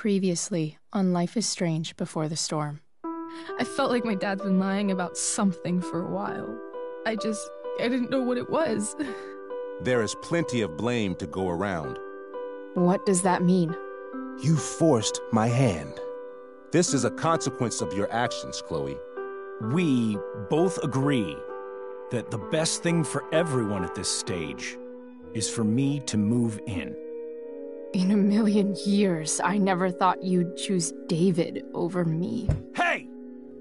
Previously on Life is Strange Before the Storm. I felt like my dad's been lying about something for a while. I didn't know what it was. There is plenty of blame to go around. What does that mean? You forced my hand. This is a consequence of your actions, Chloe. We both agree that the best thing for everyone at this stage is for me to move in. In a million years, I never thought you'd choose David over me. Hey!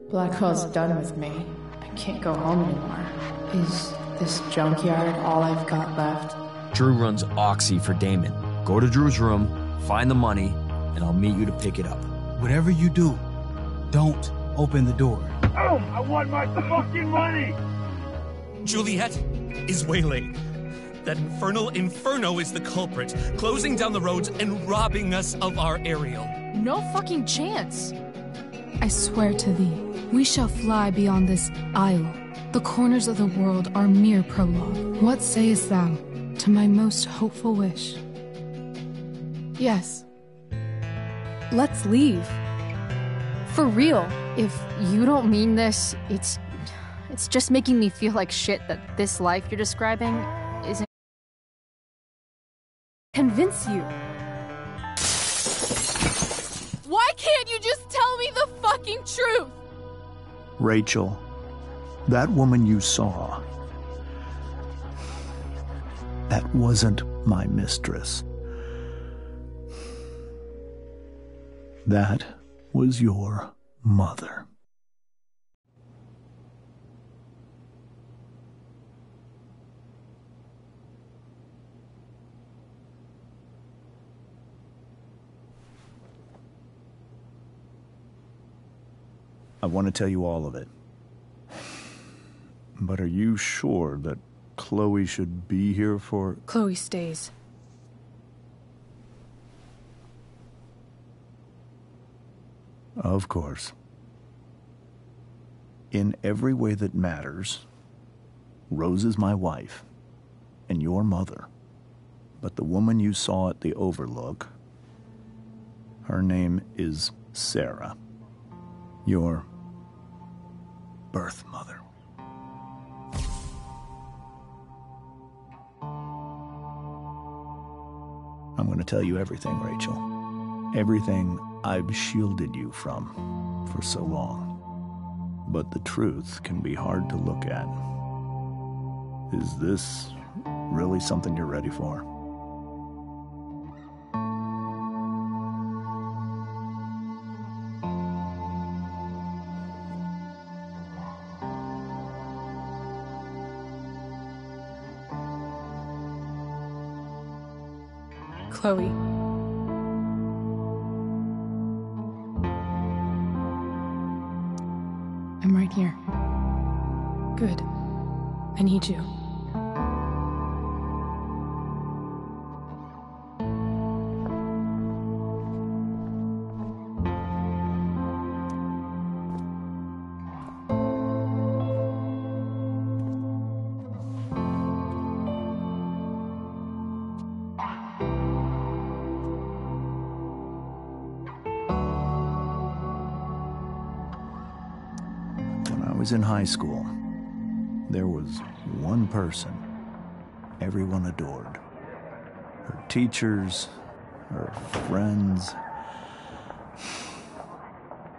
Blackwell's done with me. I can't go home anymore. Is this junkyard all I've got left? Drew runs Oxy for Damon. Go to Drew's room, find the money, and I'll meet you to pick it up. Whatever you do, don't open the door. Oh, I want my fucking money! Juliet is waylaid. That infernal Inferno is the culprit, closing down the roads and robbing us of our aerial. No fucking chance. I swear to thee, we shall fly beyond this isle. The corners of the world are mere prologue. What sayest thou to my most hopeful wish? Yes. Let's leave. For real. If you don't mean this, it's just making me feel like shit that this life you're describing isn't. Convince you. Why can't you just tell me the fucking truth? Rachel, that woman you saw, that wasn't my mistress. That was your mother. I want to tell you all of it. But are you sure that Chloe should be here for... Chloe stays. Of course. In every way that matters, Rose is my wife and your mother. But the woman you saw at the Overlook, her name is Sarah, your birth mother. I'm going to tell you everything, Rachel. Everything I've shielded you from for so long. But the truth can be hard to look at. Is this really something you're ready for? Chloe. I'm right here. Good. I need you. I was in high school. There was one person everyone adored. Her teachers, her friends.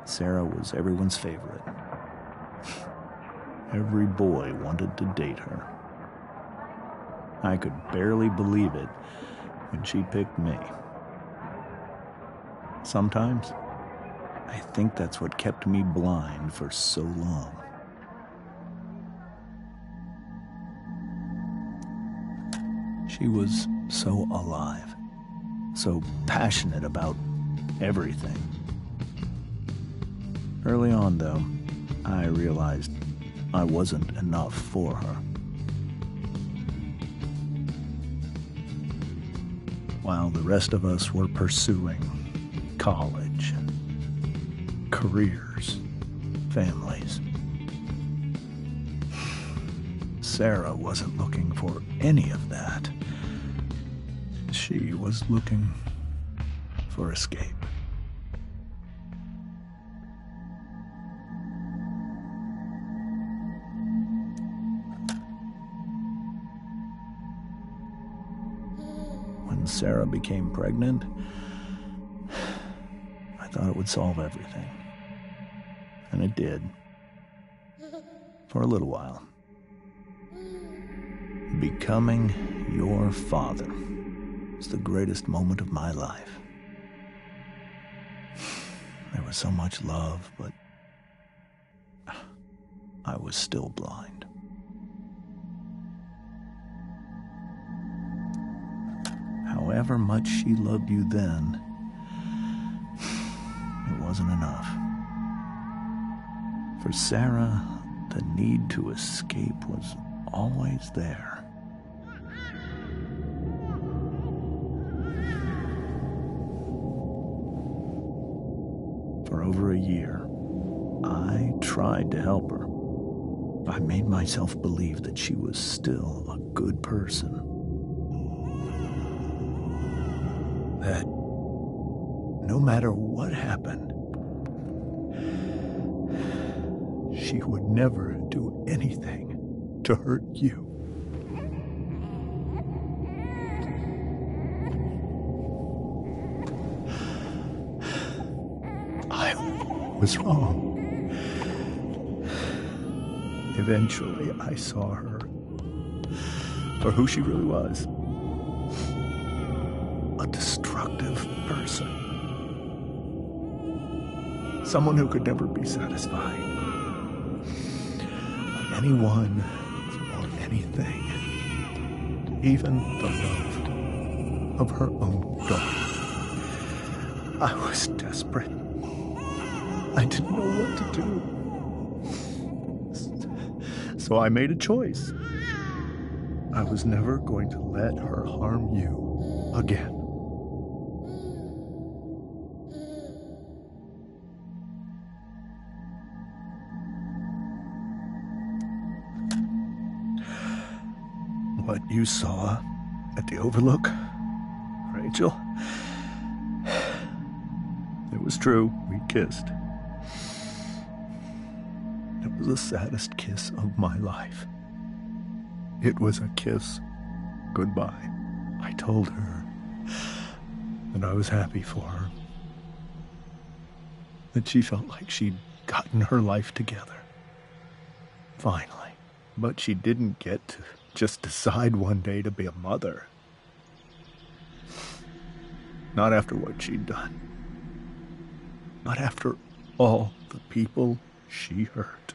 Sarah was everyone's favorite. Every boy wanted to date her. I could barely believe it when she picked me. Sometimes, I think that's what kept me blind for so long. She was so alive, so passionate about everything. Early on, though, I realized I wasn't enough for her. While the rest of us were pursuing college, careers, families, Sarah wasn't looking for any of that. She was looking for escape. when Sarah became pregnant, I thought it would solve everything. And it did. For a little while. Becoming your father was the greatest moment of my life. There was so much love, but I was still blind. However much she loved you then, it wasn't enough. For Sarah, the need to escape was always there. For over a year, I tried to help her. I made myself believe that she was still a good person. That no matter what happened, she would never do anything to hurt you. I was wrong. Eventually, I saw her for who she really was. A destructive person. Someone who could never be satisfied by anyone or anything. Even the love of her own daughter. I was desperate. I didn't know what to do. So I made a choice. I was never going to let her harm you again. What you saw at the Overlook, Rachel, it was true. We kissed. It was the saddest kiss of my life. It was a kiss goodbye. I told her that I was happy for her. That she felt like she'd gotten her life together. Finally. But she didn't get to just decide one day to be a mother. Not after what she'd done. Not after all the people she hurt.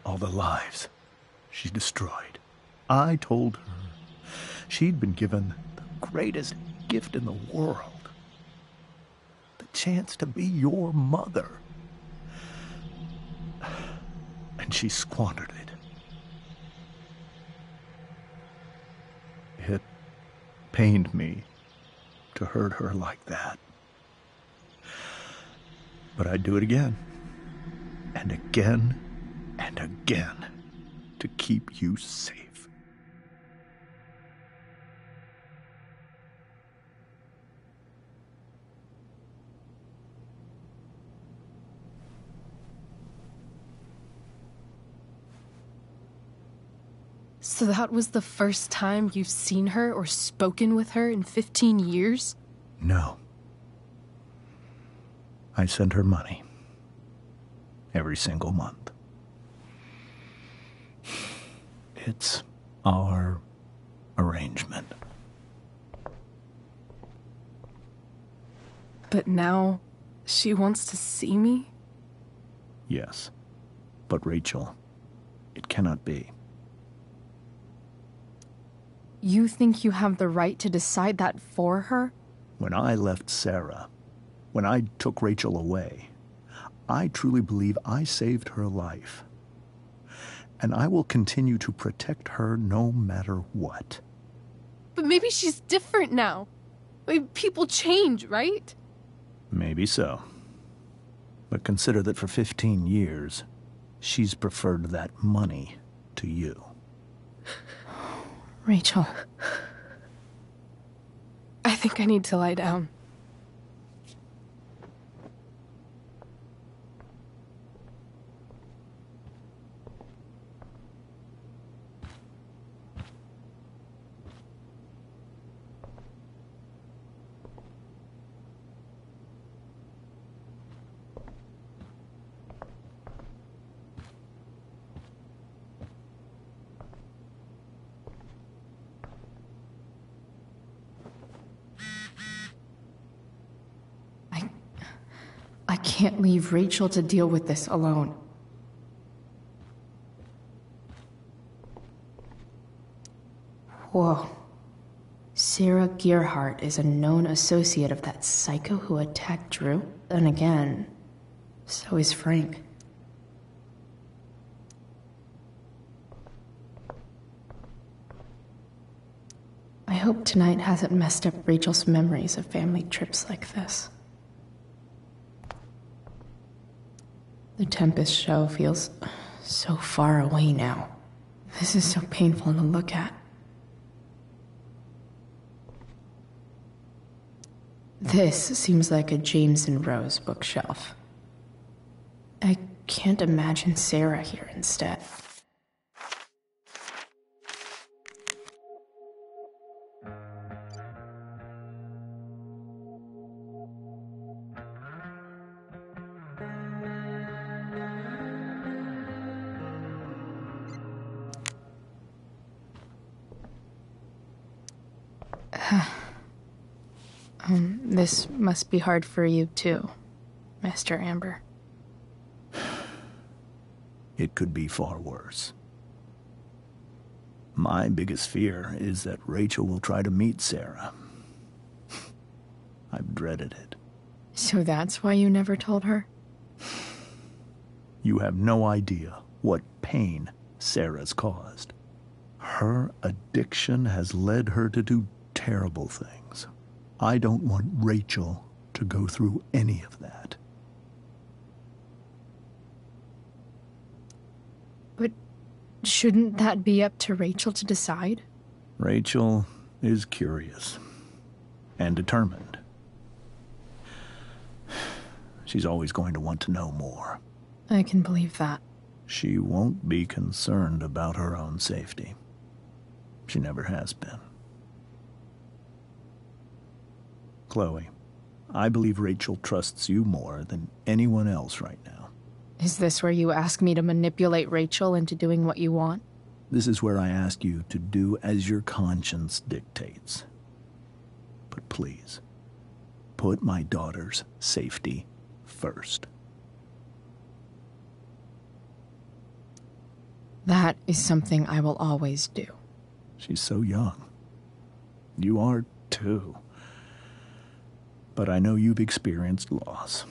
All the lives she destroyed. I told her she'd been given the greatest gift in the world. The chance to be your mother. And she squandered it. It pained me to hurt her like that. But I'd do it again. And again. And again. To keep you safe. So that was the first time you've seen her or spoken with her in 15 years? No. I sent her money. Every single month. It's our arrangement. But now, she wants to see me? Yes. But Rachel, it cannot be. You think you have the right to decide that for her? When I left Sarah, when I took Rachel away, I truly believe I saved her life. And I will continue to protect her no matter what. But maybe she's different now. I mean, people change, right? Maybe so. But consider that for 15 years, she's preferred that money to you. Rachel. I think I need to lie down. can't leave Rachel to deal with this alone. Whoa. Sarah Gearhart is a known associate of that psycho who attacked Drew? And again, so is Frank. I hope tonight hasn't messed up Rachel's memories of family trips like this. The Tempest show feels so far away now. This is so painful to look at. This seems like a James and Rose bookshelf. I can't imagine Sarah here instead. This must be hard for you too, Master Amber. It could be far worse. My biggest fear is that Rachel will try to meet Sarah. I've dreaded it. So that's why you never told her? You have no idea what pain Sarah's caused. Her addiction has led her to do terrible things. I don't want Rachel to go through any of that. But shouldn't that be up to Rachel to decide? Rachel is curious and determined. She's always going to want to know more. I can believe that. She won't be concerned about her own safety. She never has been. Chloe, I believe Rachel trusts you more than anyone else right now. Is this where you ask me to manipulate Rachel into doing what you want? This is where I ask you to do as your conscience dictates. But please, put my daughter's safety first. That is something I will always do. She's so young. You are too. But I know you've experienced loss.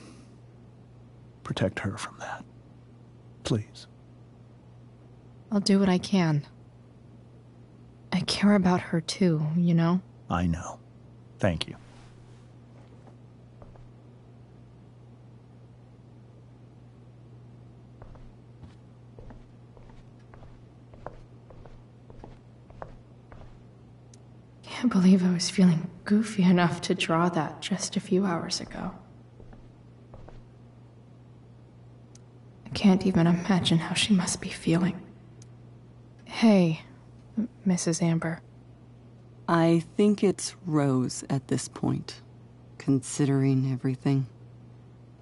Protect her from that. Please. I'll do what I can. I care about her too, you know? I know. Thank you. Can't believe I was feeling goofy enough to draw that just a few hours ago. I can't even imagine how she must be feeling. Hey, Mrs. Amber. I think it's Rose at this point, considering everything.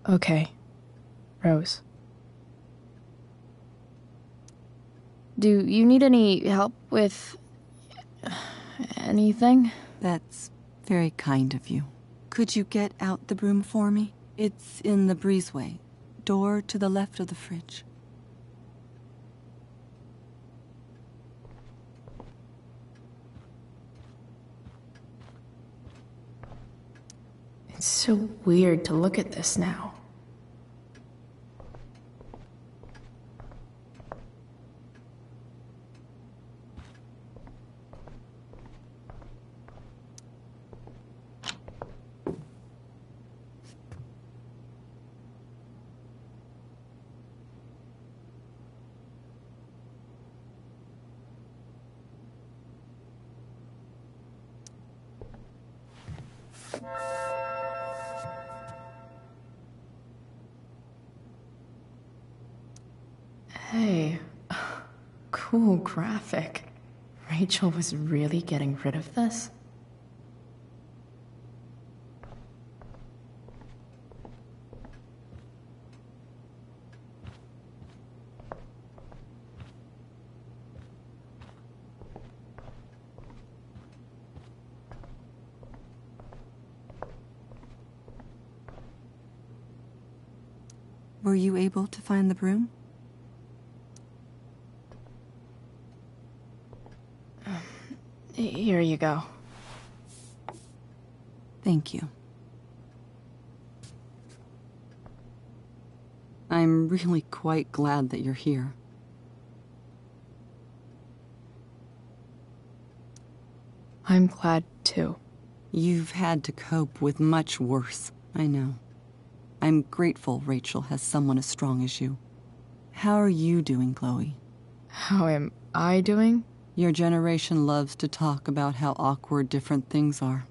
Okay, Rose. Do you need any help with anything? That's very kind of you. Could you get out the broom for me? It's in the breezeway, door to the left of the fridge. It's so weird to look at this now. Hey, cool graphic. Rachel was really getting rid of this? Were you able to find the broom? Here you go. Thank you. I'm really quite glad that you're here. I'm glad, too. You've had to cope with much worse, I know. I'm grateful Rachel has someone as strong as you. How are you doing, Chloe? How am I doing? Your generation loves to talk about how awkward different things are.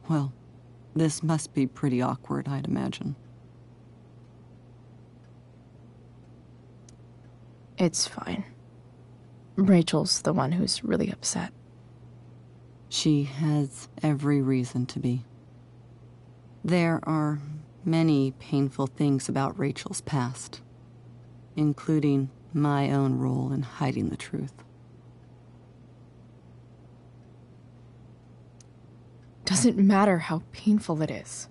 Well, this must be pretty awkward, I'd imagine. It's fine. Rachel's the one who's really upset. She has every reason to be. There are many painful things about Rachel's past, including my own role in hiding the truth. Doesn't matter how painful it is.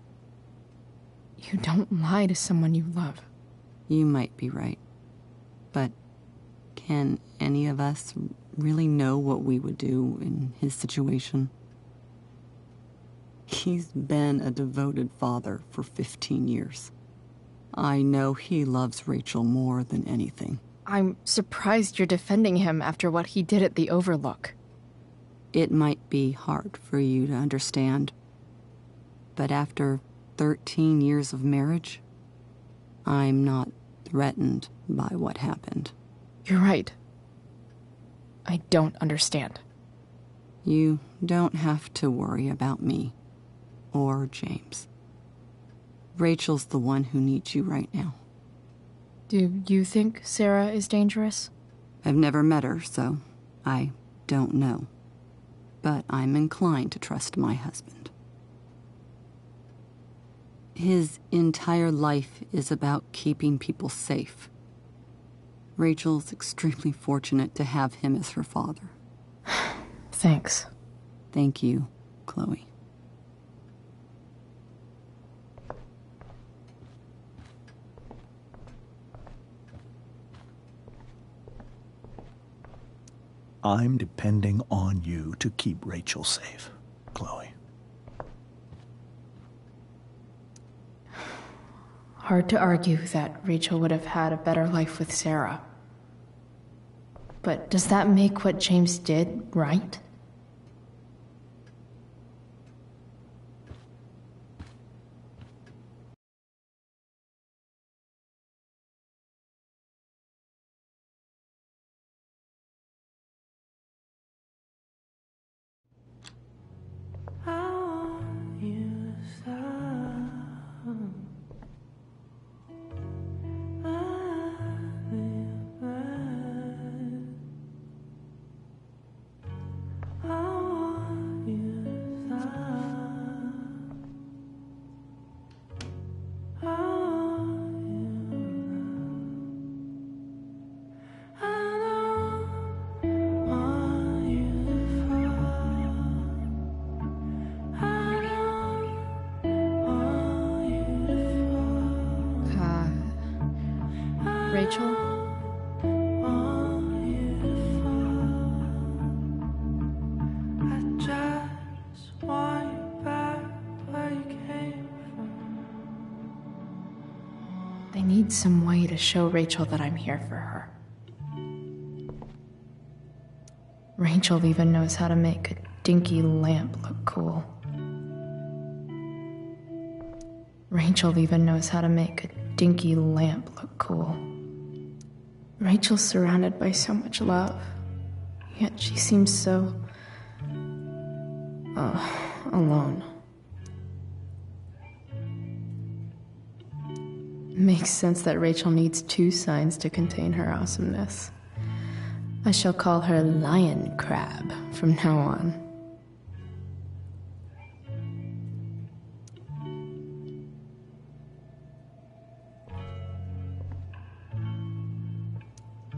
You don't lie to someone you love. You might be right, but can any of us really know what we would do in his situation? He's been a devoted father for 15 years. I know he loves Rachel more than anything. I'm surprised you're defending him after what he did at the Overlook. It might be hard for you to understand, but after 13 years of marriage, I'm not threatened by what happened. You're right. I don't understand. You don't have to worry about me or James. Rachel's the one who needs you right now. Do you think Sarah is dangerous? I've never met her, so I don't know. But I'm inclined to trust my husband. His entire life is about keeping people safe. Rachel's extremely fortunate to have him as her father. Thanks. Thank you, Chloe. I'm depending on you to keep Rachel safe, Chloe. Hard to argue that Rachel would have had a better life with Sarah. But does that make what James did right? Rachel? I need some way to show Rachel that I'm here for her. Rachel even knows how to make a dinky lamp look cool. Rachel even knows how to make a dinky lamp look cool. Rachel's surrounded by so much love, yet she seems so... alone. Makes sense that Rachel needs 2 signs to contain her awesomeness. I shall call her Lion Crab from now on.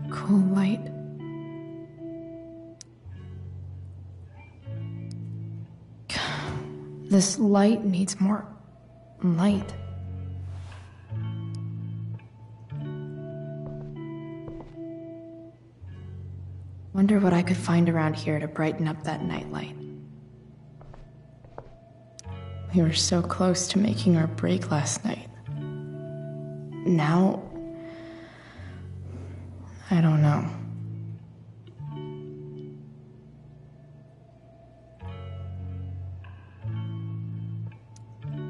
Cool light. This light needs more light. Wonder what I could find around here to brighten up that nightlight. We were so close to making our break last night. Now, I don't know.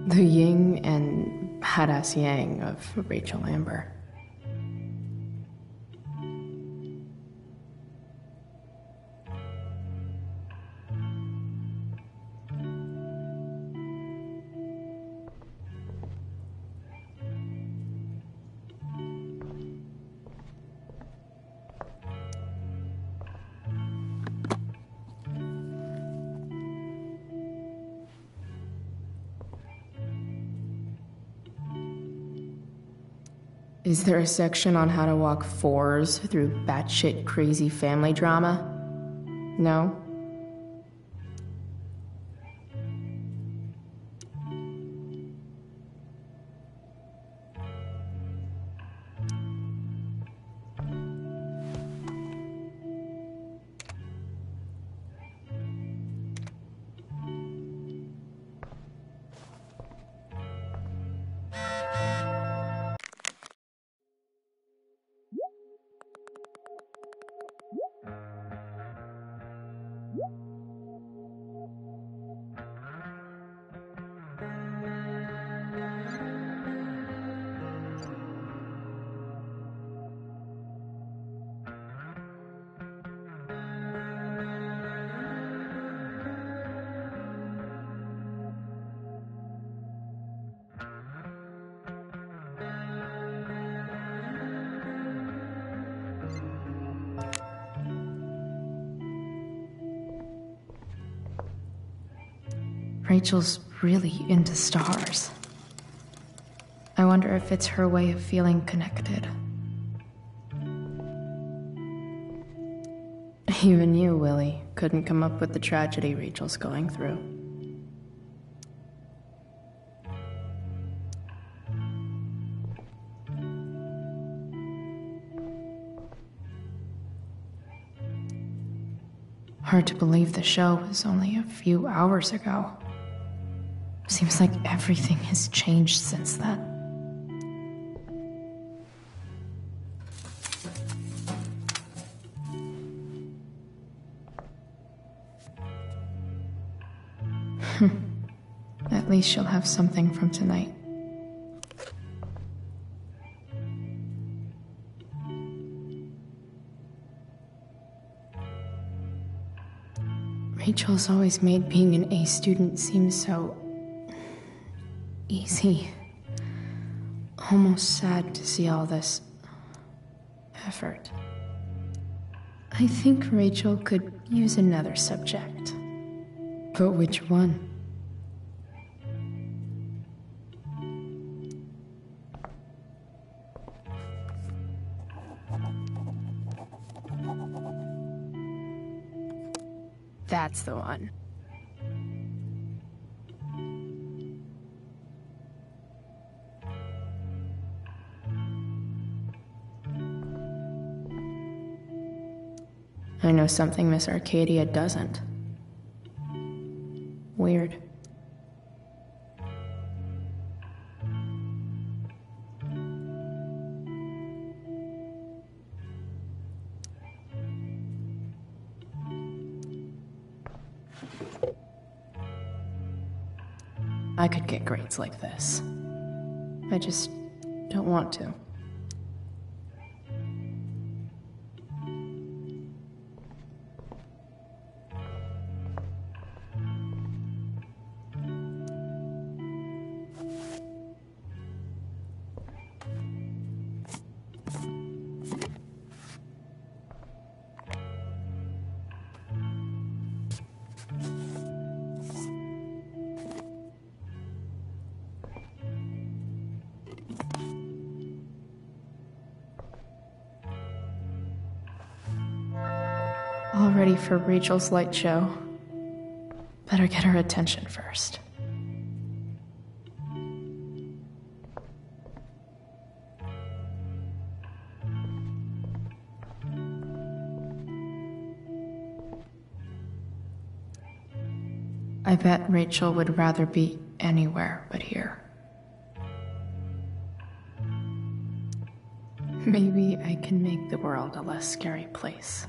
The yin and badass yang of Rachel Amber. Is there a section on how to walk fours through batshit crazy family drama? No? Rachel's really into stars. I wonder if it's her way of feeling connected. Even you, Willie, couldn't come up with the tragedy Rachel's going through. Hard to believe the show was only a few hours ago. Seems like everything has changed since then. At least she'll have something from tonight. Rachel's always made being an A student seem so easy. Almost sad to see all this effort. I think Rachel could use another subject. But which one? That's the one. I know something Miss Arcadia doesn't. Weird. I could get grades like this. I just don't want to. All ready for Rachel's light show. Better get her attention first. I bet Rachel would rather be anywhere but here. Maybe I can make the world a less scary place.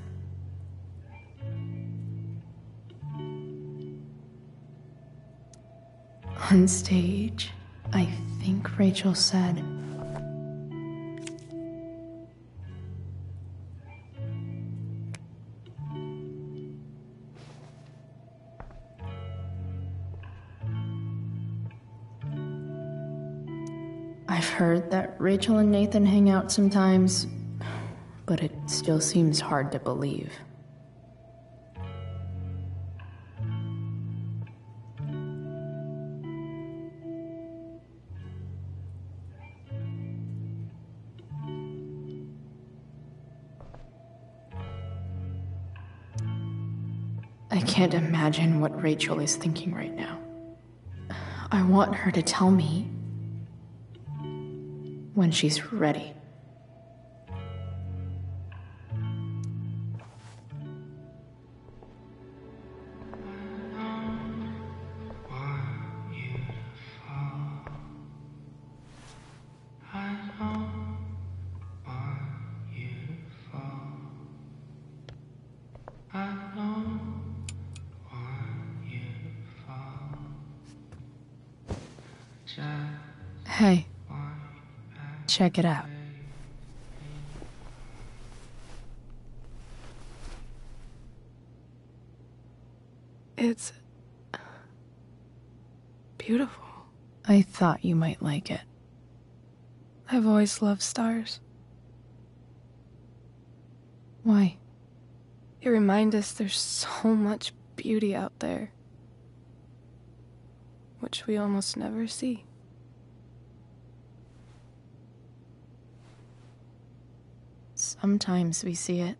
On stage, I think Rachel said, I've heard that Rachel and Nathan hang out sometimes, but it still seems hard to believe. I can't imagine what Rachel is thinking right now. I want her to tell me when she's ready. Hey, check it out. It's beautiful. I thought you might like it. I've always loved stars. Why? They remind us there's so much beauty out there, which we almost never see. Sometimes we see it.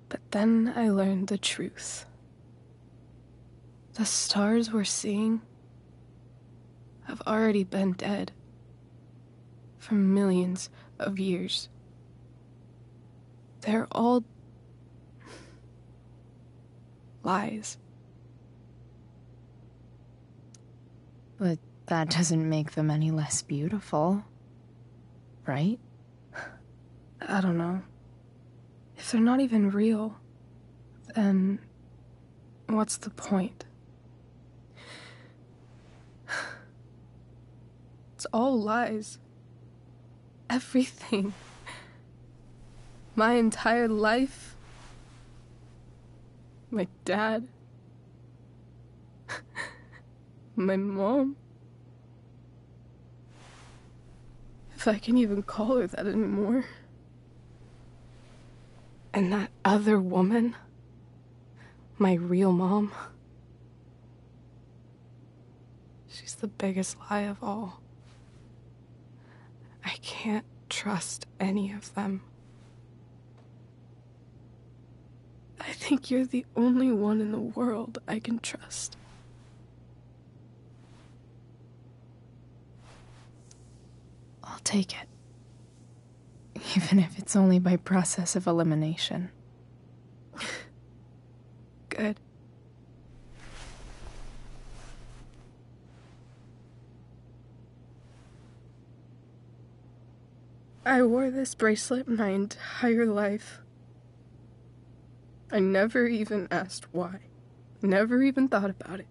But then I learned the truth. The stars we're seeing have already been dead for millions of years. They're all lies. But that doesn't make them any less beautiful, right? I don't know. If they're not even real, then what's the point? It's all lies. Everything. My entire life. My dad. My mom. If I can even call her that anymore. And that other woman, my real mom, she's the biggest lie of all. I can't trust any of them. I think you're the only one in the world I can trust. I'll take it. Even if it's only by process of elimination. Good. I wore this bracelet my entire life. I never even asked why. Never even thought about it.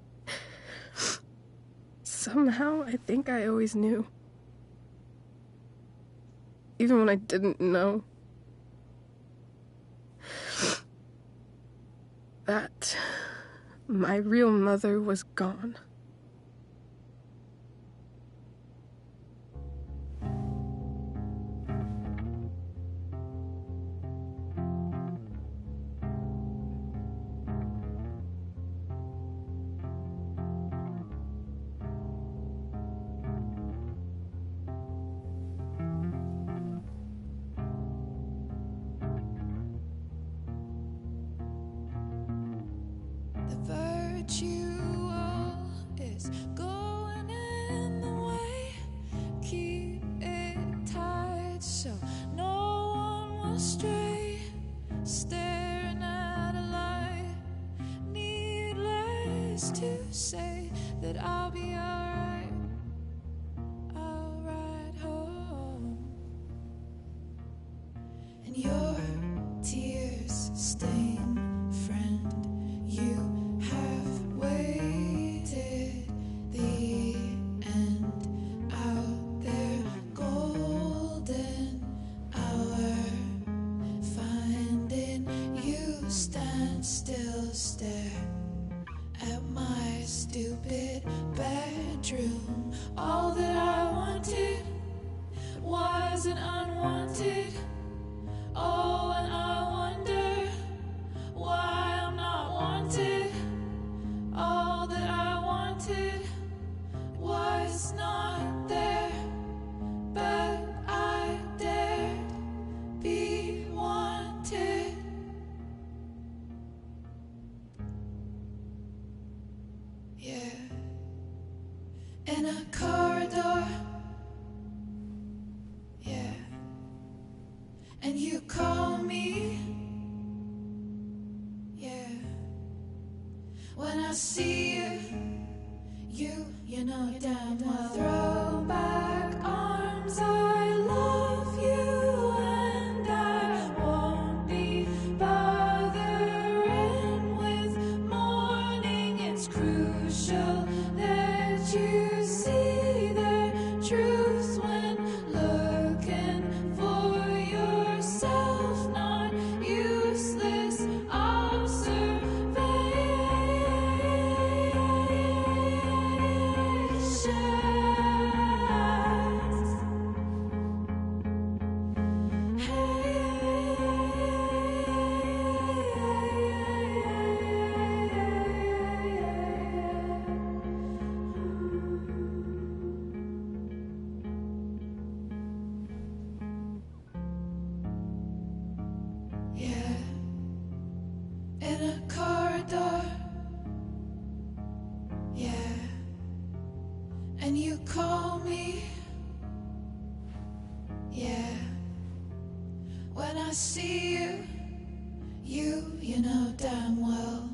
Somehow, I think I always knew. Even when I didn't know. That my real mother was gone. So no one will stray, staring say that I'll be alright. I'll ride home. And your tears stain, friend, you have waited the end out there, golden hour, finding you stand still, stare at my stupid bedroom. All that I wanted wasn't unwanted. Oh, and I wonder why I'm not wanted. All that I wanted was not there, but I dared be wanted. Yeah, in a corridor. Yeah, and you call me. Yeah, when I see you, you know damn well. Throw back arms, I love you, and I won't be bothering with mourning. It's crucial that you see the truth when looking for yourself, not useless yeah, in a corridor. Yeah, and you call me. Yeah, when I see you know damn well.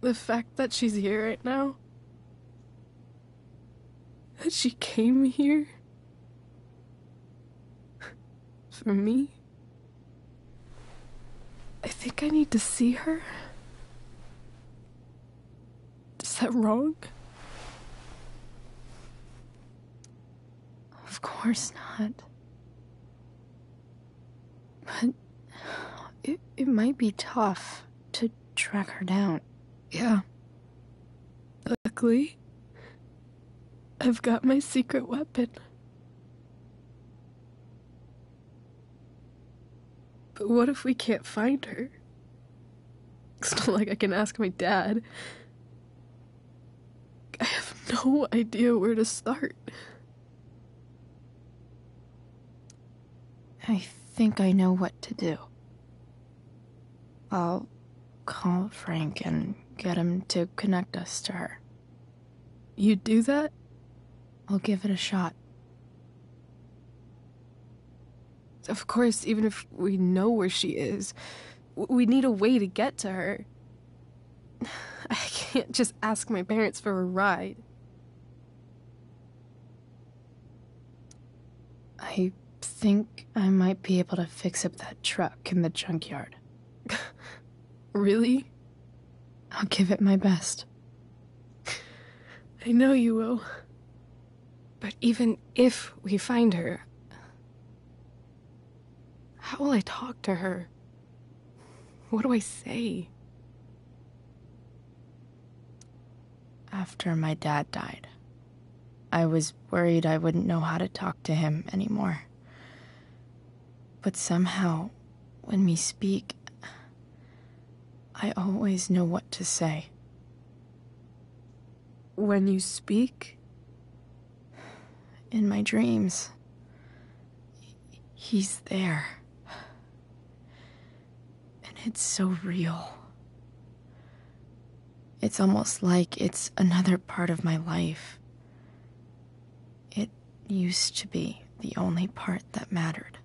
The fact that she's here right now, that she came here for me, I think I need to see her. Is that wrong? Of course not. But it might be tough to track her down. Yeah. Luckily, I've got my secret weapon. But what if we can't find her? It's not like I can ask my dad. I have no idea where to start. I think I know what to do. I'll call Frank and get him to connect us to her. You'd do that? I'll give it a shot. Of course, even if we know where she is, we need a way to get to her. I can't just ask my parents for a ride. I think I might be able to fix up that truck in the junkyard. Really? I'll give it my best. I know you will. But even if we find her, how will I talk to her? What do I say? After my dad died, I was worried I wouldn't know how to talk to him anymore. But somehow, when we speak, I always know what to say. When you speak? In my dreams, he's there. And it's so real. It's almost like it's another part of my life. It used to be the only part that mattered.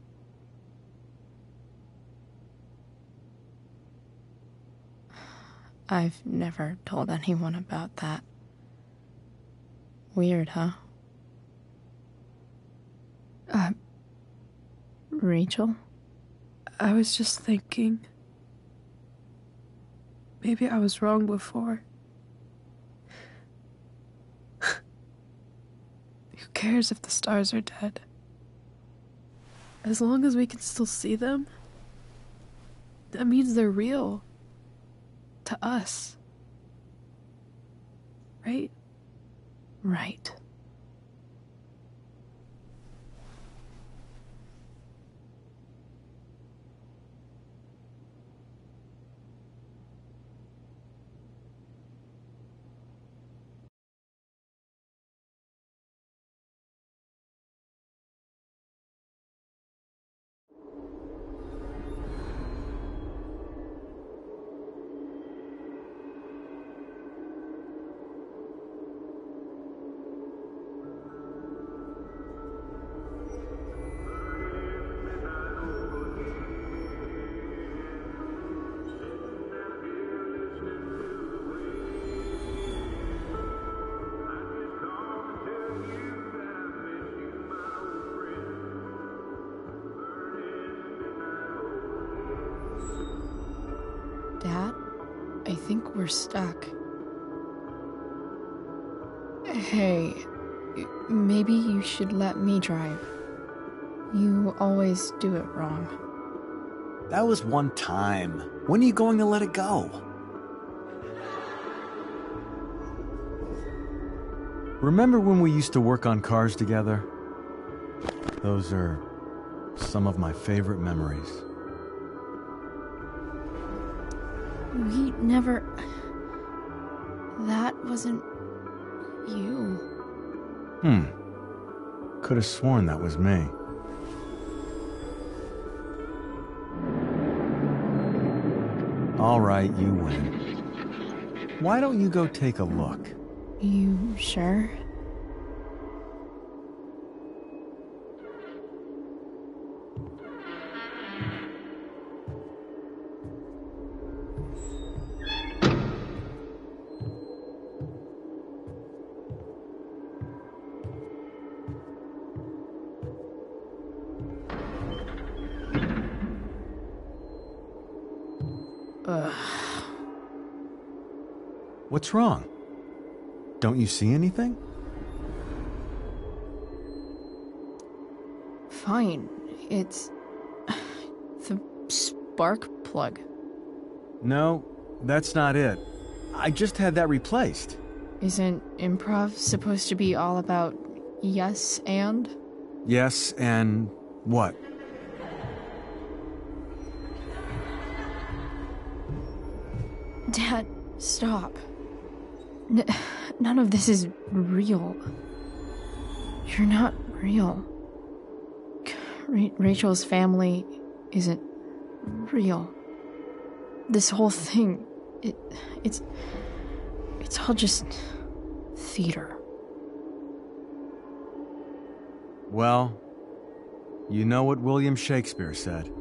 I've never told anyone about that. Weird, huh? Rachel? I was just thinking. Maybe I was wrong before. Who cares if the stars are dead? As long as we can still see them, that means they're real. To us. Right? Right. Dad, I think we're stuck. Hey, maybe you should let me drive. You always do it wrong. That was one time. When are you going to let it go? Remember when we used to work on cars together? Those are some of my favorite memories. We never... That wasn't... you. Could have sworn that was me. All right, you win. Why don't you go take a look? You sure? What's wrong? Don't you see anything? Fine. It's... the spark plug. No, that's not it. I just had that replaced. Isn't improv supposed to be all about yes and? Yes, and what? Dad, stop. None of this is real. You're not real. Rachel's family isn't real. This whole thing, it's all just theater. Well, you know what William Shakespeare said.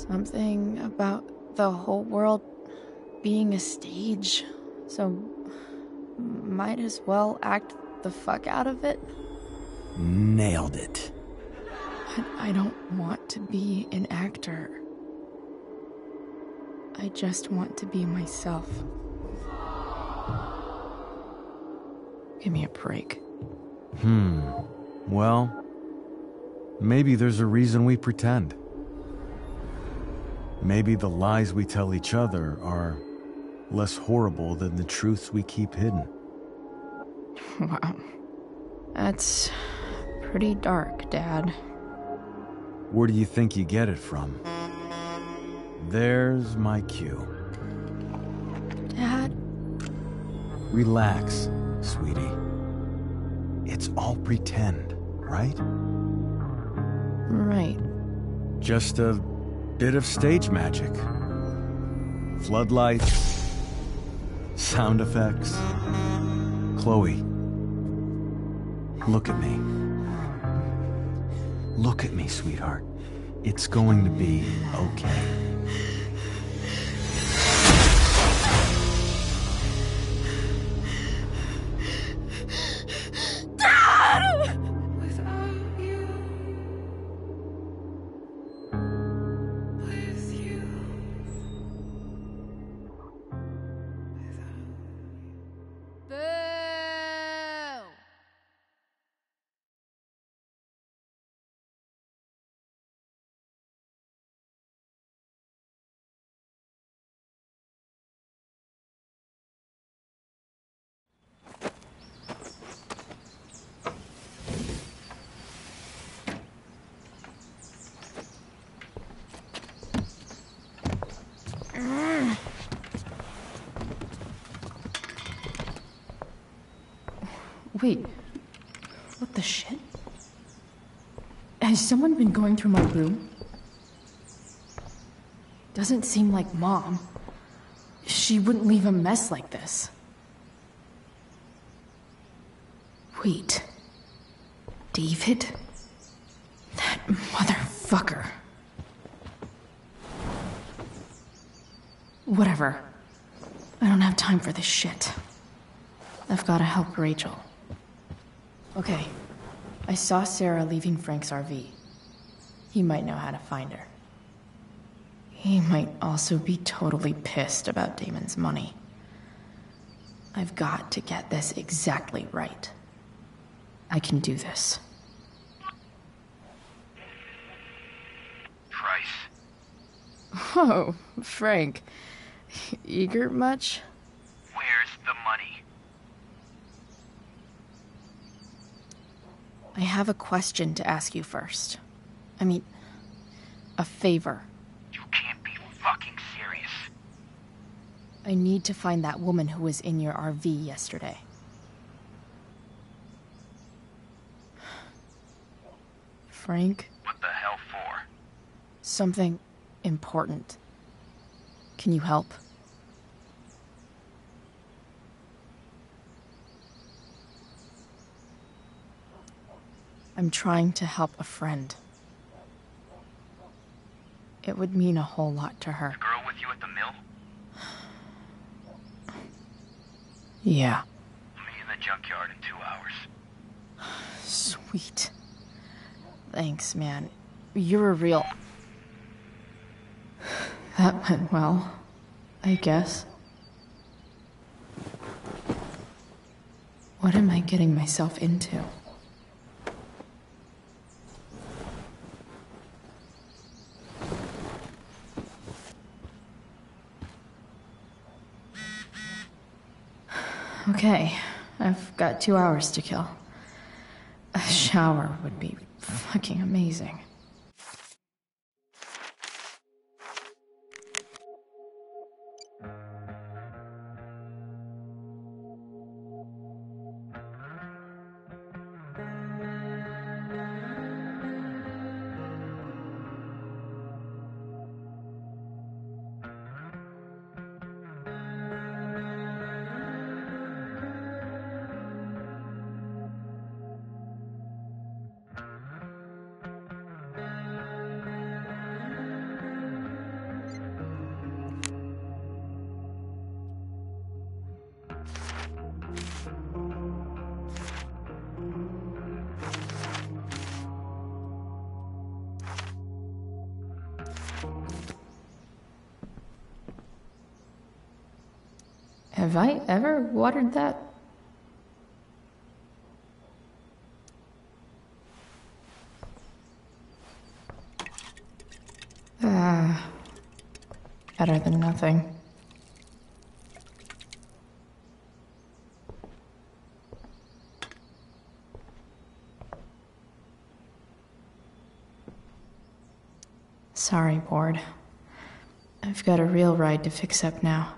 Something about the whole world being a stage, so might as well act the fuck out of it. Nailed it. But I don't want to be an actor. I just want to be myself. Give me a break. Well, maybe there's a reason we pretend. Maybe the lies we tell each other are less horrible than the truths we keep hidden. Wow. That's pretty dark, Dad. Where do you think you get it from? There's my cue. Dad? Relax, sweetie. It's all pretend, right? Right. Just a bit of stage magic. Floodlights, sound effects. Chloe, look at me. Look at me, sweetheart. It's going to be okay. Wait, what the shit? Has someone been going through my room? Doesn't seem like Mom. She wouldn't leave a mess like this. Wait. David? That motherfucker. Whatever. I don't have time for this shit. I've gotta help Rachel. Okay. I saw Sarah leaving Frank's RV. He might know how to find her. He might also be totally pissed about Damon's money. I've got to get this exactly right. I can do this. Price. Whoa, Frank. Eager much? Where's the money? I have a question to ask you first. I mean, a favor. You can't be fucking serious. I need to find that woman who was in your RV yesterday. Frank? What the hell for? Something important. Can you help? I'm trying to help a friend. It would mean a whole lot to her. The girl with you at the mill? Yeah. Meet in the junkyard in 2 hours. Sweet. Thanks, man. You're a real... That went well, I guess. What am I getting myself into? Okay, I've got 2 hours to kill. A shower would be fucking amazing. Have I ever watered that? Better than nothing. Sorry, Board. I've got a real ride to fix up now.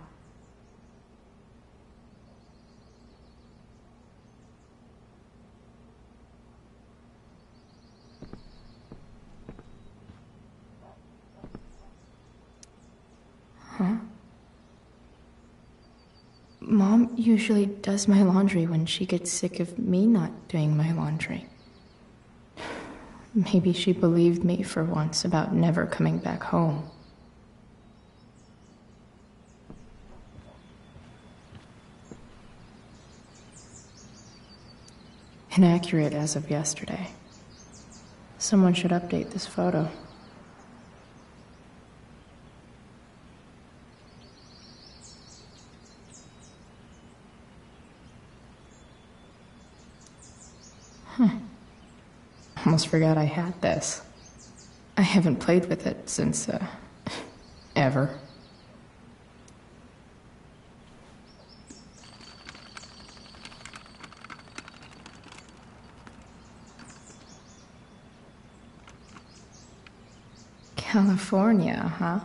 Mom usually does my laundry when she gets sick of me not doing my laundry. Maybe she believed me for once about never coming back home. Inaccurate as of yesterday. Someone should update this photo. Almost forgot I had this. I haven't played with it since, ever. California, huh?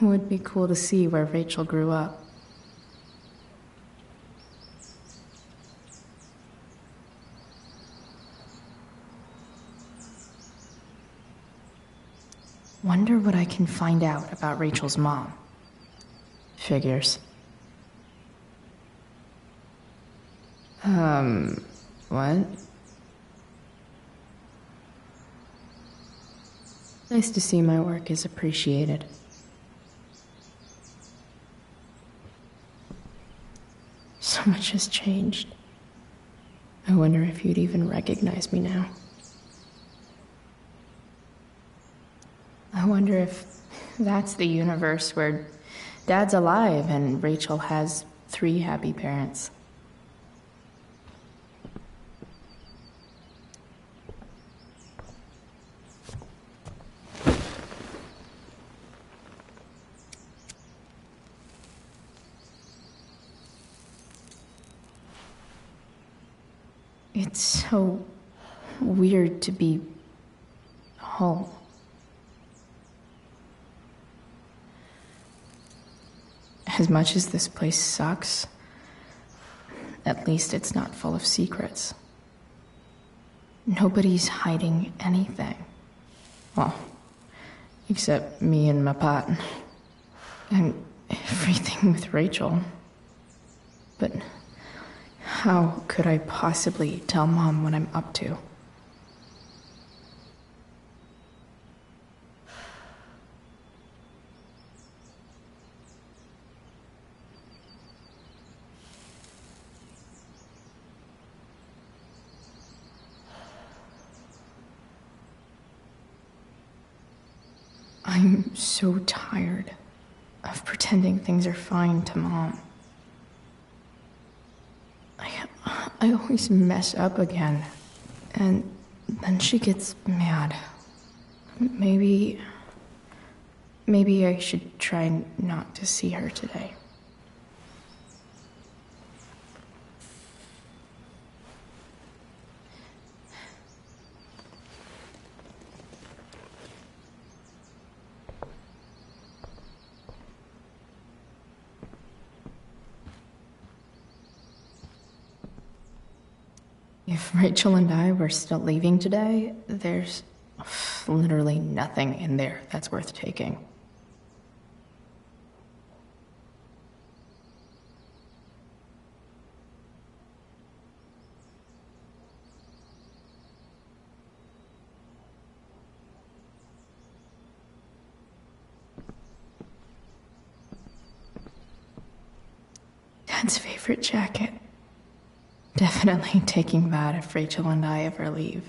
Would be cool to see where Rachel grew up. Wonder what I can find out about Rachel's mom. Figures. What? Nice to see my work is appreciated. So much has changed. I wonder if you'd even recognize me now. I wonder if that's the universe where Dad's alive and Rachel has 3 happy parents. It's so weird to be home. As much as this place sucks, at least it's not full of secrets. Nobody's hiding anything. Well, except me and my pot. And everything with Rachel. But how could I possibly tell Mom what I'm up to? I'm so tired of pretending things are fine to Mom. I always mess up again, and then she gets mad. Maybe I should try not to see her today. If Rachel and I were still leaving today, there's literally nothing in there that's worth taking. Dad's favorite jacket. Definitely taking that if Rachel and I ever leave.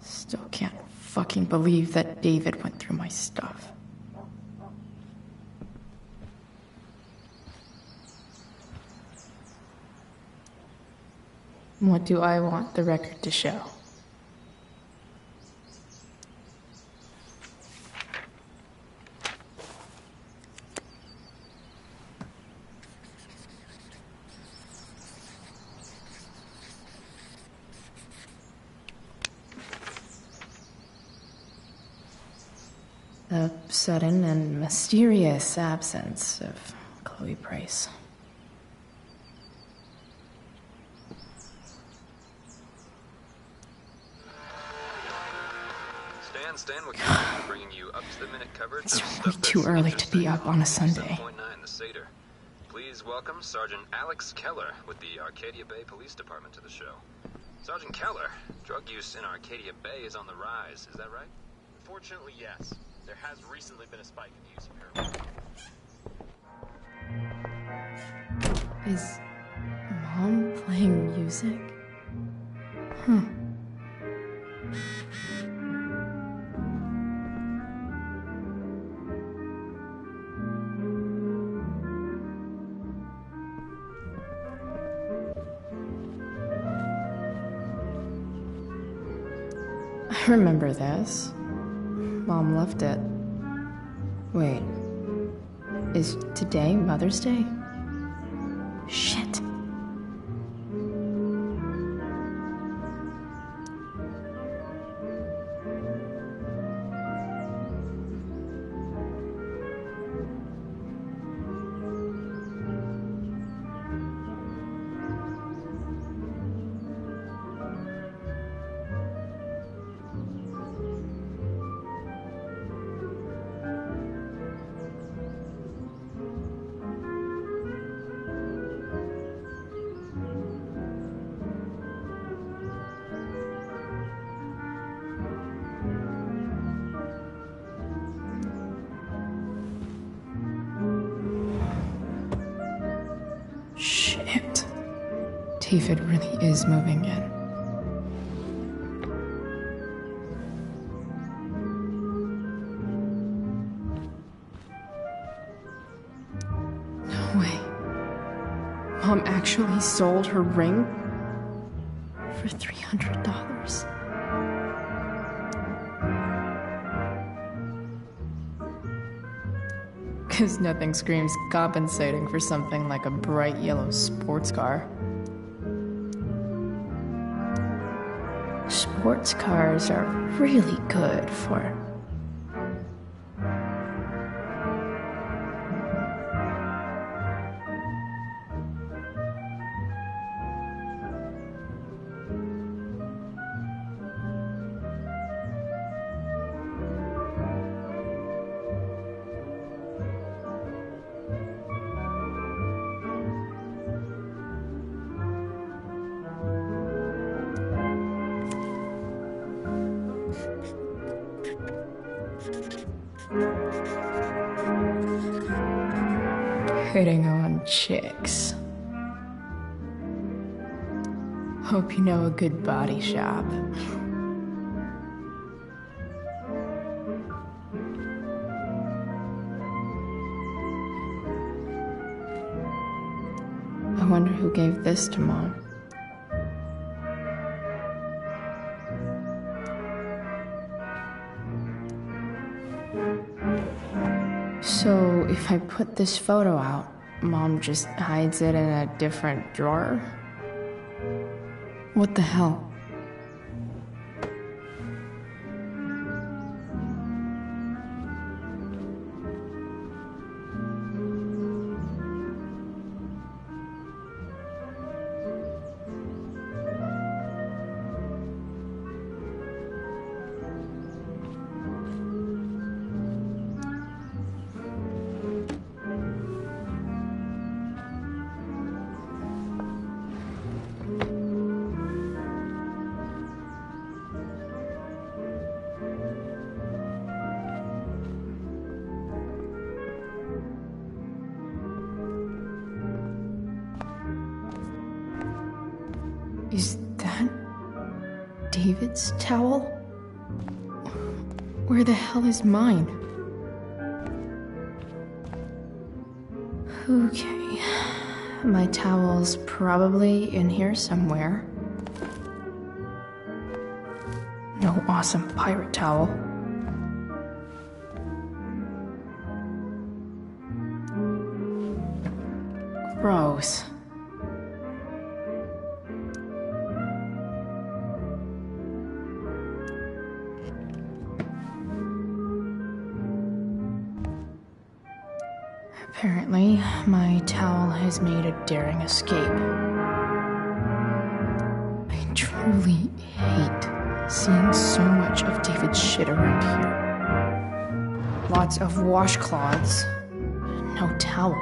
Still can't fucking believe that David went through my stuff. What do I want the record to show? The sudden and mysterious absence of Chloe Price. Stay Stan Willkommen, bringing you up-to-the-minute coverage. It's way too early to be up on a Sunday. The Seder. Please welcome Sergeant Alex Keller with the Arcadia Bay Police Department to the show. Sergeant Keller, drug use in Arcadia Bay is on the rise, is that right? Unfortunately, yes. There has recently been a spike in the use of heroin. Is Mom playing music? Huh. I remember this. Mom left it. Wait. Is today Mother's Day? Shit. Shit. David really is moving in. No way. Mom actually sold her ring for $300. Because nothing screams compensating for something like a bright yellow sports car. Sports cars are really good for... hitting on chicks. Hope you know a good body shop. I wonder who gave this to Mom. So, if I put this photo out, Mom just hides it in a different drawer? What the hell? Is that David's towel? Where the hell is mine? Okay, my towel's probably in here somewhere. No awesome pirate towel. Gross. Apparently, my towel has made a daring escape. I truly hate seeing so much of David's shit around here. Lots of washcloths. No towel.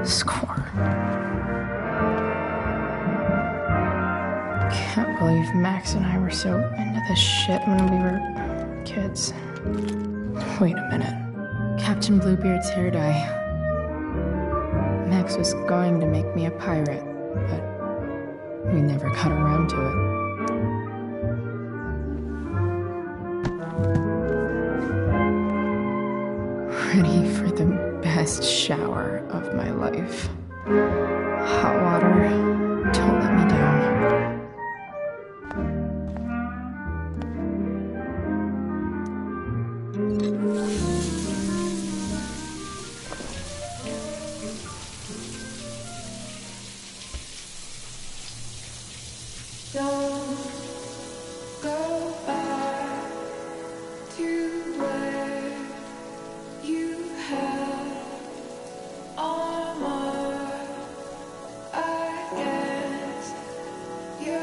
Score. Can't believe Max and I were so into this shit when we were kids. Wait a minute. Captain Bluebeard's hair dye. Max was going to make me a pirate, but we never got around to it. Ready for the best shower of my life. Hot water, don't let me down. Don't go back to where you had armor against your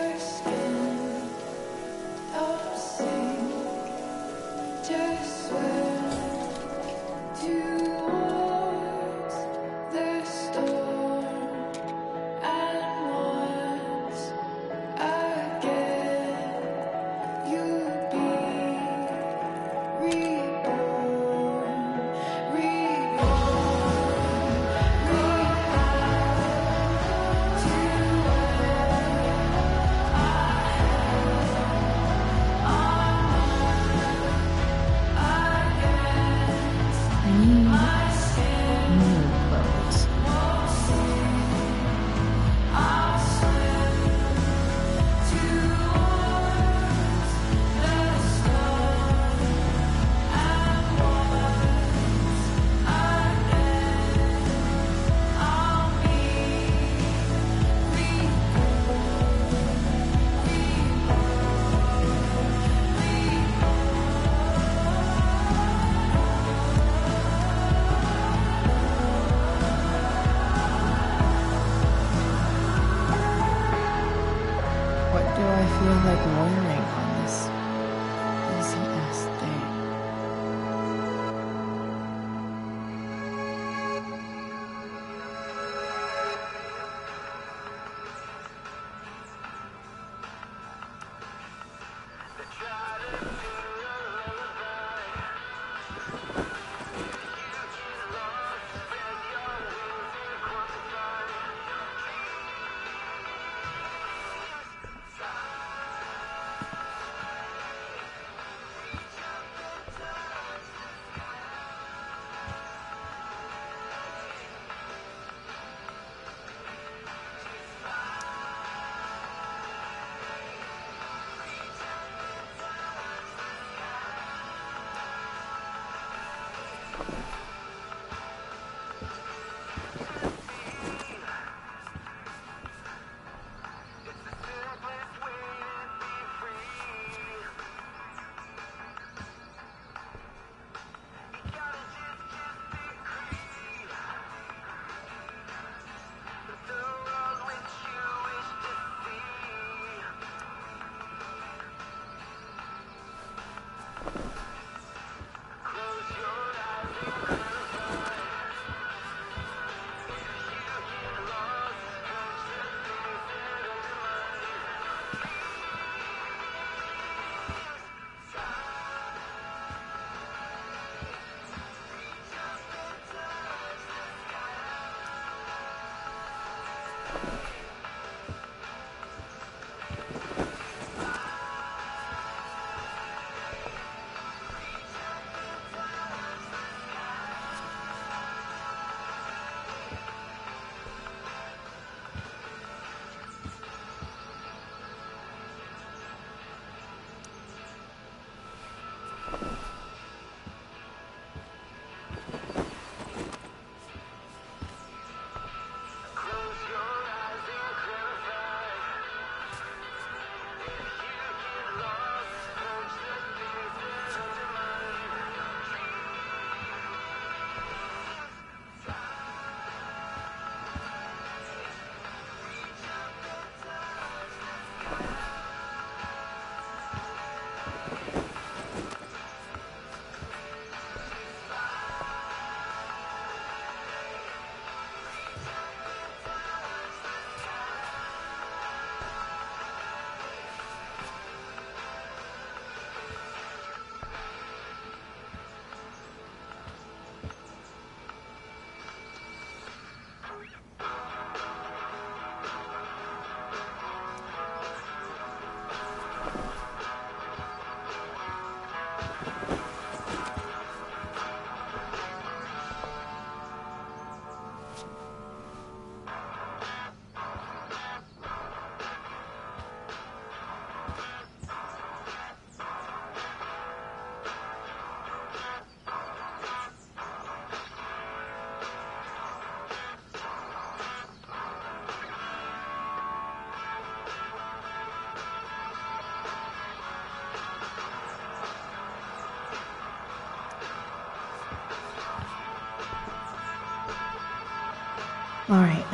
Alright,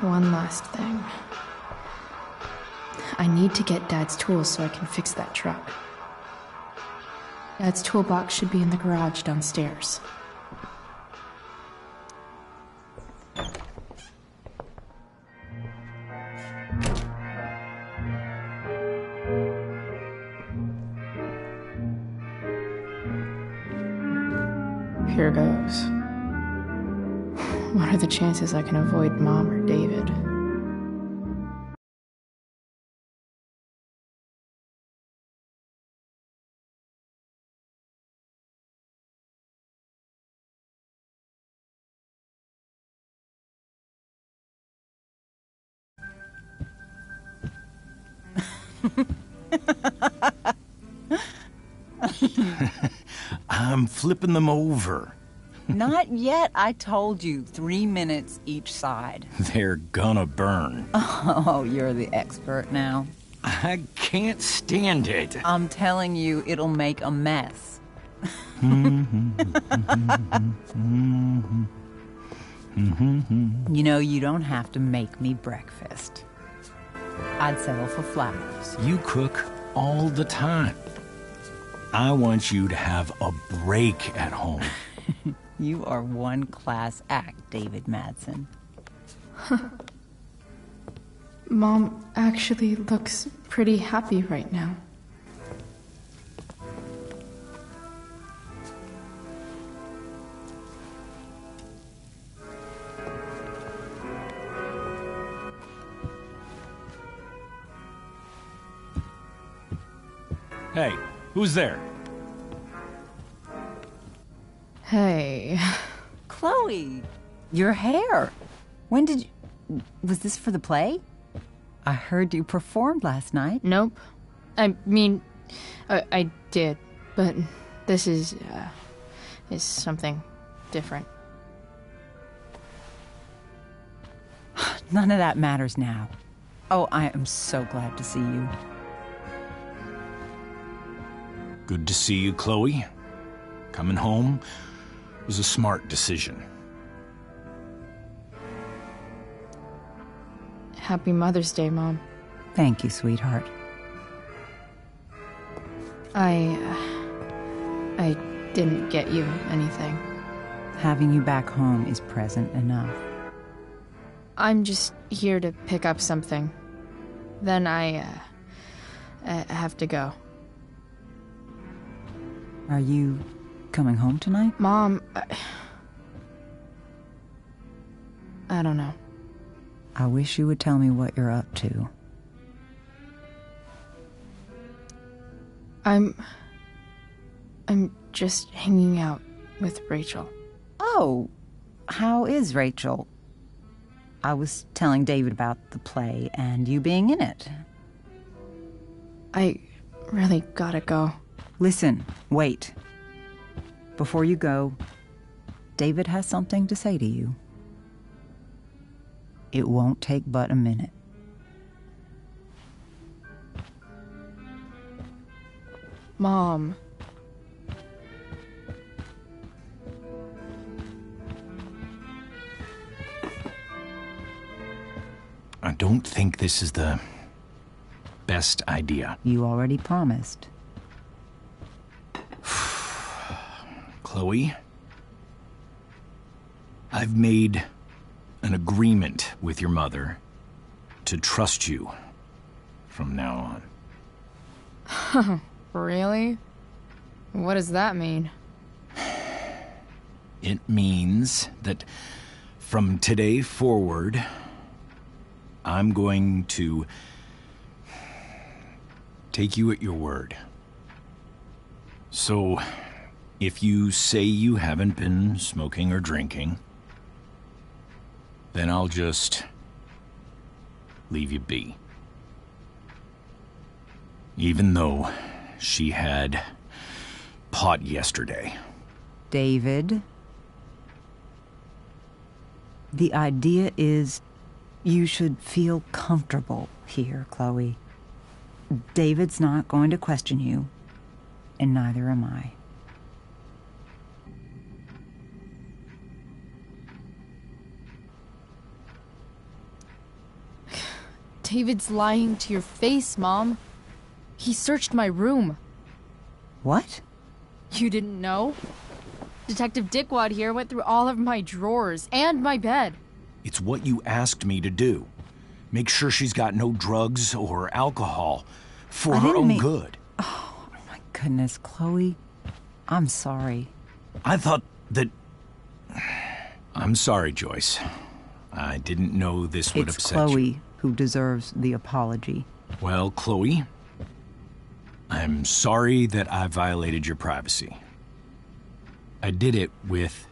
one last thing. I need to get Dad's tools so I can fix that truck. Dad's toolbox should be in the garage downstairs. Here goes. What are the chances I can avoid Mom or David? I'm flipping them over. Not yet. I told you, 3 minutes each side. They're gonna burn. Oh, you're the expert now. I can't stand it. I'm telling you, it'll make a mess. You know, you don't have to make me breakfast. I'd settle for flowers. You cook all the time. I want you to have a break at home. You are one class act, David Madsen. Mom actually looks pretty happy right now. Hey, who's there? Hey. Chloe, your hair. When did you... Was this for the play? I heard you performed last night. Nope. I mean, I did, but this is something different. None of that matters now. Oh, I am so glad to see you. Good to see you, Chloe. Coming home was a smart decision. Happy Mother's Day, Mom. Thank you, sweetheart. I didn't get you anything. Having you back home is present enough. I'm just here to pick up something. Then I have to go. Are you coming home tonight? Mom, I don't know. I wish you would tell me what you're up to. I'm just hanging out with Rachel. Oh, how is Rachel? I was telling David about the play and you being in it. I really gotta go. Listen, wait. Before you go, David has something to say to you. It won't take but a minute. Mom. I don't think this is the best idea. You already promised. Chloe, I've made an agreement with your mother to trust you from now on. Really? What does that mean? It means that from today forward, I'm going to take you at your word. So, if you say you haven't been smoking or drinking, then I'll just leave you be. Even though she had pot yesterday. David, the idea is you should feel comfortable here, Chloe. David's not going to question you, and neither am I. David's lying to your face, Mom. He searched my room. What? You didn't know? Detective Dickwad here went through all of my drawers and my bed. It's what you asked me to do. Make sure she's got no drugs or alcohol for her own good. Oh, my goodness, Chloe. I'm sorry. I thought that... I'm sorry, Joyce. I didn't know this would upset you. It's Chloe who deserves the apology. Well, Chloe, I'm sorry that I violated your privacy. I did it with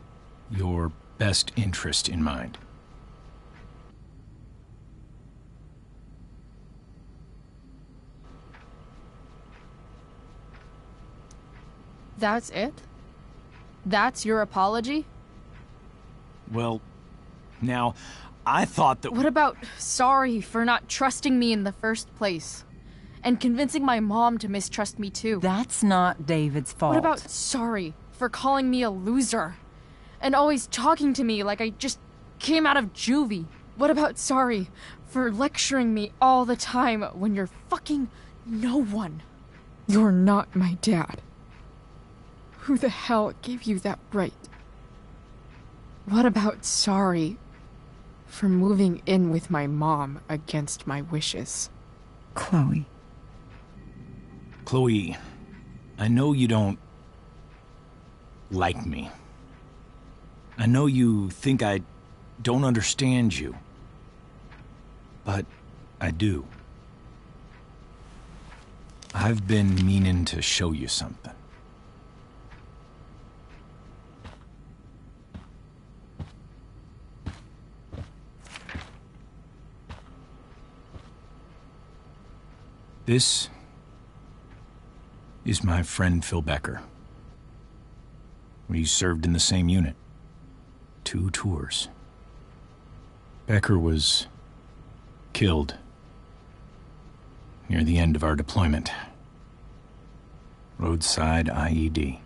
your best interest in mind. That's it? That's your apology? Well, now, I thought that... What about sorry for not trusting me in the first place? And convincing my mom to mistrust me too? That's not David's fault. What about sorry for calling me a loser? And always talking to me like I just came out of juvie? What about sorry for lecturing me all the time when you're fucking no one? You're not my dad. Who the hell gave you that right? What about sorry for moving in with my mom against my wishes? Chloe. Chloe, I know you don't like me. I know you think I don't understand you. But I do. I've been meaning to show you something. This is my friend Phil Becker. We served in the same unit. 2 tours. Becker was killed near the end of our deployment. Roadside IED.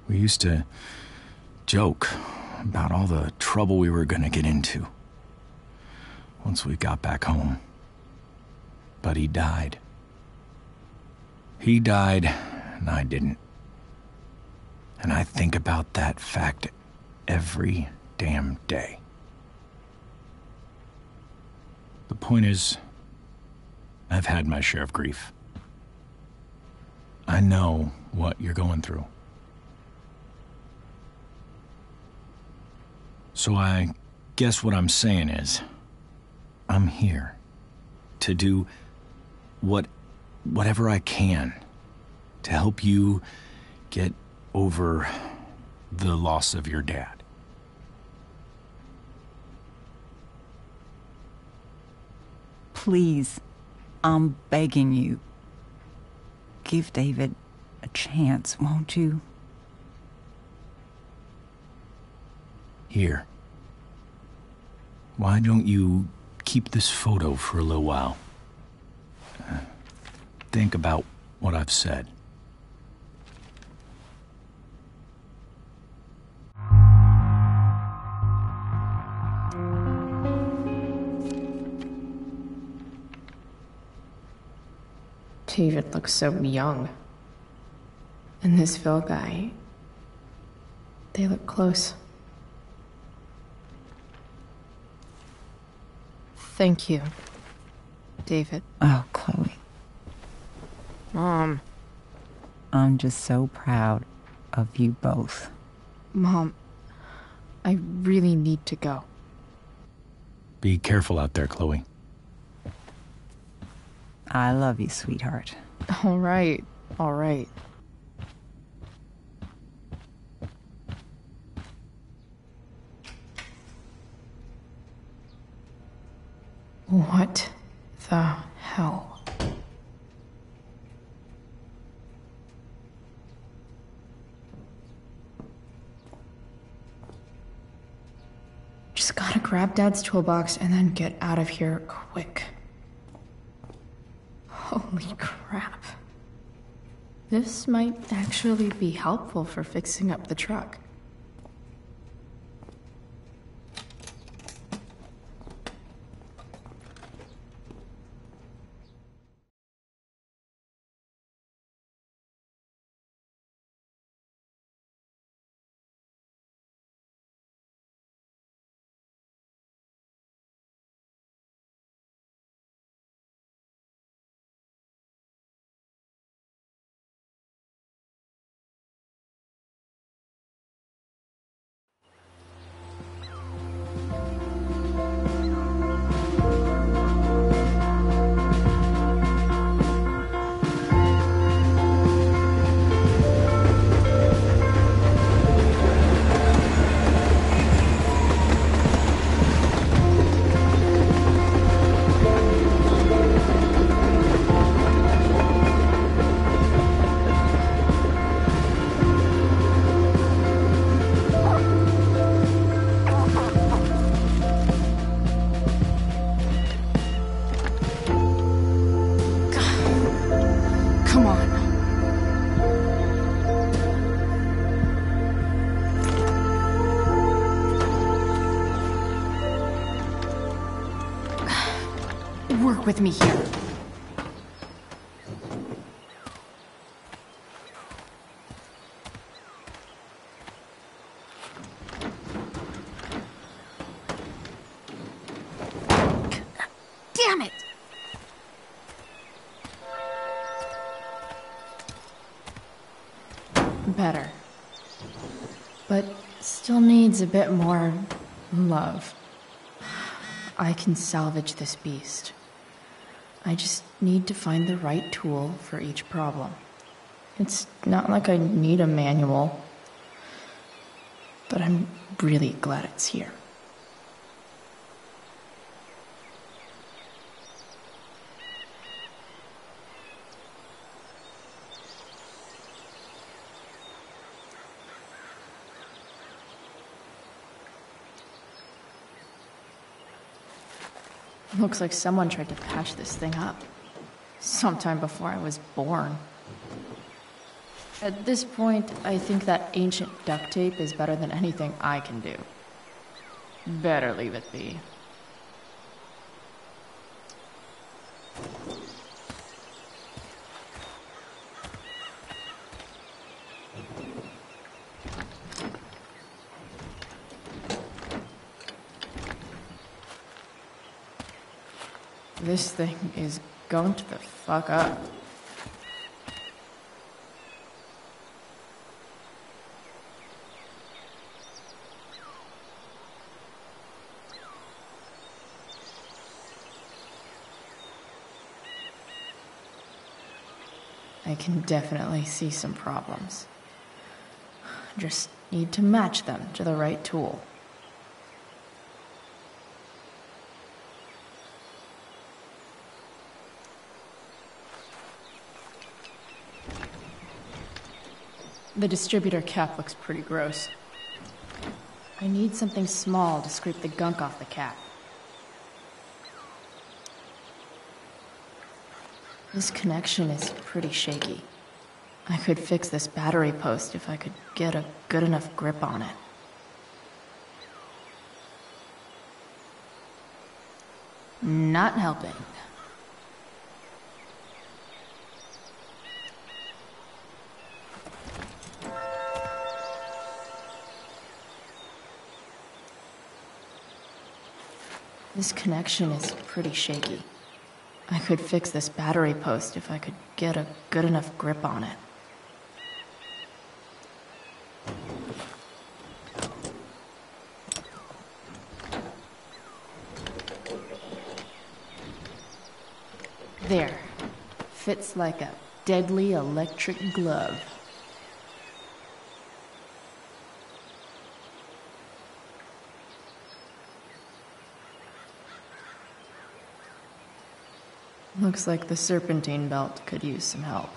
We used to joke about all the trouble we were gonna get into once we got back home. But he died. He died, and I didn't. And I think about that fact every damn day. The point is, I've had my share of grief. I know what you're going through. So I guess what I'm saying is, I'm here to do whatever I can to help you get over the loss of your dad. Please, I'm begging you. Give David a chance, won't you? Here. Why don't you keep this photo for a little while? Think about what I've said. David looks so young. And this Phil guy, They look close. Thank you, David. Oh, Chloe. Mom. I'm just so proud of you both. Mom, I really need to go. Be careful out there, Chloe. I love you, sweetheart. All right, all right. What the hell? Just gotta grab Dad's toolbox and then get out of here quick. Holy crap. This might actually be helpful for fixing up the truck. Come on. Work with me here. Damn it! Better. But still needs a bit more love. I can salvage this beast. I just need to find the right tool for each problem. It's not like I need a manual, but I'm really glad it's here. Looks like someone tried to patch this thing up. Sometime before I was born. At this point, I think that ancient duct tape is better than anything I can do. Better leave it be. This thing is going to the fuck up. I can definitely see some problems. Just need to match them to the right tool. The distributor cap looks pretty gross. I need something small to scrape the gunk off the cap. This connection is pretty shaky. I could fix this battery post if I could get a good enough grip on it. Not helping. This connection is pretty shaky. I could fix this battery post if I could get a good enough grip on it. There. Fits like a deadly electric glove. Looks like the serpentine belt could use some help.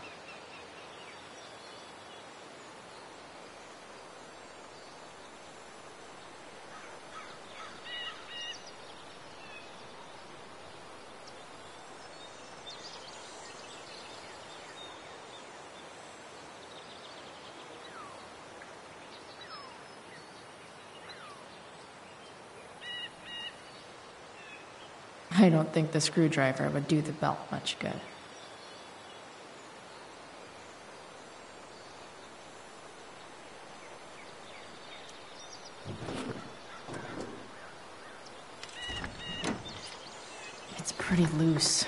I don't think the screwdriver would do the belt much good. It's pretty loose.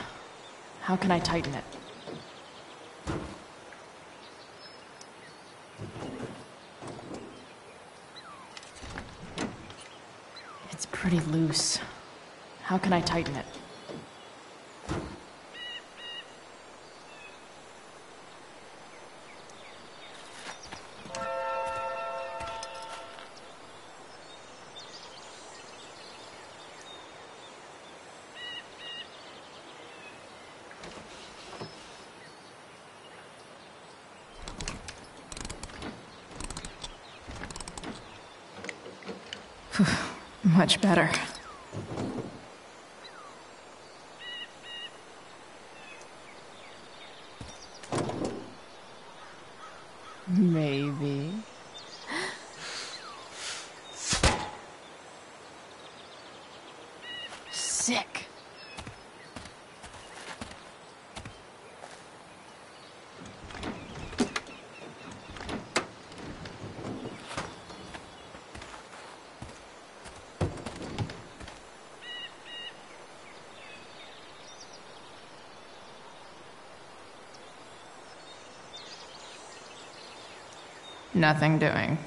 How can I tighten it? It's pretty loose. How can I tighten it? Much better. Maybe. Sick. Nothing doing.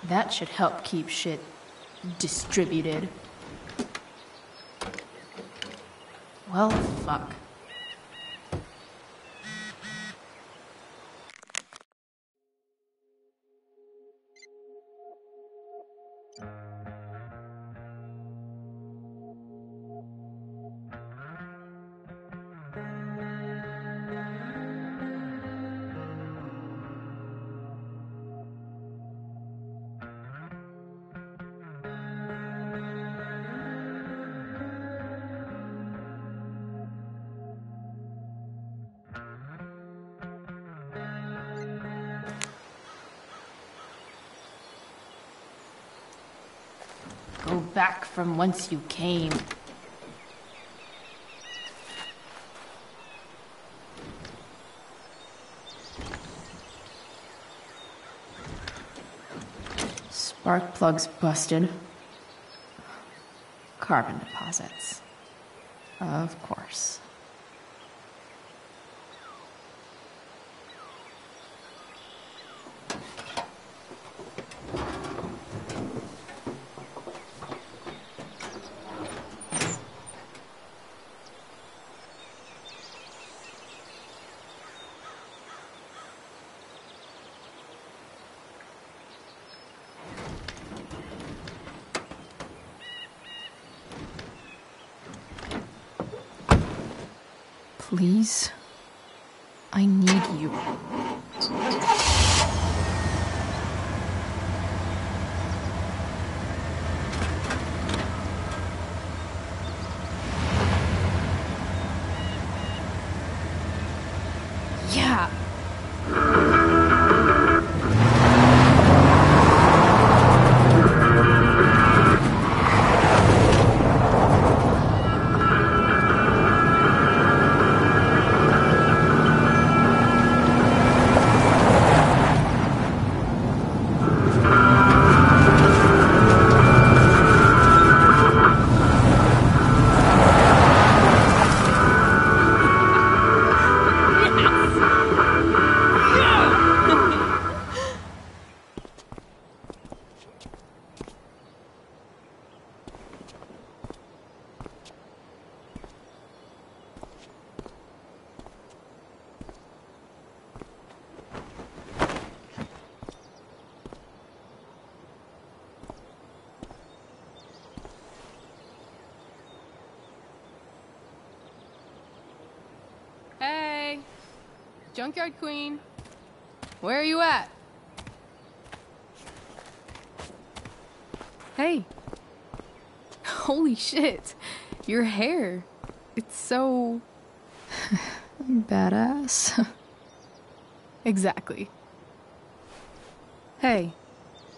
That should help keep shit distributed. Well, fuck. Go back from whence you came. Spark plugs busted. Carbon deposits. Of course. Please, I need you. Junkyard Queen. Where are you at? Hey. Holy shit. Your hair. It's so... badass. Exactly. Hey,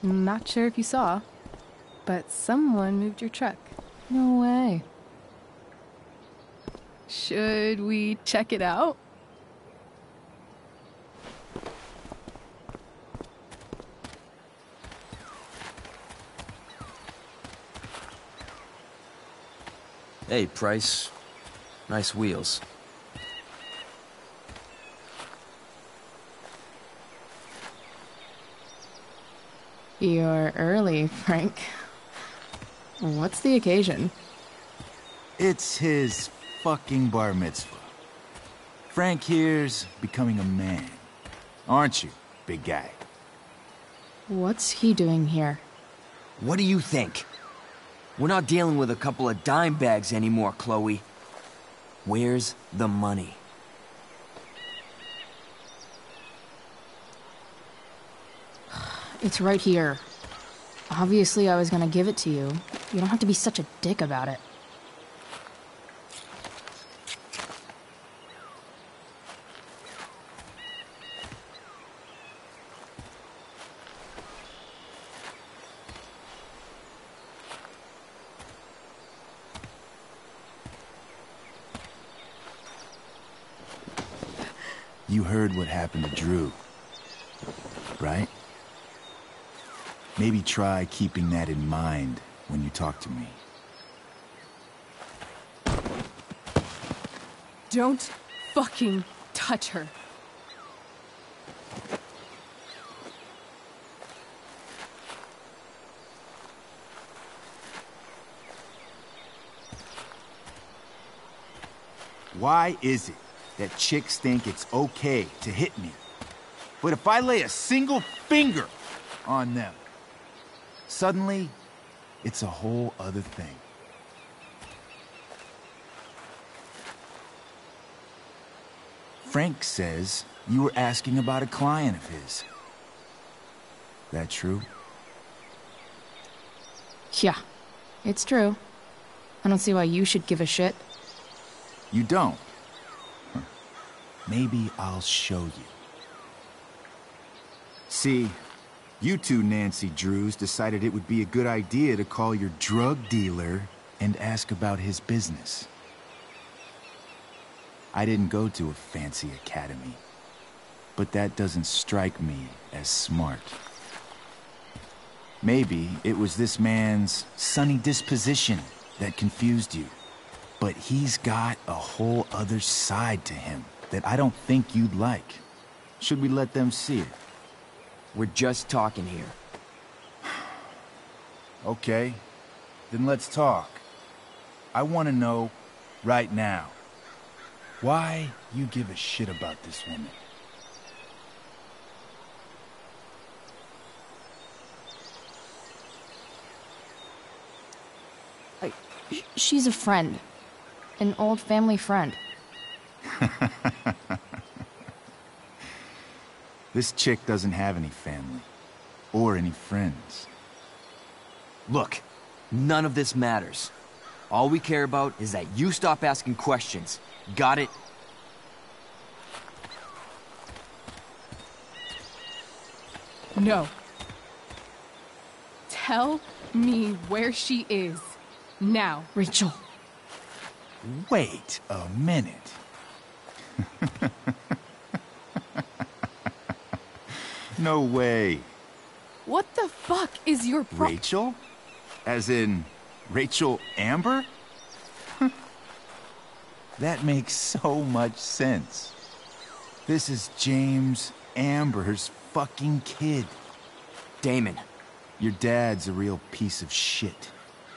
not sure if you saw, but someone moved your truck. No way. Should we check it out? Hey, Price. Nice wheels. You're early, Frank. What's the occasion? It's his fucking bar mitzvah. Frank here's becoming a man. Aren't you, big guy? What's he doing here? What do you think? We're not dealing with a couple of dime bags anymore, Chloe. Where's the money? It's right here. Obviously, I was gonna give it to you. You don't have to be such a dick about it. You heard what happened to Drew, right? Maybe try keeping that in mind when you talk to me. Don't fucking touch her. Why is it that chicks think it's okay to hit me? But if I lay a single finger on them, suddenly, it's a whole other thing. Frank says you were asking about a client of his. That true? Yeah, it's true. I don't see why you should give a shit. You don't? Huh. Maybe I'll show you. See, you two Nancy Drews decided it would be a good idea to call your drug dealer and ask about his business. I didn't go to a fancy academy, but that doesn't strike me as smart. Maybe it was this man's sunny disposition that confused you, but he's got a whole other side to him that I don't think you'd like. Should we let them see it? We're just talking here. Okay, then let's talk. I want to know, right now, why you give a shit about this woman. She's a friend. An old family friend. This chick doesn't have any family. Or any friends. Look, none of this matters. All we care about is that you stop asking questions. Got it? No. Tell me where she is. Now. Rachel. Wait a minute. No way. What the fuck is your Rachel? As in, Rachel Amber? That makes so much sense. This is James Amber's fucking kid. Damon. Your dad's a real piece of shit,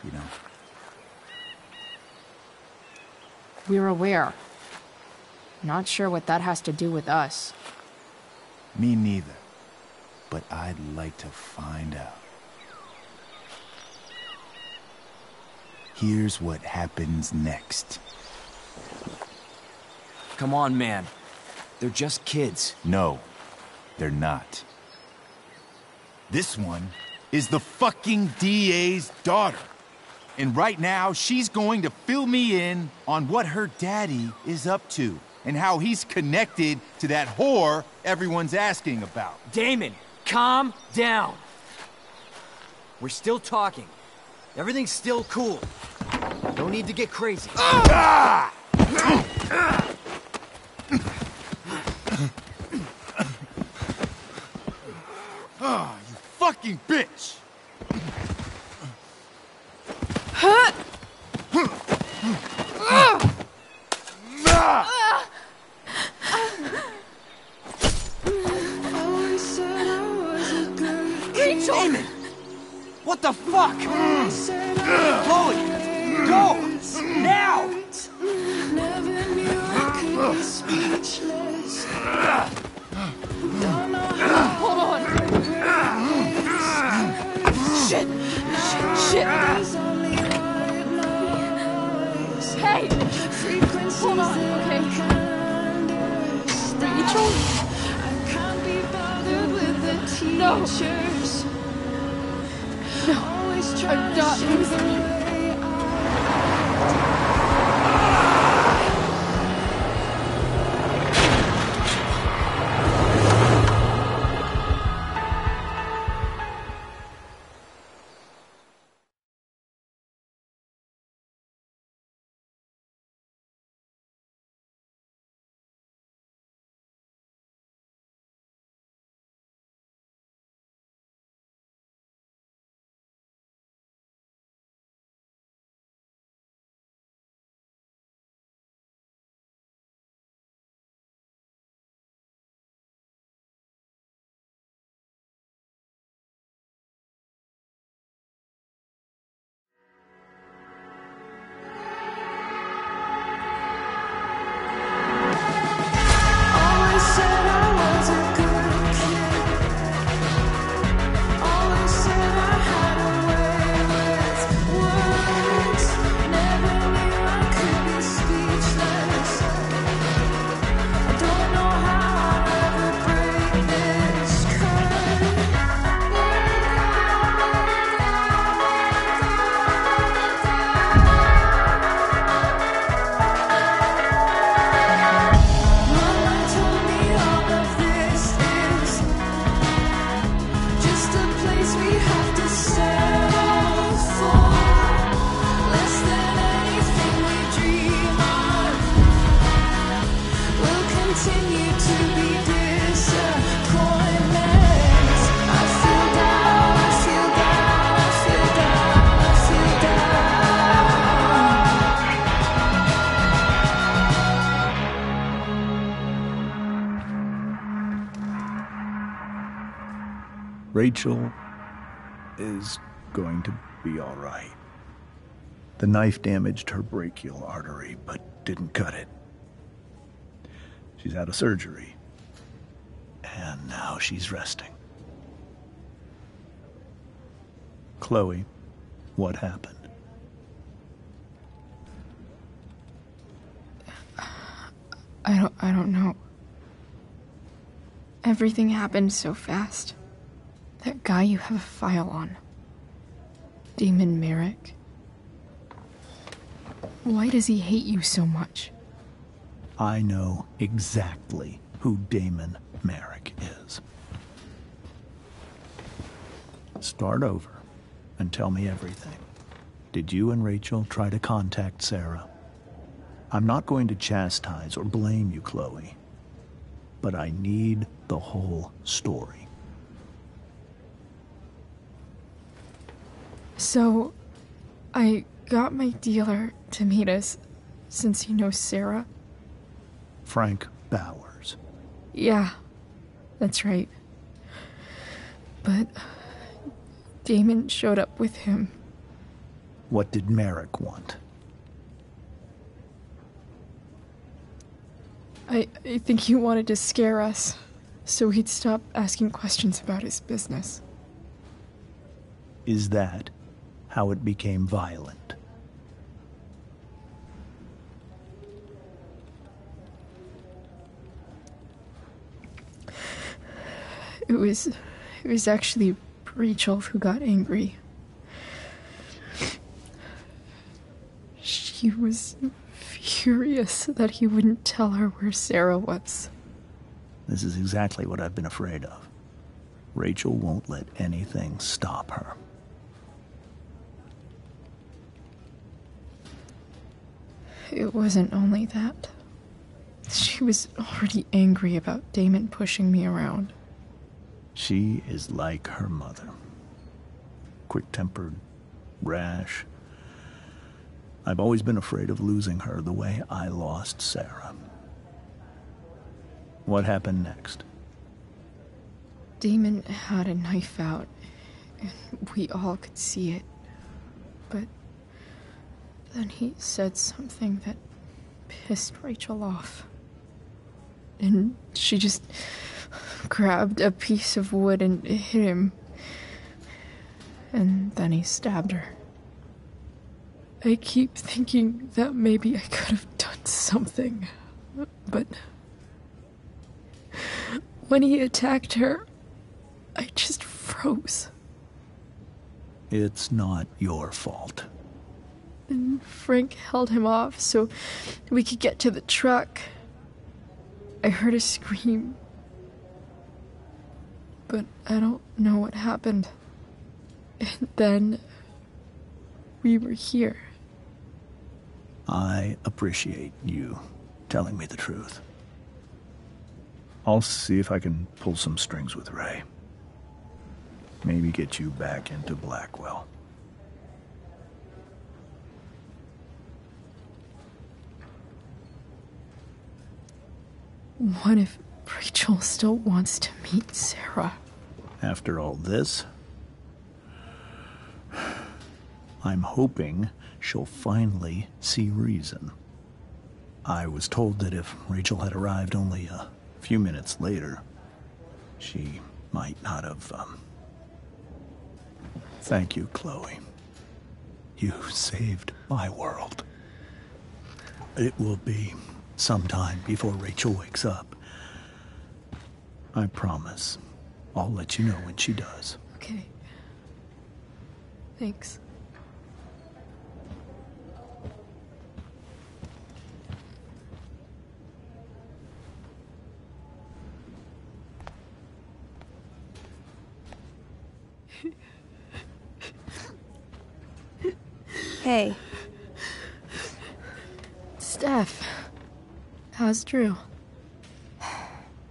you know? We're aware. Not sure what that has to do with us. Me neither. But I'd like to find out. Here's what happens next. Come on, man. They're just kids. No, they're not. This one is the fucking DA's daughter. And right now, she's going to fill me in on what her daddy is up to and how he's connected to that whore everyone's asking about. Damon, calm down. We're still talking. Everything's still cool. Don't need to get crazy. Ah! Oh, you fucking bitch! Rachel! Damon! What the fuck? Chloe! Go! Now! Never knew I could be speechless. Don't know how. Hold on. Shit! Shit! Hey! Hold on, okay? Rachel? I can't be bothered with the teachers. No. I'm not losing you. Rachel is going to be all right. The knife damaged her brachial artery, but didn't cut it. She's out of surgery, and now she's resting. Chloe, what happened? I don't know. Everything happened so fast. That guy you have a file on. Damon Merrick. Why does he hate you so much? I know exactly who Damon Merrick is. Start over and tell me everything. Did you and Rachel try to contact Sarah? I'm not going to chastise or blame you, Chloe, but I need the whole story. So, I got my dealer to meet us, since he knows Sarah. Frank Bowers. Yeah, that's right. But Damon showed up with him. What did Merrick want? I think he wanted to scare us, so he'd stop asking questions about his business. Is that how it became violent? It was actually Rachel who got angry. She was furious that he wouldn't tell her where Sarah was. This is exactly what I've been afraid of. Rachel won't let anything stop her. It wasn't only that. She was already angry about Damon pushing me around. She is like her mother. Quick-tempered, rash. I've always been afraid of losing her the way I lost Sarah. What happened next? Damon had a knife out, and we all could see it. But then he said something that pissed Rachel off. And she just grabbed a piece of wood and hit him. And then he stabbed her. I keep thinking that maybe I could have done something, but when he attacked her, I just froze. It's not your fault. And Frank held him off so we could get to the truck. I heard a scream, but I don't know what happened. And then we were here. I appreciate you telling me the truth. I'll see if I can pull some strings with Ray. Maybe get you back into Blackwell. What if Rachel still wants to meet Sarah? After all this, I'm hoping she'll finally see reason. I was told that if Rachel had arrived only a few minutes later, she might not have, Thank you, Chloe. You saved my world. It will be some time before Rachel wakes up. I promise. I'll let you know when she does. Okay. Thanks. Hey. Steph. How's Drew?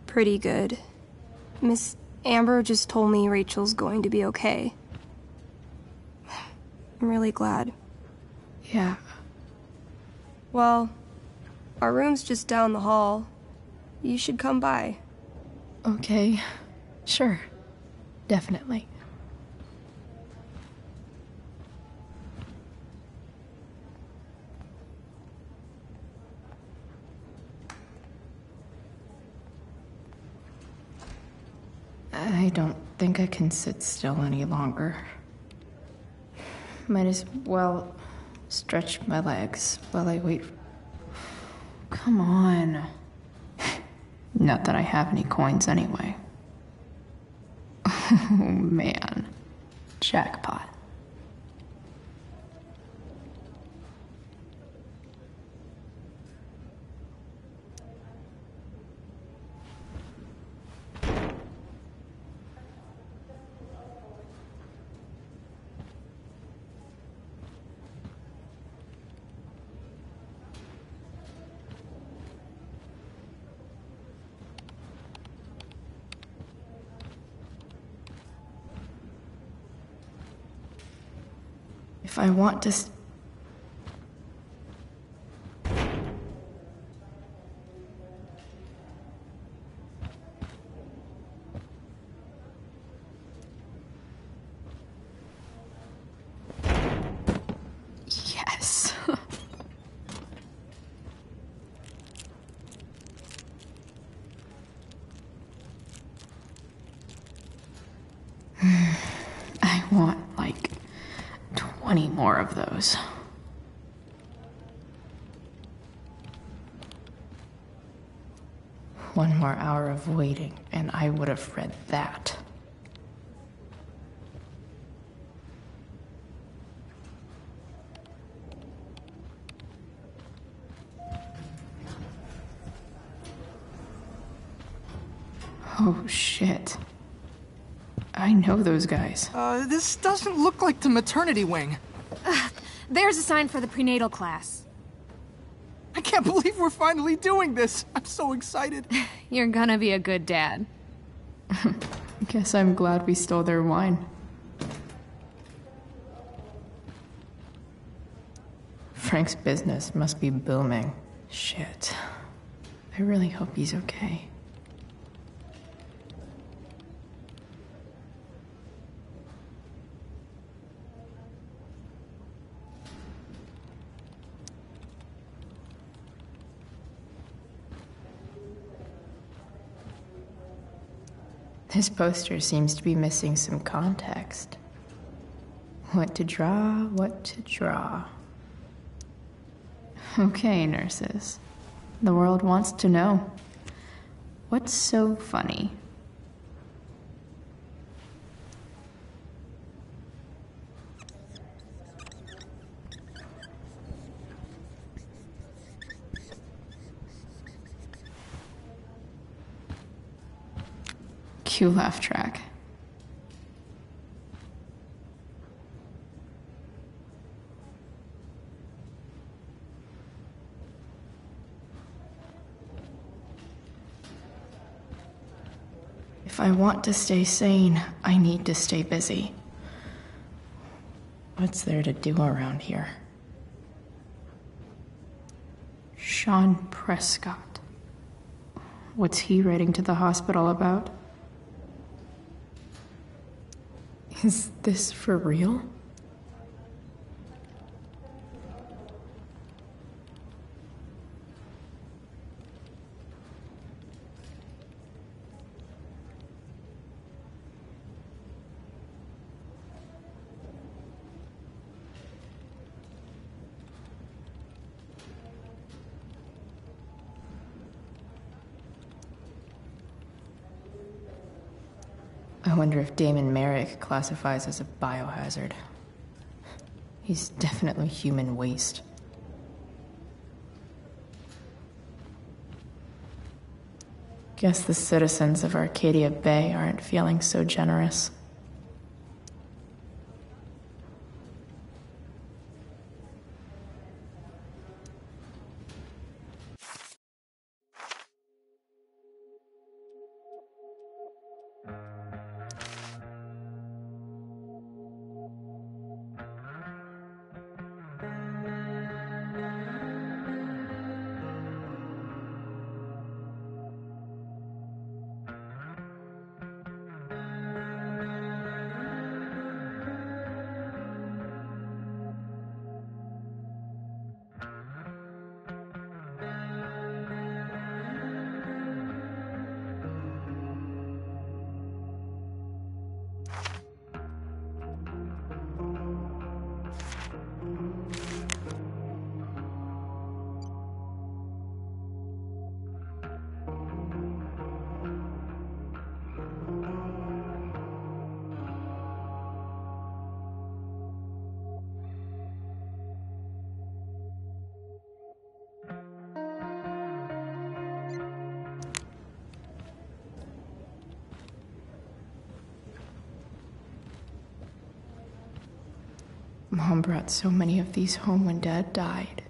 Pretty good. Miss Amber just told me Rachel's going to be okay. I'm really glad. Yeah. Well, our room's just down the hall. You should come by. Okay. Sure. Definitely. I don't think I can sit still any longer. Might as well stretch my legs while I wait. Come on. Not that I have any coins anyway. Oh man. Jackpot. If I want to... Yes. I want, like, 20 more of those. One more hour of waiting, and I would have read that. Oh, shit. I know those guys. This doesn't look like the maternity wing. There's a sign for the prenatal class. I can't believe we're finally doing this. I'm so excited. You're gonna be a good dad. Guess I'm glad we stole their wine. Frank's business must be booming. Shit. I really hope he's okay. This poster seems to be missing some context. What to draw, what to draw. Okay, nurses. The world wants to know. What's so funny? Cue laugh track. If I want to stay sane, I need to stay busy. What's there to do around here? Sean Prescott. What's he writing to the hospital about? Is this for real? I wonder if Damon Merrick classifies as a biohazard. He's definitely human waste. Guess the citizens of Arcadia Bay aren't feeling so generous. Mom brought so many of these home when Dad died,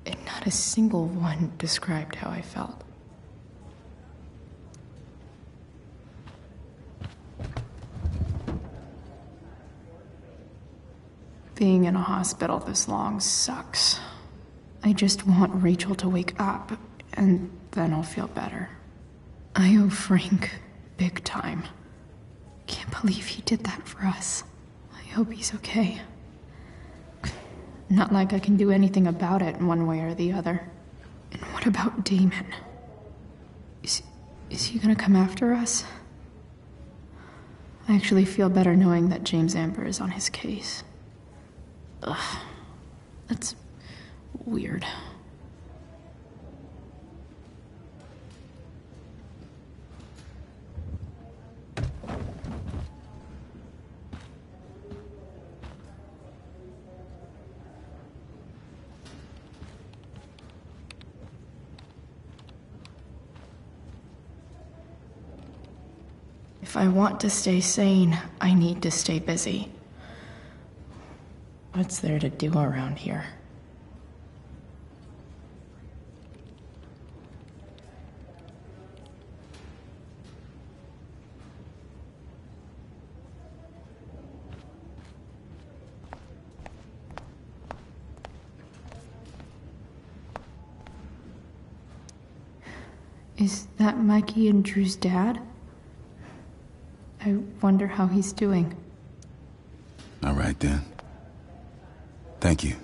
and not a single one described how I felt. Being in a hospital this long sucks. I just want Rachel to wake up, and then I'll feel better. I owe Frank big time. Can't believe he did that for us. I hope he's okay. Not like I can do anything about it one way or the other. And what about Damon? Is he gonna come after us? I actually feel better knowing that James Amber is on his case. Ugh. That's weird. If I want to stay sane, I need to stay busy. What's there to do around here? Is that Mikey and Drew's dad? I wonder how he's doing. All right, then. Thank you.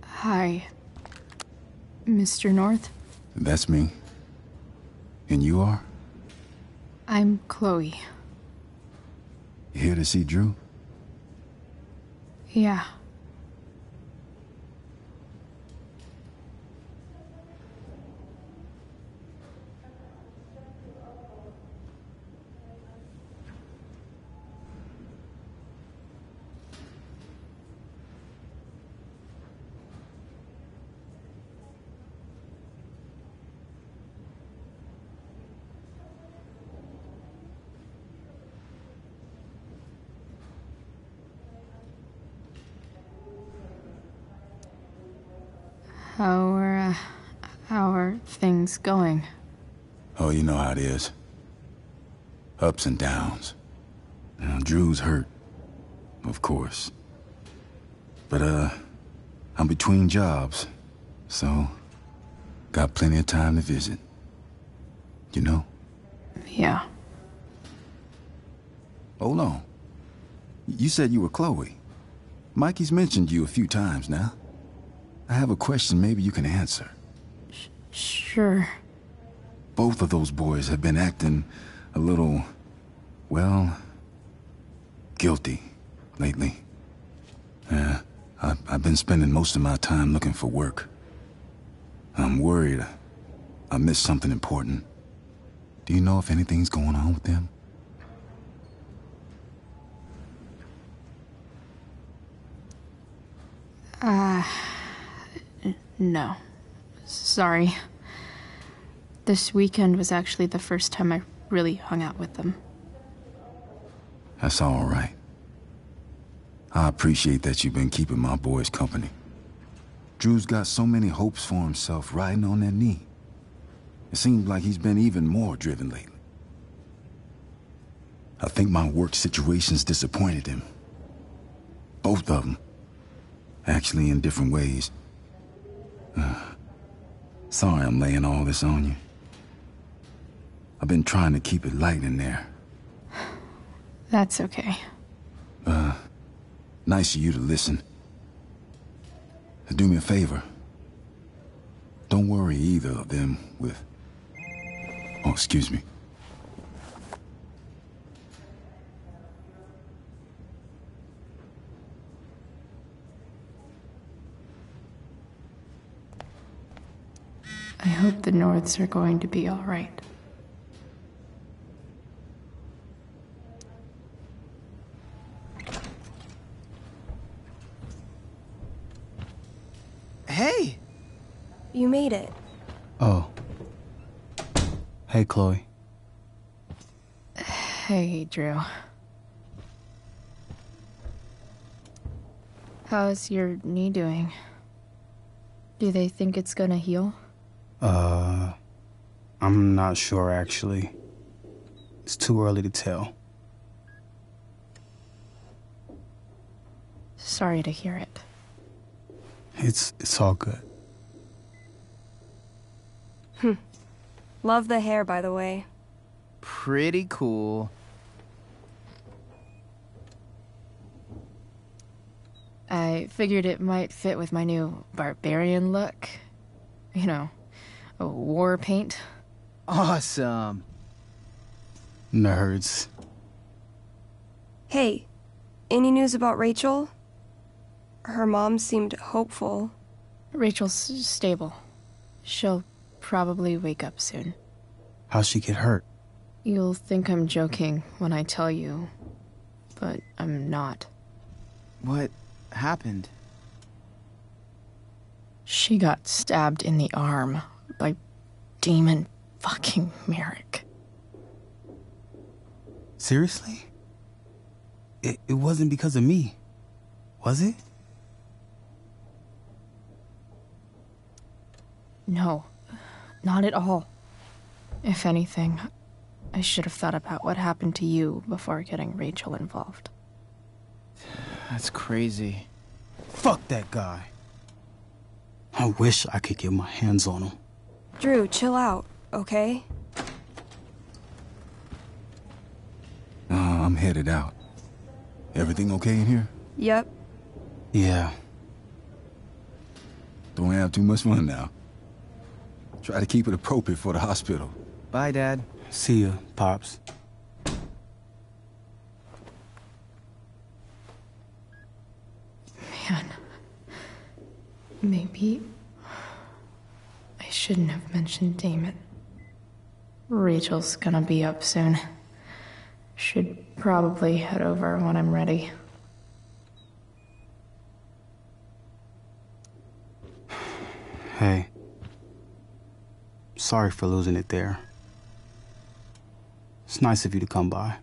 Hi, Mr. North. That's me. And you are? I'm Chloe. You here to see Drew? Yeah. How are things going? Oh, you know how it is. Ups and downs. Now, Drew's hurt, of course. But, I'm between jobs, so got plenty of time to visit. You know? Yeah. Hold on. You said you were Chloe. Mikey's mentioned you a few times now. I have a question maybe you can answer. Sure. Both of those boys have been acting a little, well, guilty lately. Yeah, I've been spending most of my time looking for work. I'm worried I missed something important. Do you know if anything's going on with them? No. Sorry. This weekend was actually the first time I really hung out with them. That's all right. I appreciate that you've been keeping my boys company. Drew's got so many hopes for himself riding on that knee. It seems like he's been even more driven lately. I think my work situation's disappointed him. Both of them. Actually, in different ways. Sorry I'm laying all this on you. I've been trying to keep it light in there. That's okay. Nice of you to listen. Do me a favor. Don't worry either of them with... Oh, excuse me. I hope the Norths are going to be all right. Hey! You made it. Oh. Hey, Chloe. Hey, Drew. How's your knee doing? Do they think it's gonna heal? I'm not sure, actually. It's too early to tell. Sorry to hear it. It's all good. Love the hair, by the way. Pretty cool. I figured it might fit with my new barbarian look. You know, a war paint. Awesome. Nerds. Hey, any news about Rachel? Her mom seemed hopeful. Rachel's stable. She'll probably wake up soon. How'd she get hurt? You'll think I'm joking when I tell you, but I'm not. What happened? She got stabbed in the arm by Demon fucking Merrick. Seriously? It wasn't because of me, was it? No, not at all. If anything, I should have thought about what happened to you before getting Rachel involved. That's crazy. Fuck that guy. I wish I could get my hands on him. Drew, chill out, okay? I'm headed out. Everything okay in here? Yep. Yeah. Don't have too much fun now. Try to keep it appropriate for the hospital. Bye, Dad. See ya, Pops. Man, maybe I shouldn't have mentioned Damon. Rachel's gonna be up soon. Should probably head over when I'm ready. Hey. Sorry for losing it there. It's nice of you to come by.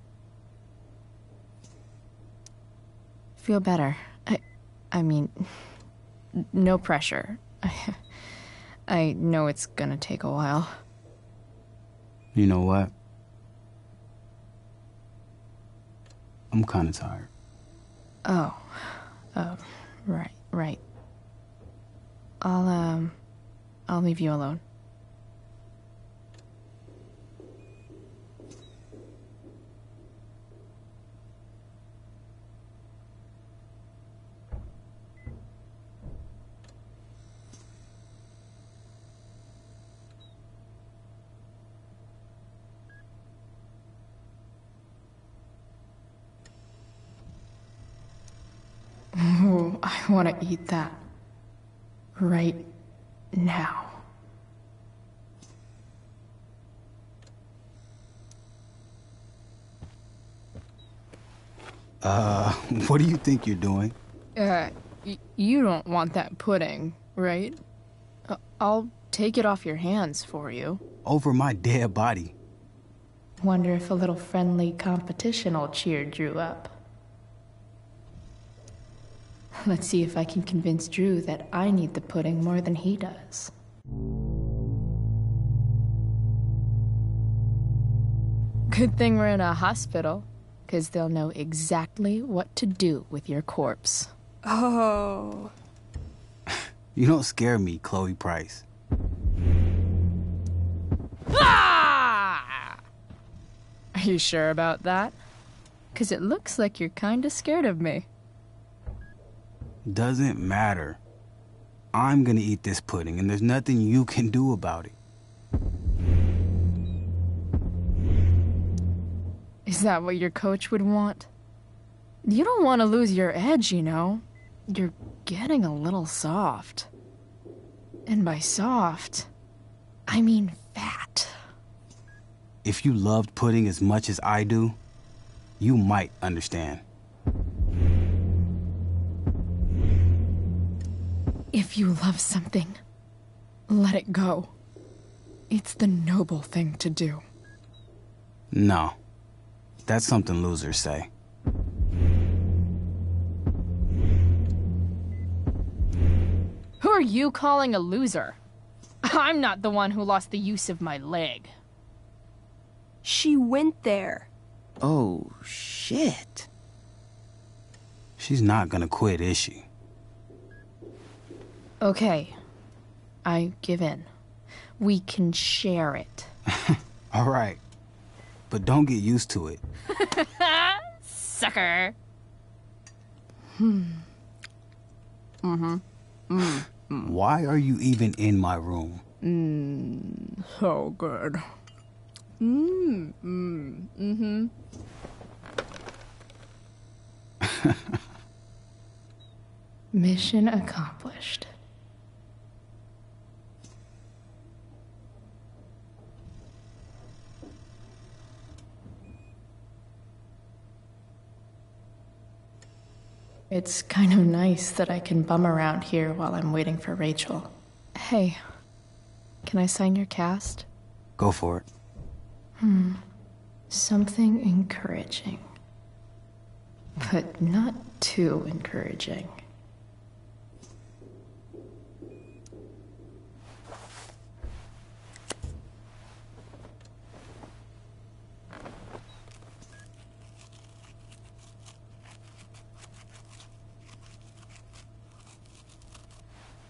Feel better. I mean, no pressure. I know it's gonna take a while. You know what? I'm kinda tired. Oh, right. I'll leave you alone. Ooh, I want to eat that. Right now. What do you think you're doing? You don't want that pudding, right? I'll take it off your hands for you. Over my dead body. Wonder if a little friendly competition will cheer Drew up. Let's see if I can convince Drew that I need the pudding more than he does. Good thing we're in a hospital, because they'll know exactly what to do with your corpse. Oh. You don't scare me, Chloe Price. Ah! Are you sure about that? Because it looks like you're kind of scared of me. Doesn't matter. I'm gonna eat this pudding, and there's nothing you can do about it. Is that what your coach would want? You don't want to lose your edge, you know. You're getting a little soft. And by soft, I mean fat. If you loved pudding as much as I do, you might understand. If you love something, let it go. It's the noble thing to do. No. That's something losers say. Who are you calling a loser? I'm not the one who lost the use of my leg. She went there. Oh, shit. She's not gonna quit, is she? Okay, I give in. We can share it. All right, but don't get used to it. Sucker. Why are you even in my room? So good. Mission accomplished. It's kind of nice that I can bum around here while I'm waiting for Rachel. Hey, can I sign your cast? Go for it. Something encouraging. But not too encouraging.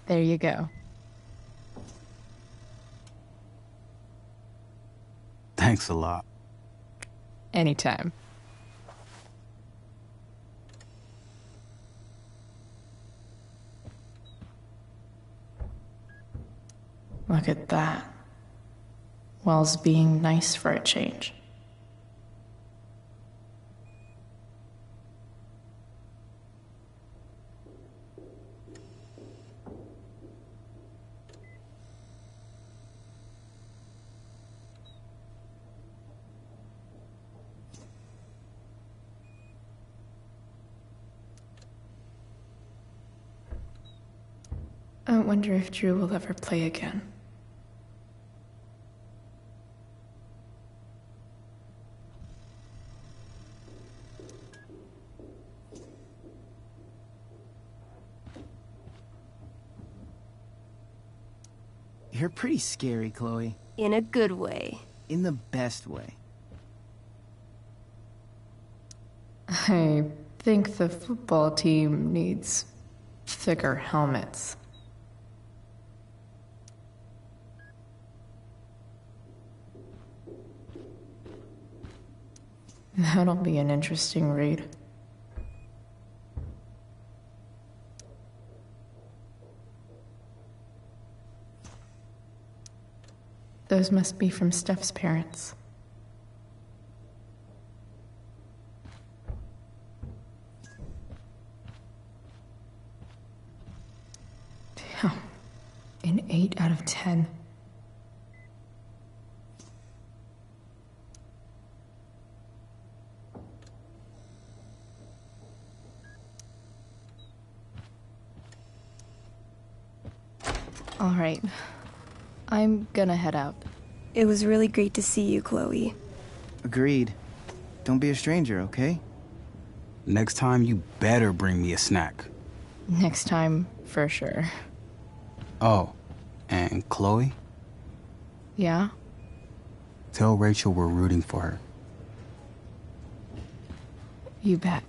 There you go. Thanks a lot. Anytime. Look at that. Wells being nice for a change. I wonder if Drew will ever play again. You're pretty scary, Chloe. In a good way. In the best way. I think the football team needs thicker helmets. That'll be an interesting read. Those must be from Steph's parents. Damn. An 8 out of 10. All right. I'm gonna head out. It was really great to see you, Chloe. Agreed. Don't be a stranger, okay? Next time, you better bring me a snack. Next time, for sure. Oh, and Chloe? Yeah? Tell Rachel we're rooting for her. You bet.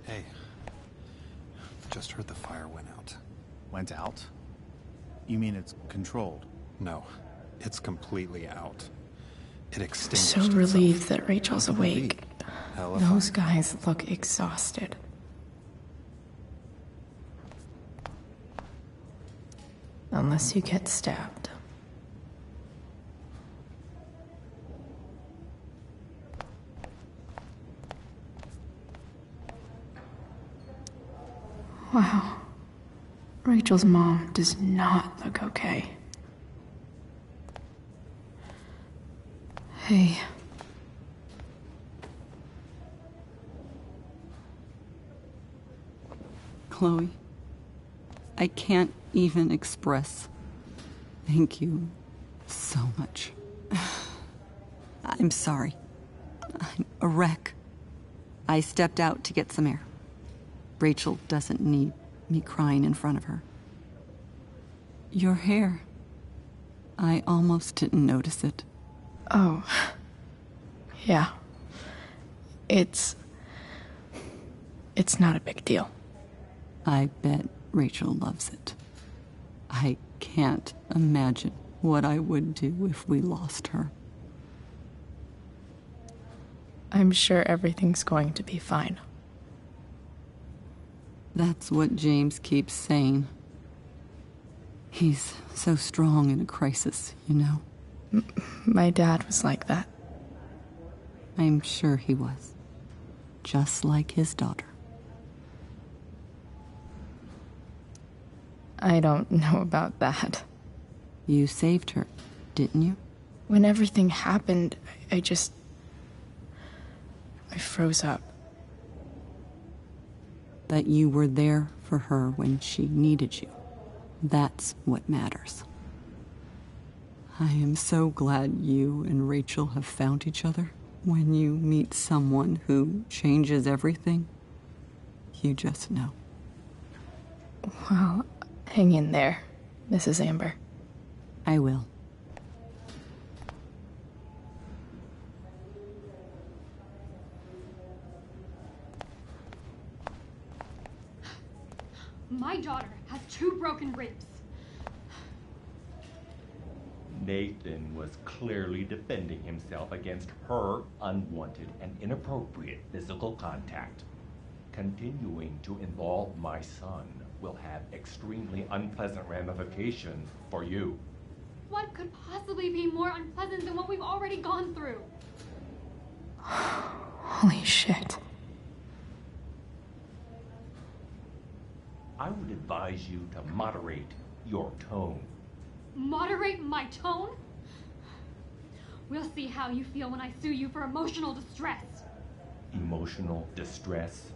Hey, just heard the fire went out. Went out? You mean it's controlled? No, it's completely out. It extinguished So itself. relieved that Rachel's awake. Hella Those fun. guys look exhausted. Unless you get stabbed. Wow. Rachel's mom does not look okay. Hey. Chloe, I can't even express thank you so much. I'm sorry. I'm a wreck. I stepped out to get some air. Rachel doesn't need me crying in front of her. Your hair. I almost didn't notice it. Oh. Yeah. It's not a big deal. I bet Rachel loves it. I can't imagine what I would do if we lost her. I'm sure everything's going to be fine. That's what James keeps saying. He's so strong in a crisis, you know? My dad was like that. I'm sure he was. Just like his daughter. I don't know about that. You saved her, didn't you? When everything happened, I froze up. That you were there for her when she needed you. That's what matters. I am so glad you and Rachel have found each other. When you meet someone who changes everything, you just know. Well, hang in there, Mrs. Amber. I will. My daughter has 2 broken ribs. Nathan was clearly defending himself against her unwanted and inappropriate physical contact. Continuing to involve my son will have extremely unpleasant ramifications for you. What could possibly be more unpleasant than what we've already gone through? Holy shit. I would advise you to moderate your tone. Moderate my tone? We'll see how you feel when I sue you for emotional distress. Emotional distress?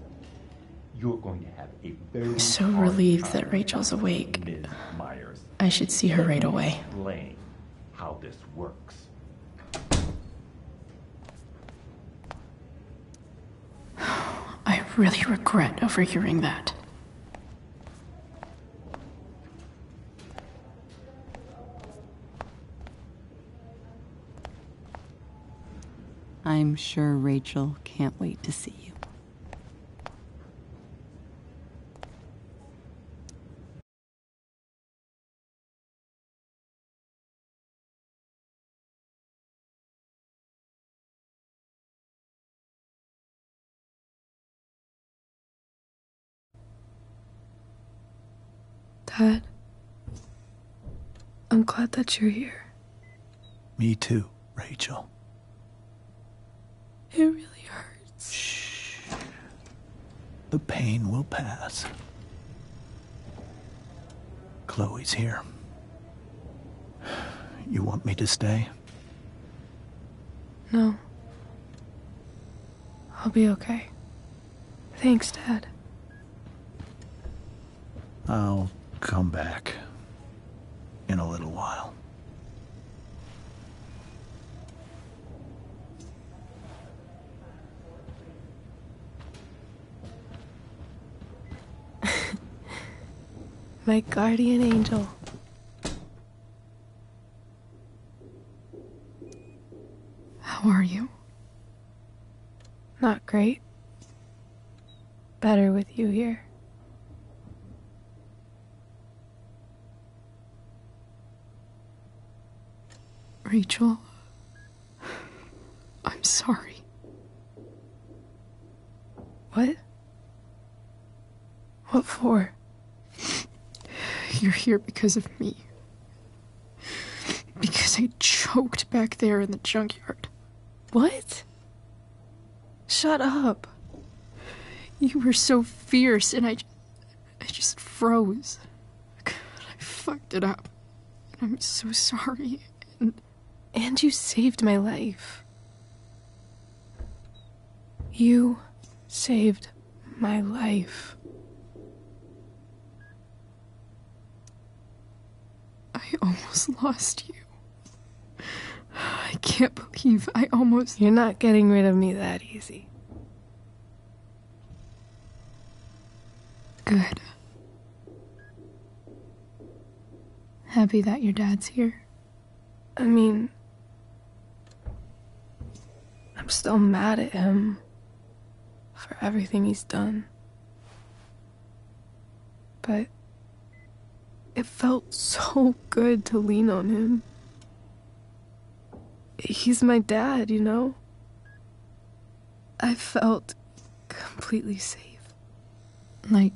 You're going to have a very I'm so relieved that Rachel's awake. Ms. Myers. I should see her right away. Explain how this works. I really regret overhearing that. I'm sure Rachel can't wait to see you. Dad, I'm glad that you're here. Me too, Rachel. It really hurts. Shh. The pain will pass. Chloe's here. You want me to stay? No. I'll be okay. Thanks, Dad. I'll come back in a little while. My guardian angel. How are you? Not great. Better with you here. Rachel, I'm sorry. What? What for? You're here because of me. Because I choked back there in the junkyard. What? Shut up. You were so fierce and I just froze. I fucked it up. I'm so sorry. And you saved my life. You saved my life. I almost lost you. I can't believe I almost... You're not getting rid of me that easy. Good. Happy that your dad's here. I mean, I'm still mad at him for everything he's done. But it felt so good to lean on him. He's my dad, you know? I felt completely safe. Like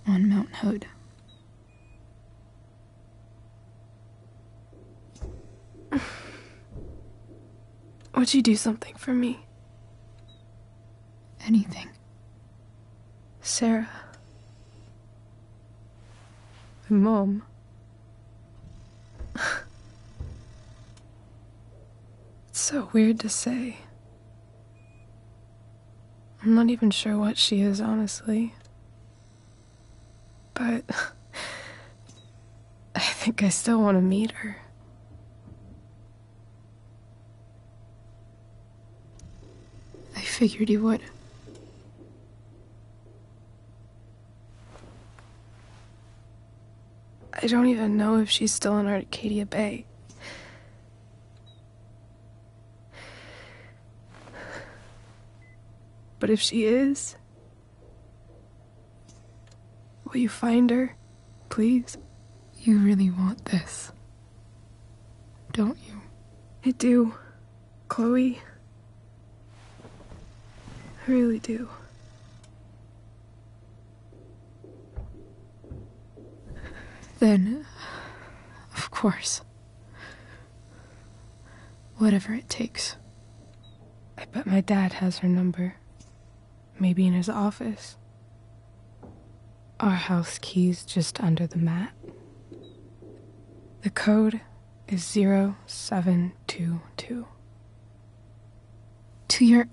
on Mount Hood. Would you do something for me? Anything. Sarah. My mom. It's so weird to say. I'm not even sure what she is, honestly. But I think I still want to meet her. I figured you would. I don't even know if she's still in Arcadia Bay. But if she is, will you find her, please? You really want this, don't you? I do, Chloe. I really do. Then, of course. Whatever it takes. I bet my dad has her number. Maybe in his office. Our house key's just under the mat. The code is 0722. To your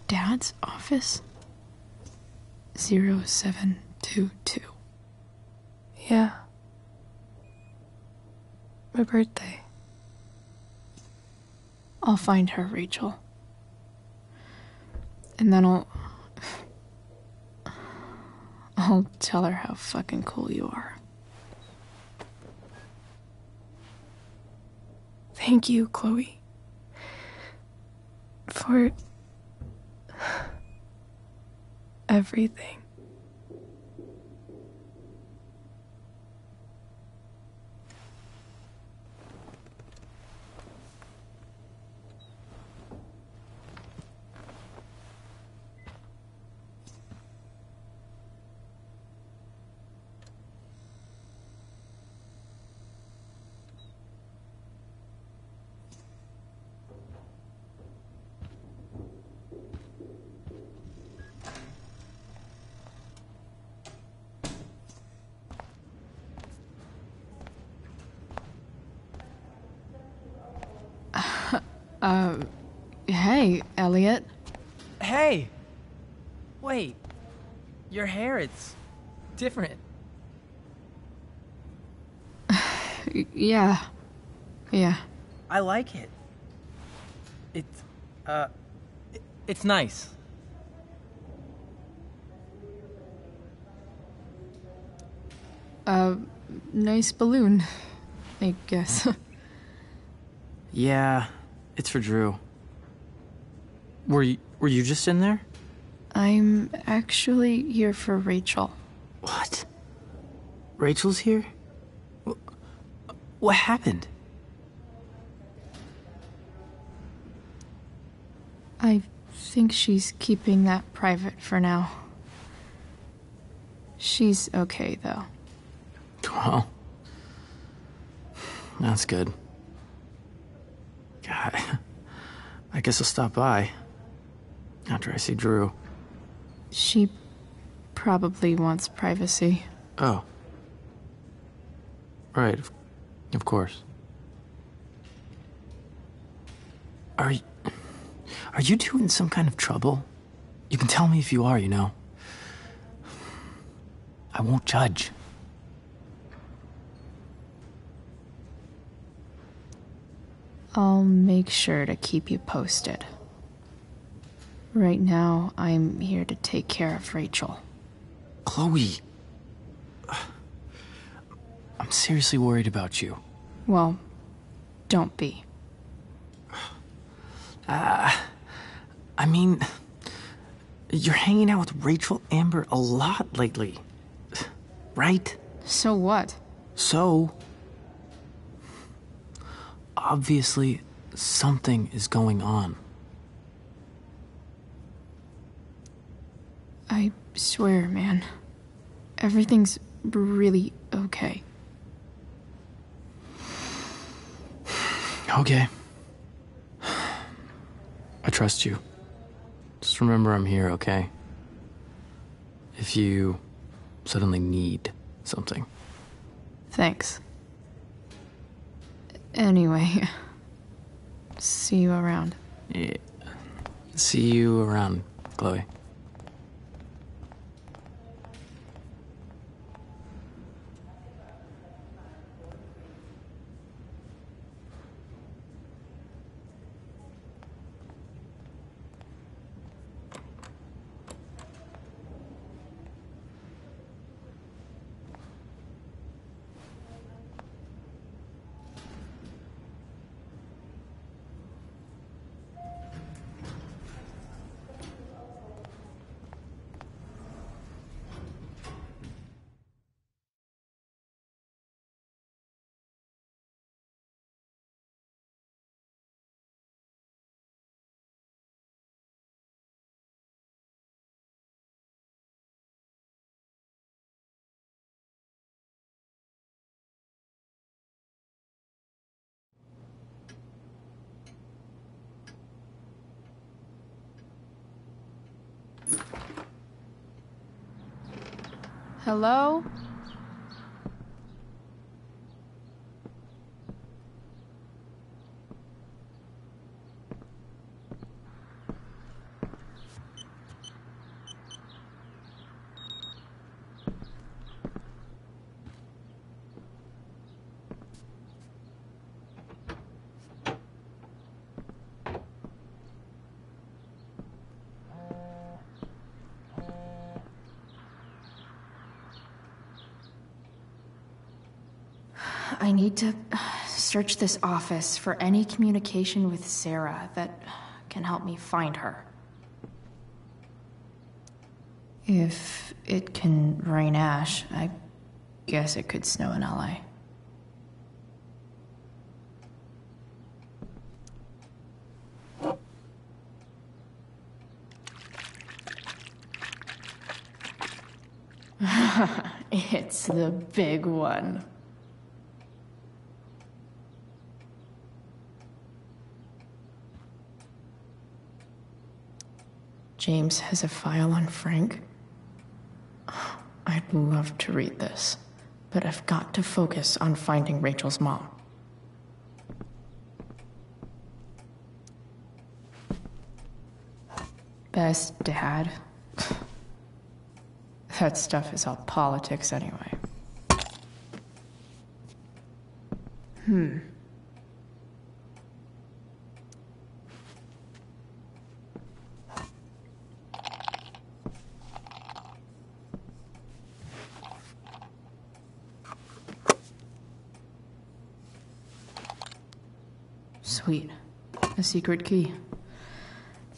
dad's office? 0722. Yeah. My birthday. I'll find her, Rachel. And then I'll tell her how fucking cool you are. Thank you, Chloe. For everything. Hey, Elliot. Hey! Wait. Your hair, it's different. Yeah. I like it. It's nice. Nice balloon, I guess. Yeah, it's for Drew. Were you just in there? I'm actually here for Rachel. What? Rachel's here? What happened? I think she's keeping that private for now. She's okay, though. Well, that's good. God, I guess I'll stop by after I see Drew. She probably wants privacy. Oh. Right, of course. Are you two in some kind of trouble? You can tell me if you are, you know. I won't judge. I'll make sure to keep you posted. Right now, I'm here to take care of Rachel. Chloe. I'm seriously worried about you. Well, don't be. I mean, you're hanging out with Rachel Amber a lot lately, right? So what? So, obviously, something is going on. I swear, man. Everything's really okay. Okay. I trust you. Just remember I'm here, okay? If you suddenly need something. Thanks. Anyway, see you around. Yeah. See you around, Chloe. Hello? I need to search this office for any communication with Sarah that can help me find her. If it can rain ash, I guess it could snow in LA. It's the big one. James has a file on Frank. I'd love to read this, but I've got to focus on finding Rachel's mom. Best dad. That stuff is all politics anyway. Sweet. A secret key.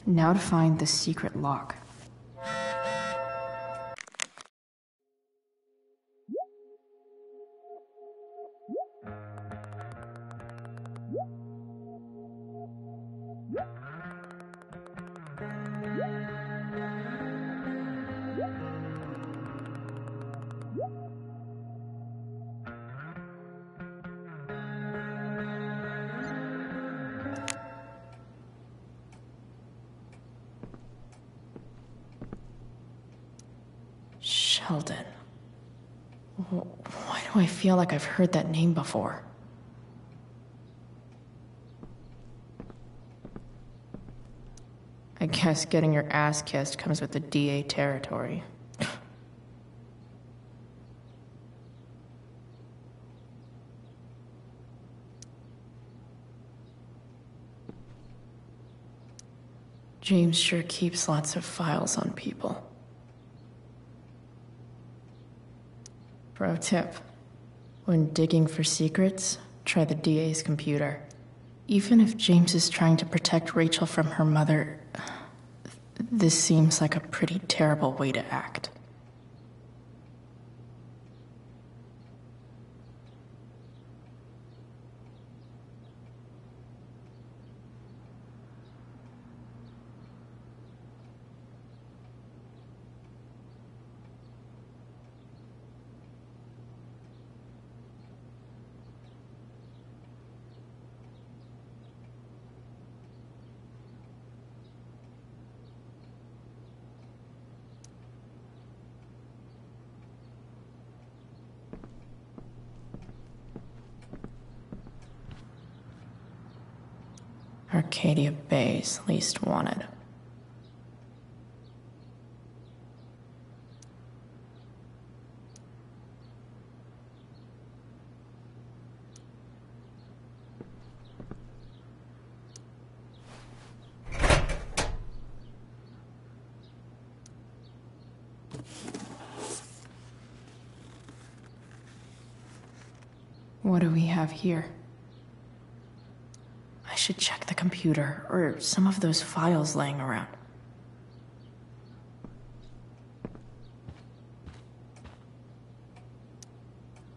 Now to find the secret lock. Sheldon. Why do I feel like I've heard that name before? I guess getting your ass kissed comes with the DA territory. James sure keeps lots of files on people. Pro tip. When digging for secrets, try the DA's computer. Even if James is trying to protect Rachel from her mother, this seems like a pretty terrible way to act. Arcadia Bay's least wanted. What do we have here? I should check the computer, or some of those files laying around.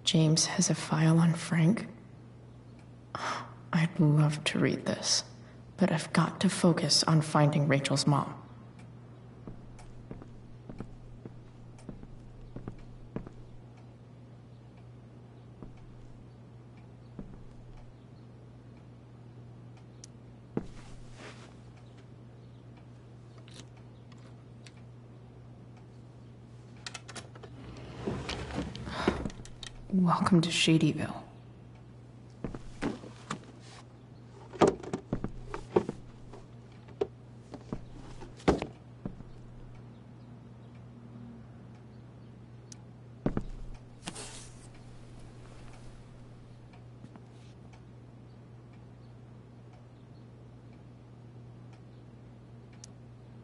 James has a file on Frank. I'd love to read this, but I've got to focus on finding Rachel's mom. Welcome to Shadyville.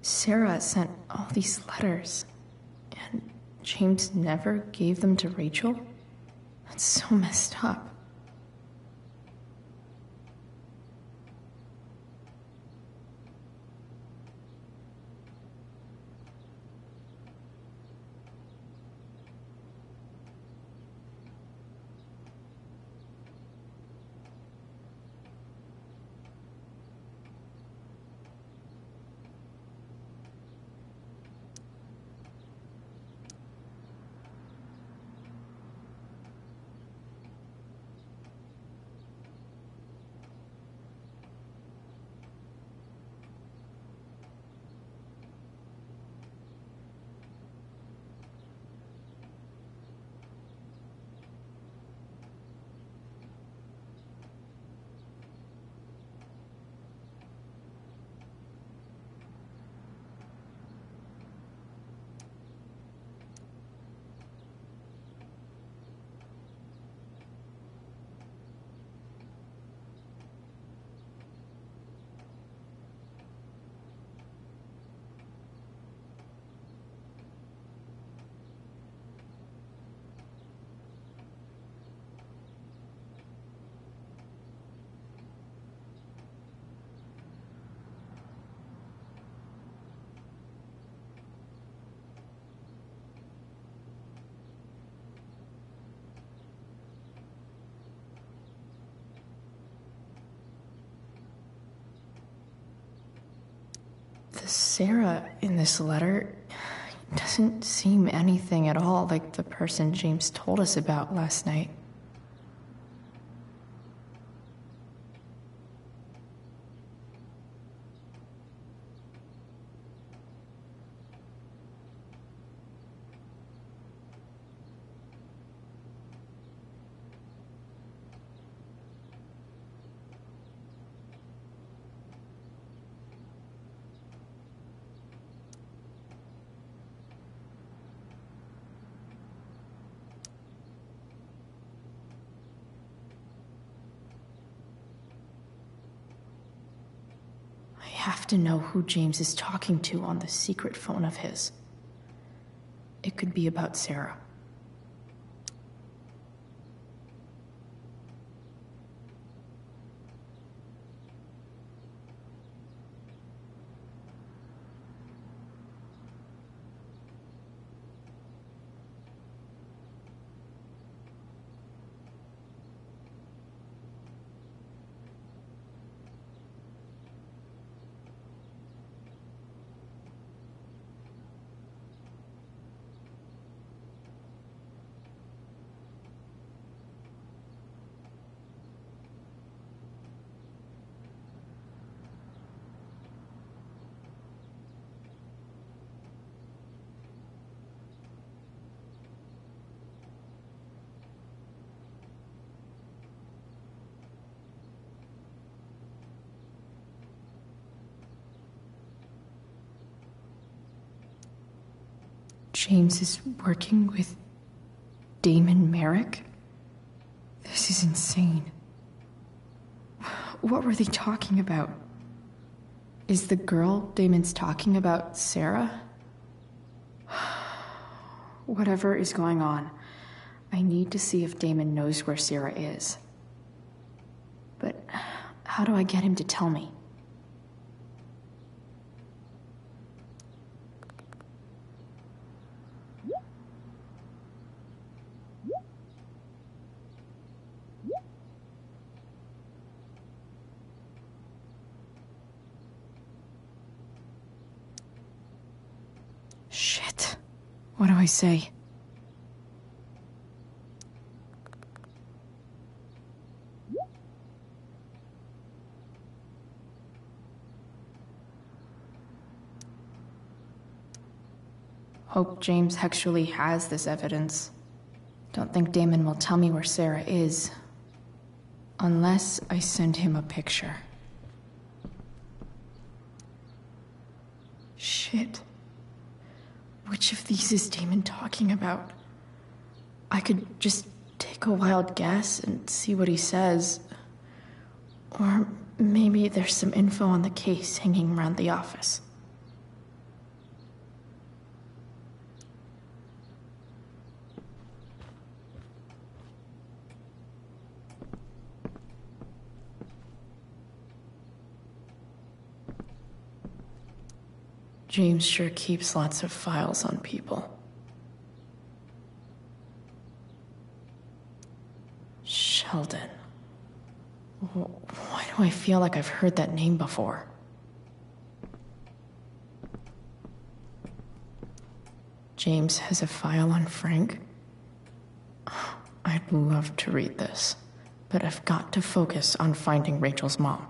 Sarah sent all these letters, and James never gave them to Rachel? That's so messed up. The Sarah in this letter doesn't seem anything at all like the person James told us about last night. I have to know who James is talking to on the secret phone of his. It could be about Sarah. James is working with Damon Merrick? This is insane. What were they talking about? Is the girl Damon's talking about Sarah? Whatever is going on, I need to see if Damon knows where Sarah is. But how do I get him to tell me? Shit. What do I say? Hope James actually has this evidence. Don't think Damon will tell me where Sarah is. Unless I send him a picture. Shit. Which of these is Damon talking about? I could just take a wild guess and see what he says. Or maybe there's some info on the case hanging around the office. James sure keeps lots of files on people. Sheldon. Why do I feel like I've heard that name before? James has a file on Frank? I'd love to read this, but I've got to focus on finding Rachel's mom.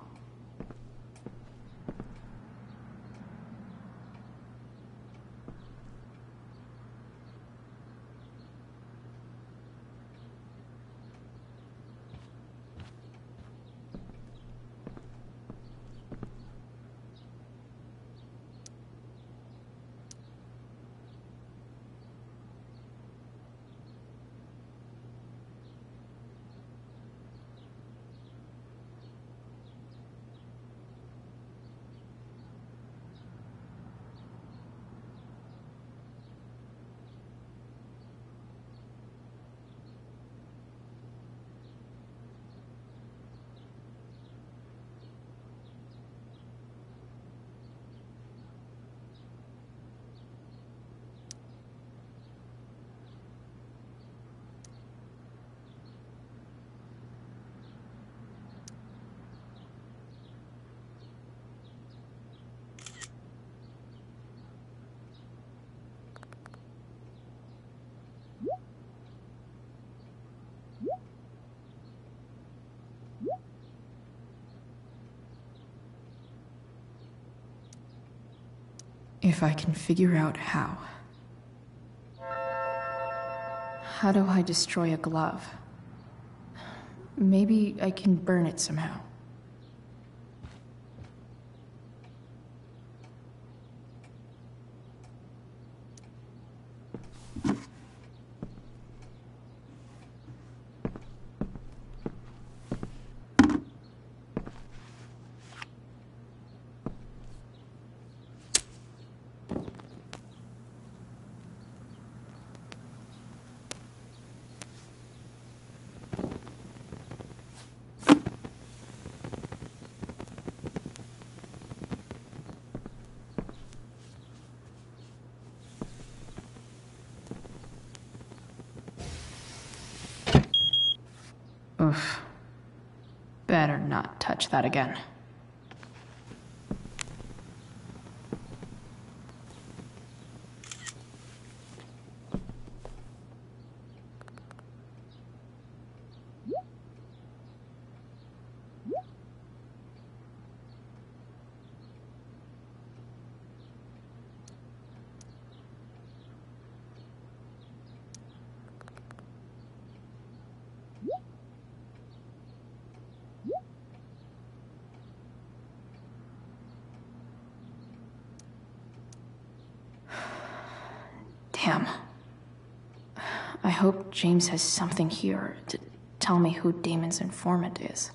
If I can figure out how. How do I destroy a glove? Maybe I can burn it somehow. Oof. Better not touch that again. Damn. I hope James has something here to tell me who Damon's informant is.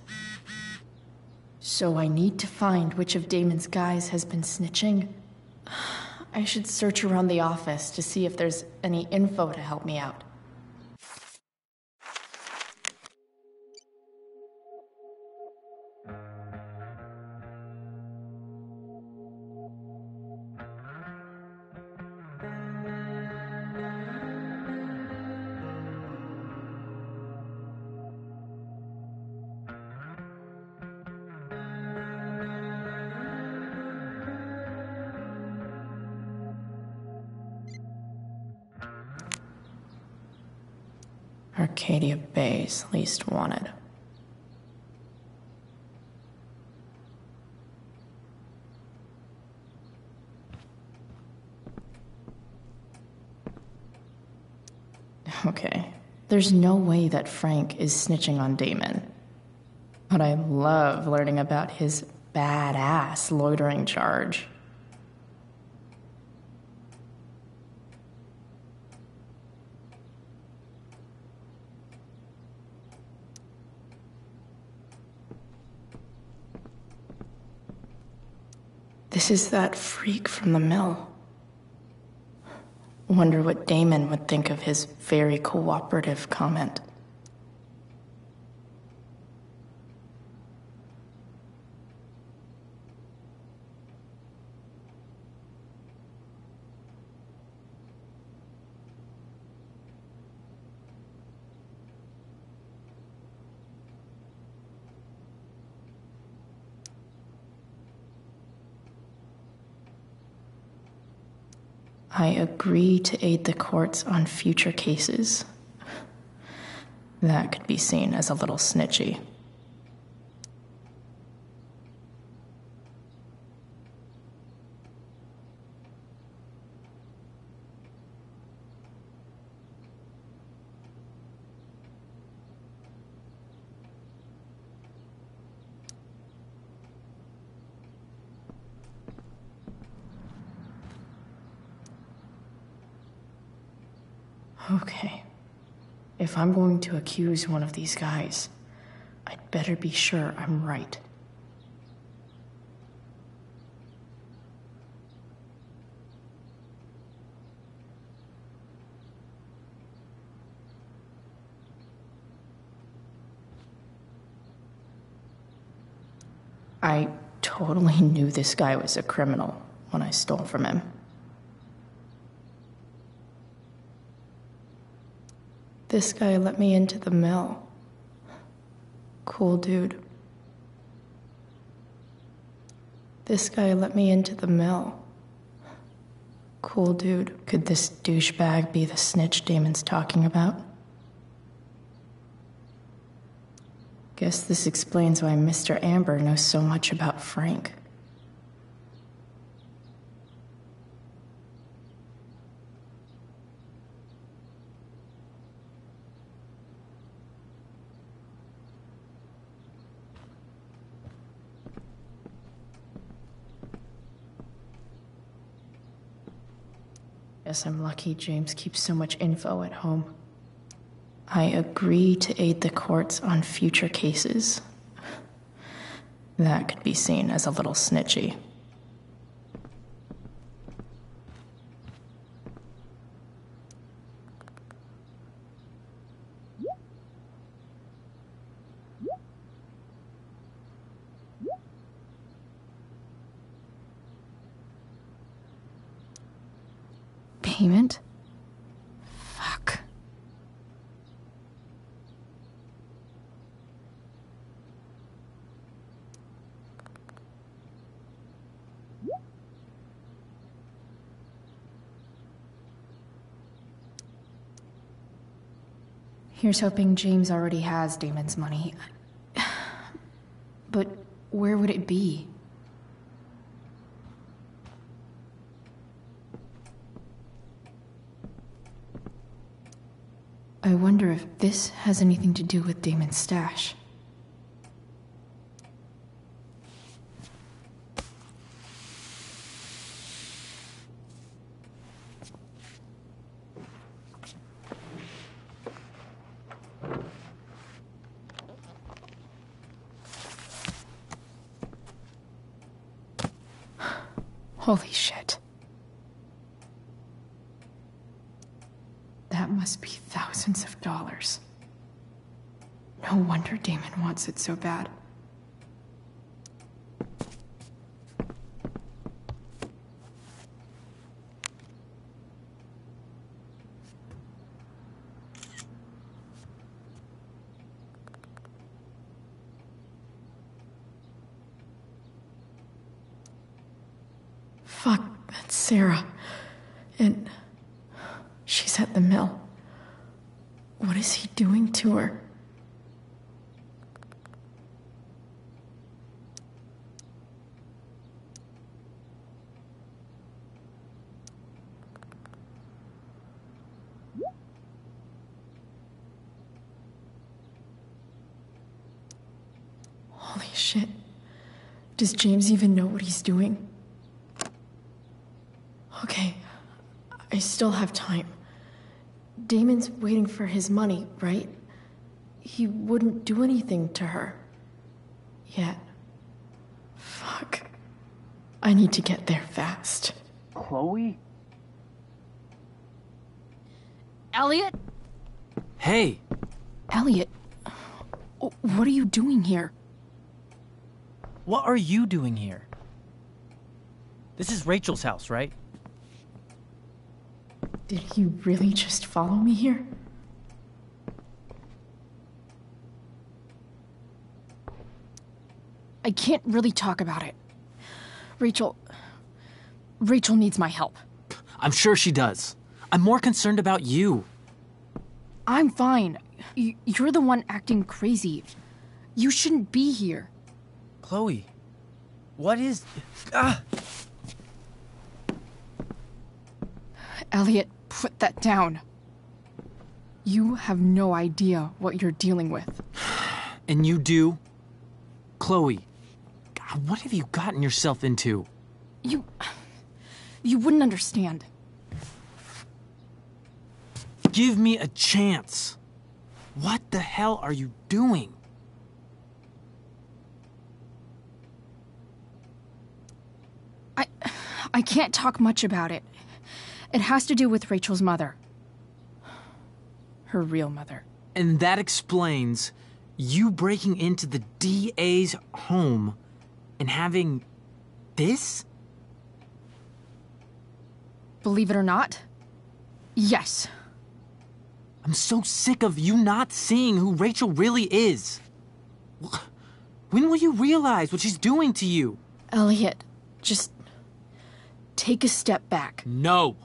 So I need to find which of Damon's guys has been snitching. I should search around the office to see if there's any info to help me out. Arcadia Bay's least wanted. Okay, there's no way that Frank is snitching on Damon. But I love learning about his badass loitering charge. This is that freak from the mill. Wonder what Damon would think of his very cooperative comment. I agree to aid the courts on future cases. That could be seen as a little snitchy. Okay. If I'm going to accuse one of these guys, I'd better be sure I'm right. I totally knew this guy was a criminal when I stole from him. This guy let me into the mill. Cool dude. This guy let me into the mill. Cool dude. Could this douchebag be the snitch Damon's talking about? Guess this explains why Mr. Amber knows so much about Frank. Guess I'm lucky James keeps so much info at home. I agree to aid the courts on future cases. That could be seen as a little snitchy. Payment? Fuck. Here's hoping James already has Damon's money. But where would it be? I wonder if this has anything to do with Damon's stash. Holy shit. That must be thousands of dollars. No wonder Damon wants it so bad. Fuck, that's Sarah. And she's at the mill. What is he doing to her? Holy shit. Does James even know what he's doing? Okay, I still have time. Damon's waiting for his money, right? He wouldn't do anything to her. Yet. Fuck. I need to get there fast. Chloe? Elliot? Hey! Elliot, what are you doing here? What are you doing here? This is Rachel's house, right? Did he really just follow me here? I can't really talk about it. Rachel needs my help. I'm sure she does. I'm more concerned about you. I'm fine. You're the one acting crazy. You shouldn't be here. Chloe, what is... Ah! Elliot, put that down. You have no idea what you're dealing with. And you do? Chloe, God, what have you gotten yourself into? You wouldn't understand. Give me a chance. What the hell are you doing? I can't talk much about it. It has to do with Rachel's mother. Her real mother. And that explains you breaking into the DA's home and having this? Believe it or not, yes. I'm so sick of you not seeing who Rachel really is. When will you realize what she's doing to you? Elliot, just take a step back. No.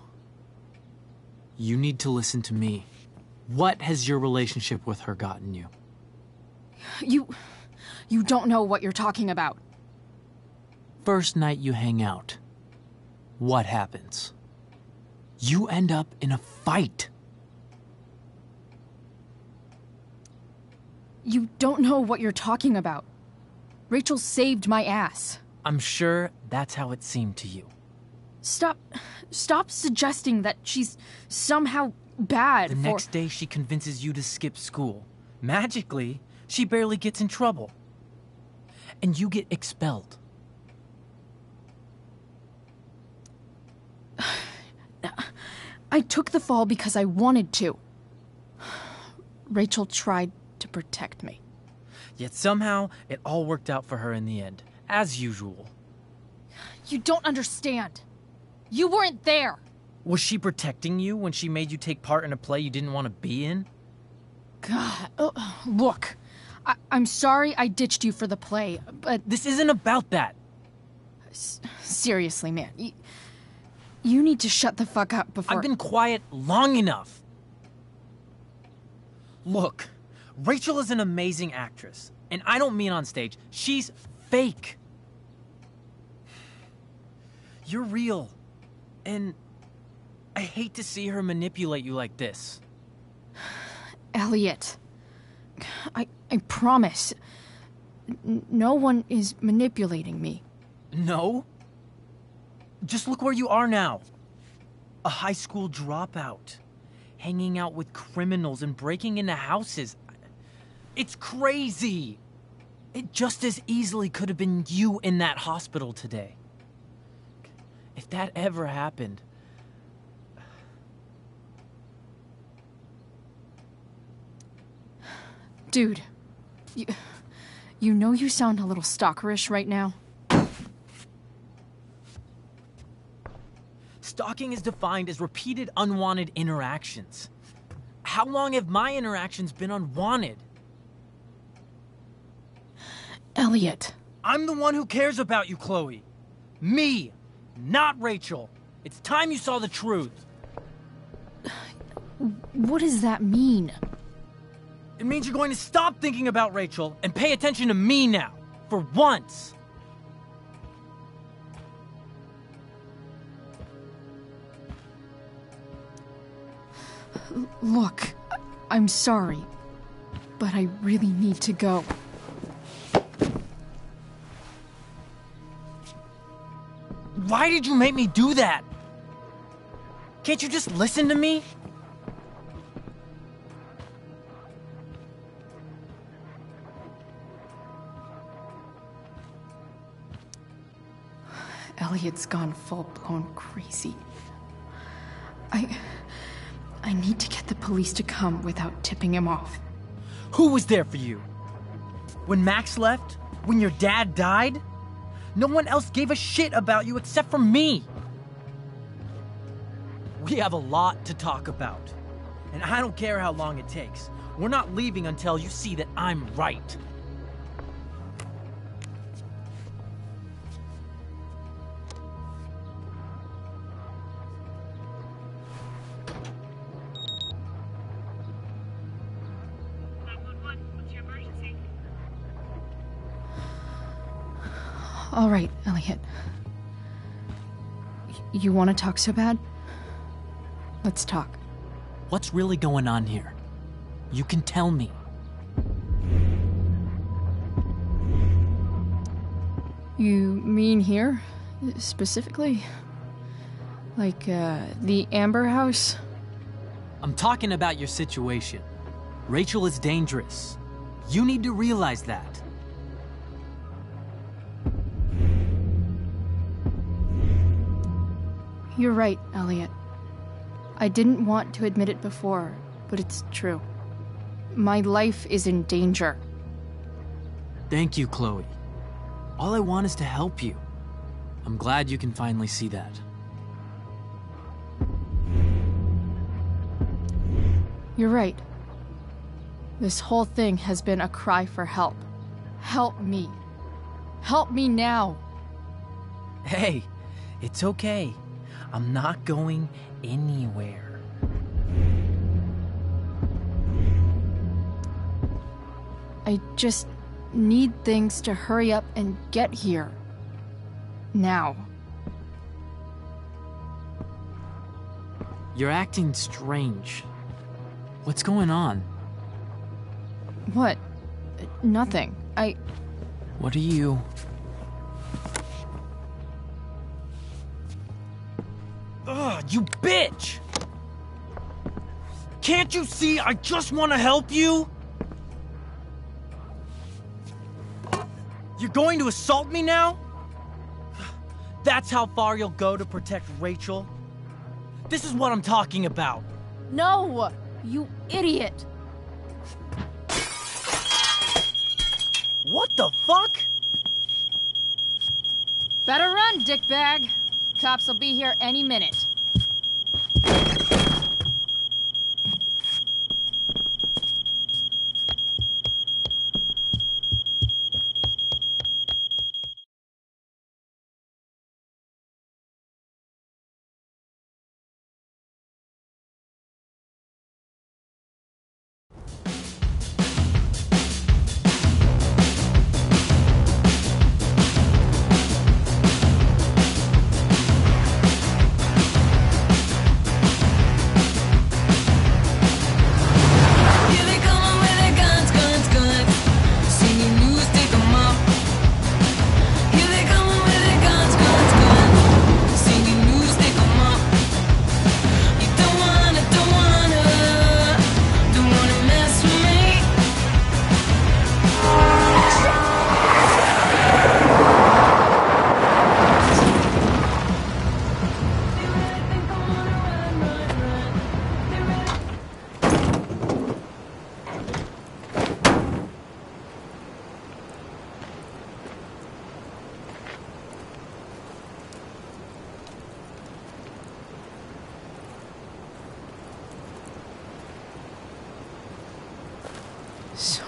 You need to listen to me. What has your relationship with her gotten you? You don't know what you're talking about. First night you hang out, what happens? You end up in a fight. You don't know what you're talking about. Rachel saved my ass. I'm sure that's how it seemed to you. Stop suggesting that she's somehow bad. The next day she convinces you to skip school. Magically, she barely gets in trouble. And you get expelled. I took the fall because I wanted to. Rachel tried to protect me. Yet somehow, it all worked out for her in the end, as usual. You don't understand. You weren't there. Was she protecting you when she made you take part in a play you didn't want to be in? God, look. I'm sorry I ditched you for the play, but... This isn't about that. Seriously, man. You need to shut the fuck up before... I've been quiet long enough. Look, Rachel is an amazing actress. And I don't mean on stage. She's fake. You're real. And I hate to see her manipulate you like this. Elliot, I promise. No one is manipulating me. No? Just look where you are now. A high school dropout. Hanging out with criminals and breaking into houses. It's crazy. It just as easily could have been you in that hospital today. If that ever happened... Dude, you know you sound a little stalkerish right now? Stalking is defined as repeated unwanted interactions. How long have my interactions been unwanted? Elliot. I'm the one who cares about you, Chloe. Me, not Rachel. It's time you saw the truth. What does that mean? It means you're going to stop thinking about Rachel and pay attention to me now, for once. Look, I'm sorry, but I really need to go. Why did you make me do that? Can't you just listen to me? Elliot's gone full-blown crazy. I need to get the police to come without tipping him off. Who was there for you? When Max left? When your dad died? No one else gave a shit about you except for me. We have a lot to talk about. And I don't care how long it takes. We're not leaving until you see that I'm right. All right, Elliot. You want to talk so bad? Let's talk. What's really going on here? You can tell me. You mean here, specifically? Like, the Amber House? I'm talking about your situation. Rachel is dangerous. You need to realize that. You're right, Elliot. I didn't want to admit it before, but it's true. My life is in danger. Thank you, Chloe. All I want is to help you. I'm glad you can finally see that. You're right. This whole thing has been a cry for help. Help me. Help me now. Hey, it's okay. I'm not going anywhere. I just need things to hurry up and get here. Now. You're acting strange. What's going on? What? Nothing. What are you... Ugh, you bitch! Can't you see I just want to help you? You're going to assault me now? That's how far you'll go to protect Rachel? This is what I'm talking about. No! You idiot! What the fuck? Better run, dickbag. Cops will be here any minute.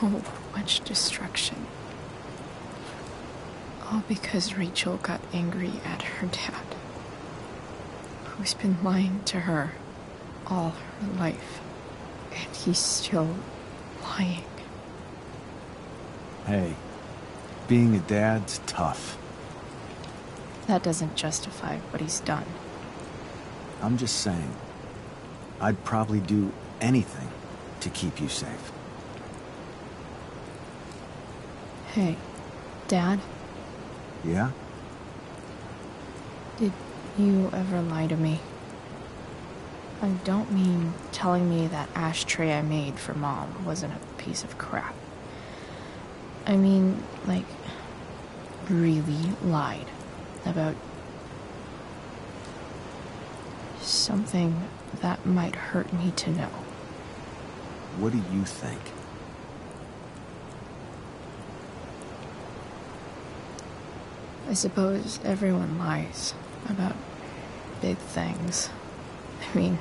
so much destruction. All because Rachel got angry at her dad, who's been lying to her all her life. And he's still lying. Hey, being a dad's tough. That doesn't justify what he's done. I'm just saying, I'd probably do anything to keep you safe. Hey, Dad? Yeah? Did you ever lie to me? I don't mean telling me that ashtray I made for Mom wasn't a piece of crap. I mean, like, really lied about something that might hurt me to know. What do you think? I suppose everyone lies about big things. I mean,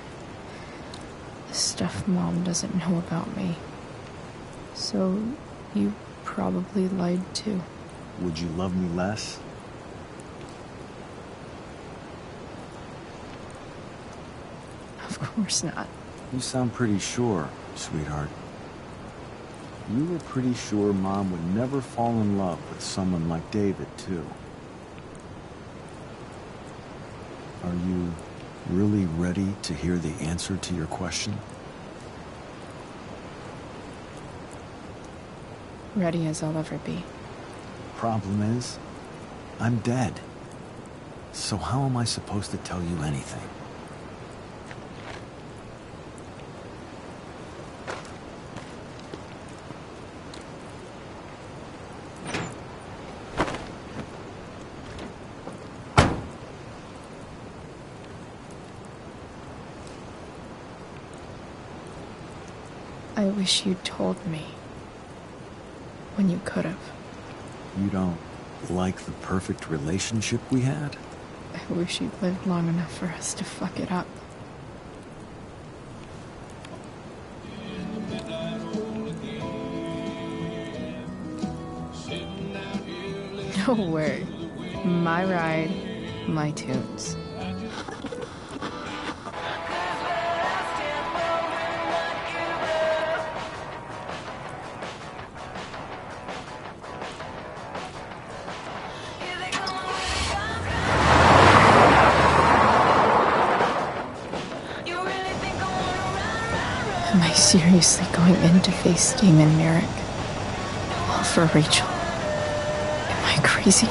the stuff Mom doesn't know about me. So, you probably lied too. Would you love me less? Of course not. You sound pretty sure, sweetheart. You were pretty sure Mom would never fall in love with someone like David, too. Are you really ready to hear the answer to your question? Ready as I'll ever be. Problem is, I'm dead. So how am I supposed to tell you anything? I wish you'd told me. When you could have. You don't like the perfect relationship we had? I wish you'd lived long enough for us to fuck it up. No way. My ride, my tunes. Am I seriously going in to face Damon Merrick? All for Rachel? Am I crazy?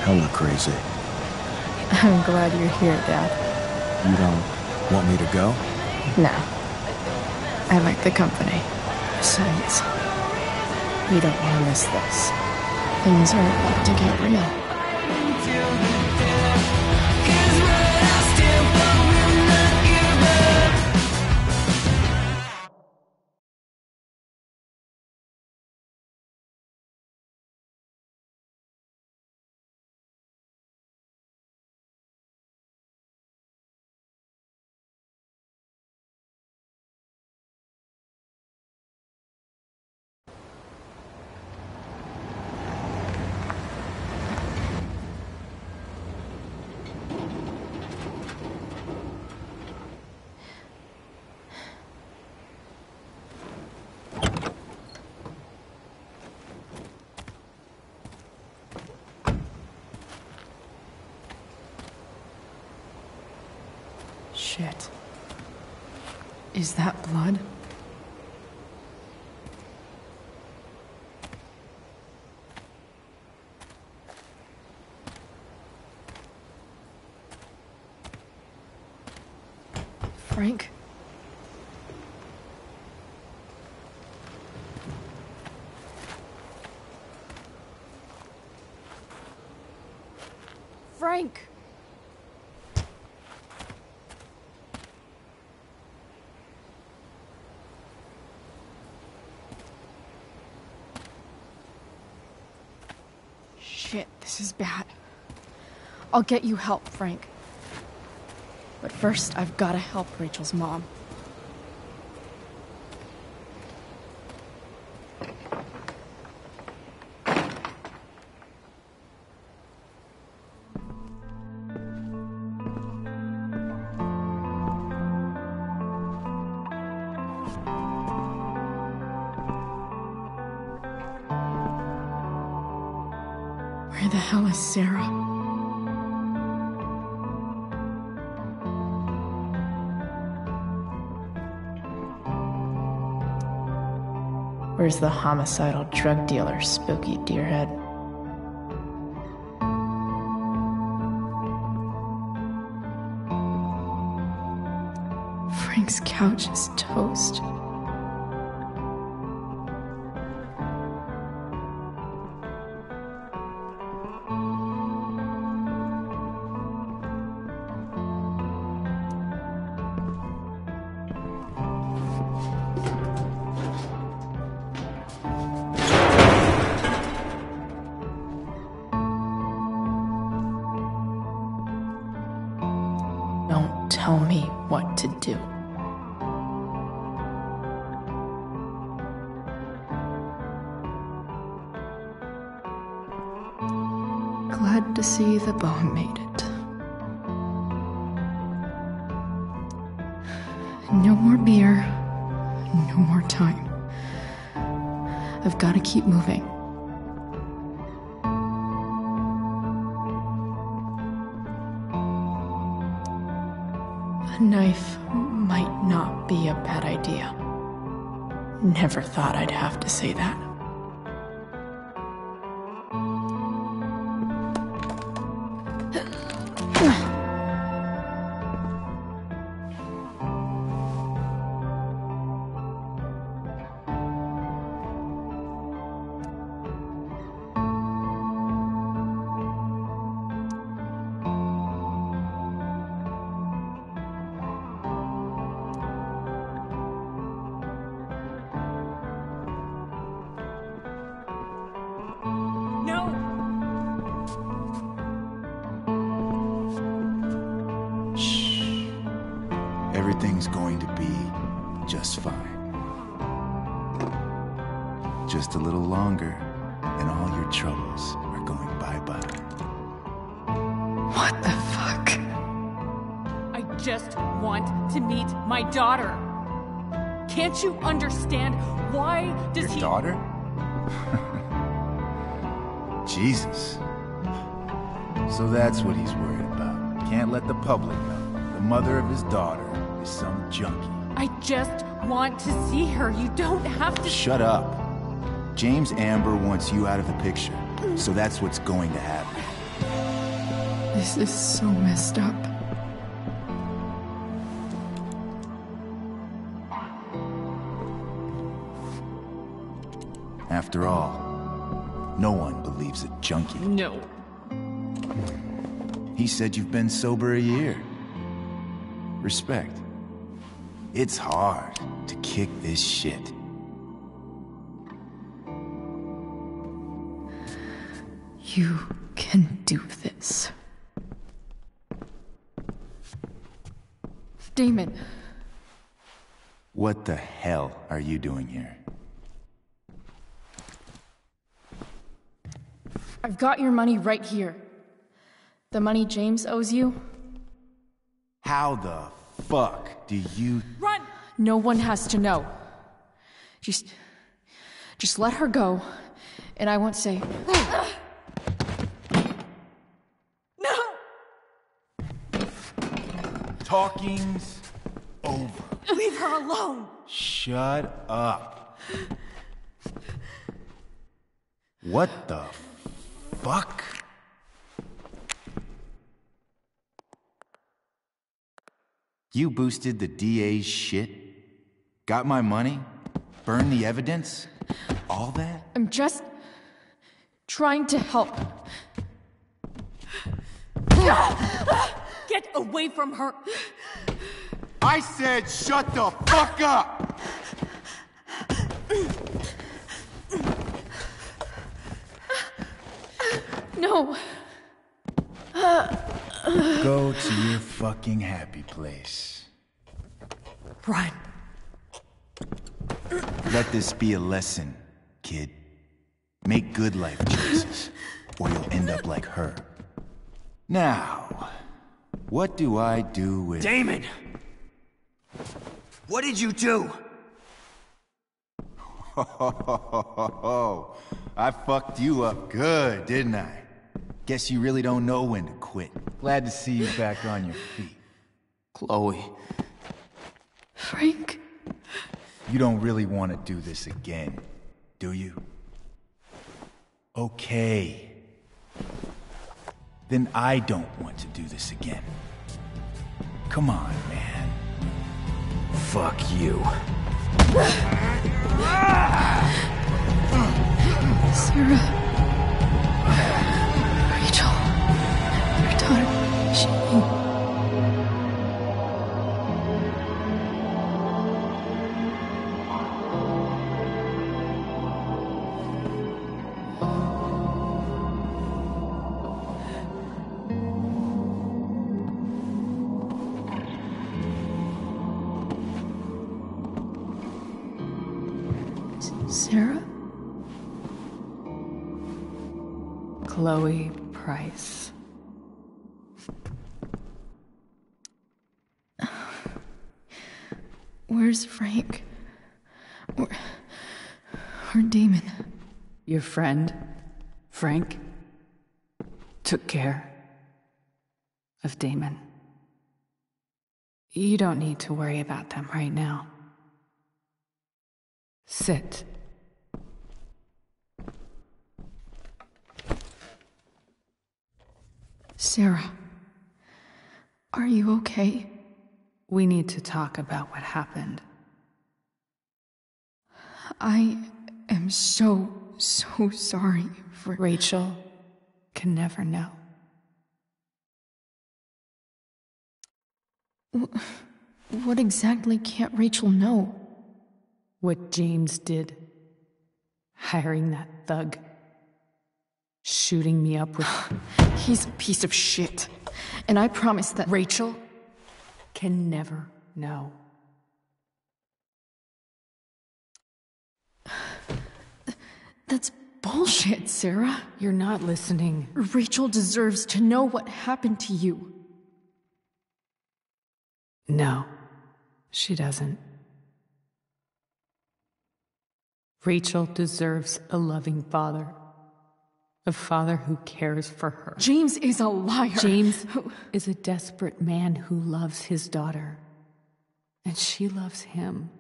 Hella crazy. I'm glad you're here, Dad. You don't want me to go? No. I like the company. Besides, we don't want to miss this. Things are about to get real. Shit. Is that blood? Frank? Frank! Shit, this is bad. I'll get you help, Frank. But first, I've gotta help Rachel's mom. the hell is Sarah? Where's the homicidal drug dealer, Spooky Deerhead? Frank's couch is toast. Don't tell me what to do. Glad to see the bone made it. No more beer, no more time. I've got to keep moving. A knife might not be a bad idea. Never thought I'd have to say that. Everything's going to be just fine. Just a little longer, and all your troubles are going bye-bye. What the fuck? I just want to meet my daughter. Can't you understand? Why does Your he... daughter? Jesus. So that's what he's worried about. Can't let the public know. The mother of his daughter is some junkie. I just want to see her. You don't have to... Shut up. James Amber wants you out of the picture. So that's what's going to happen. This is so messed up. After all, no one believes a junkie. No. He said you've been sober a year. Respect. It's hard to kick this shit. You can do this. Damon. What the hell are you doing here? I've got your money right here. The money James owes you. How the fuck do you... Run! No one has to know. Just let her go, and I won't say... No! Talking's over. Leave her alone! Shut up. What the fuck? You boosted the DA's shit? Got my money? Burned the evidence? All that? I'm just trying to help. Get away from her! I said shut the fuck up! No. Go to your fucking happy place. Run. Let this be a lesson, kid. Make good life choices, or you'll end up like her. Now, what do I do with... Damon! What did you do? I fucked you up good, didn't I? Guess you really don't know when to quit. Glad to see you back on your feet. Chloe. Frank. You don't really want to do this again, do you? Okay. Then I don't want to do this again. Come on, man. Fuck you. Sarah. Rachel. Your daughter, she... Sarah? Chloe Price. Where's Frank? Or Damon? Your friend, Frank, took care of Damon. You don't need to worry about them right now. Sit. Sarah, are you okay? We need to talk about what happened. I am so sorry for... Rachel can never know. What exactly can't Rachel know? What James did. Hiring that thug. Shooting me up with... He's a piece of shit. And I promise that... Rachel can never know. That's bullshit, Sarah. You're not listening. Rachel deserves to know what happened to you. No, she doesn't. Rachel deserves a loving father. A father who cares for her. James is a liar. James is a desperate man who loves his daughter. And she loves him.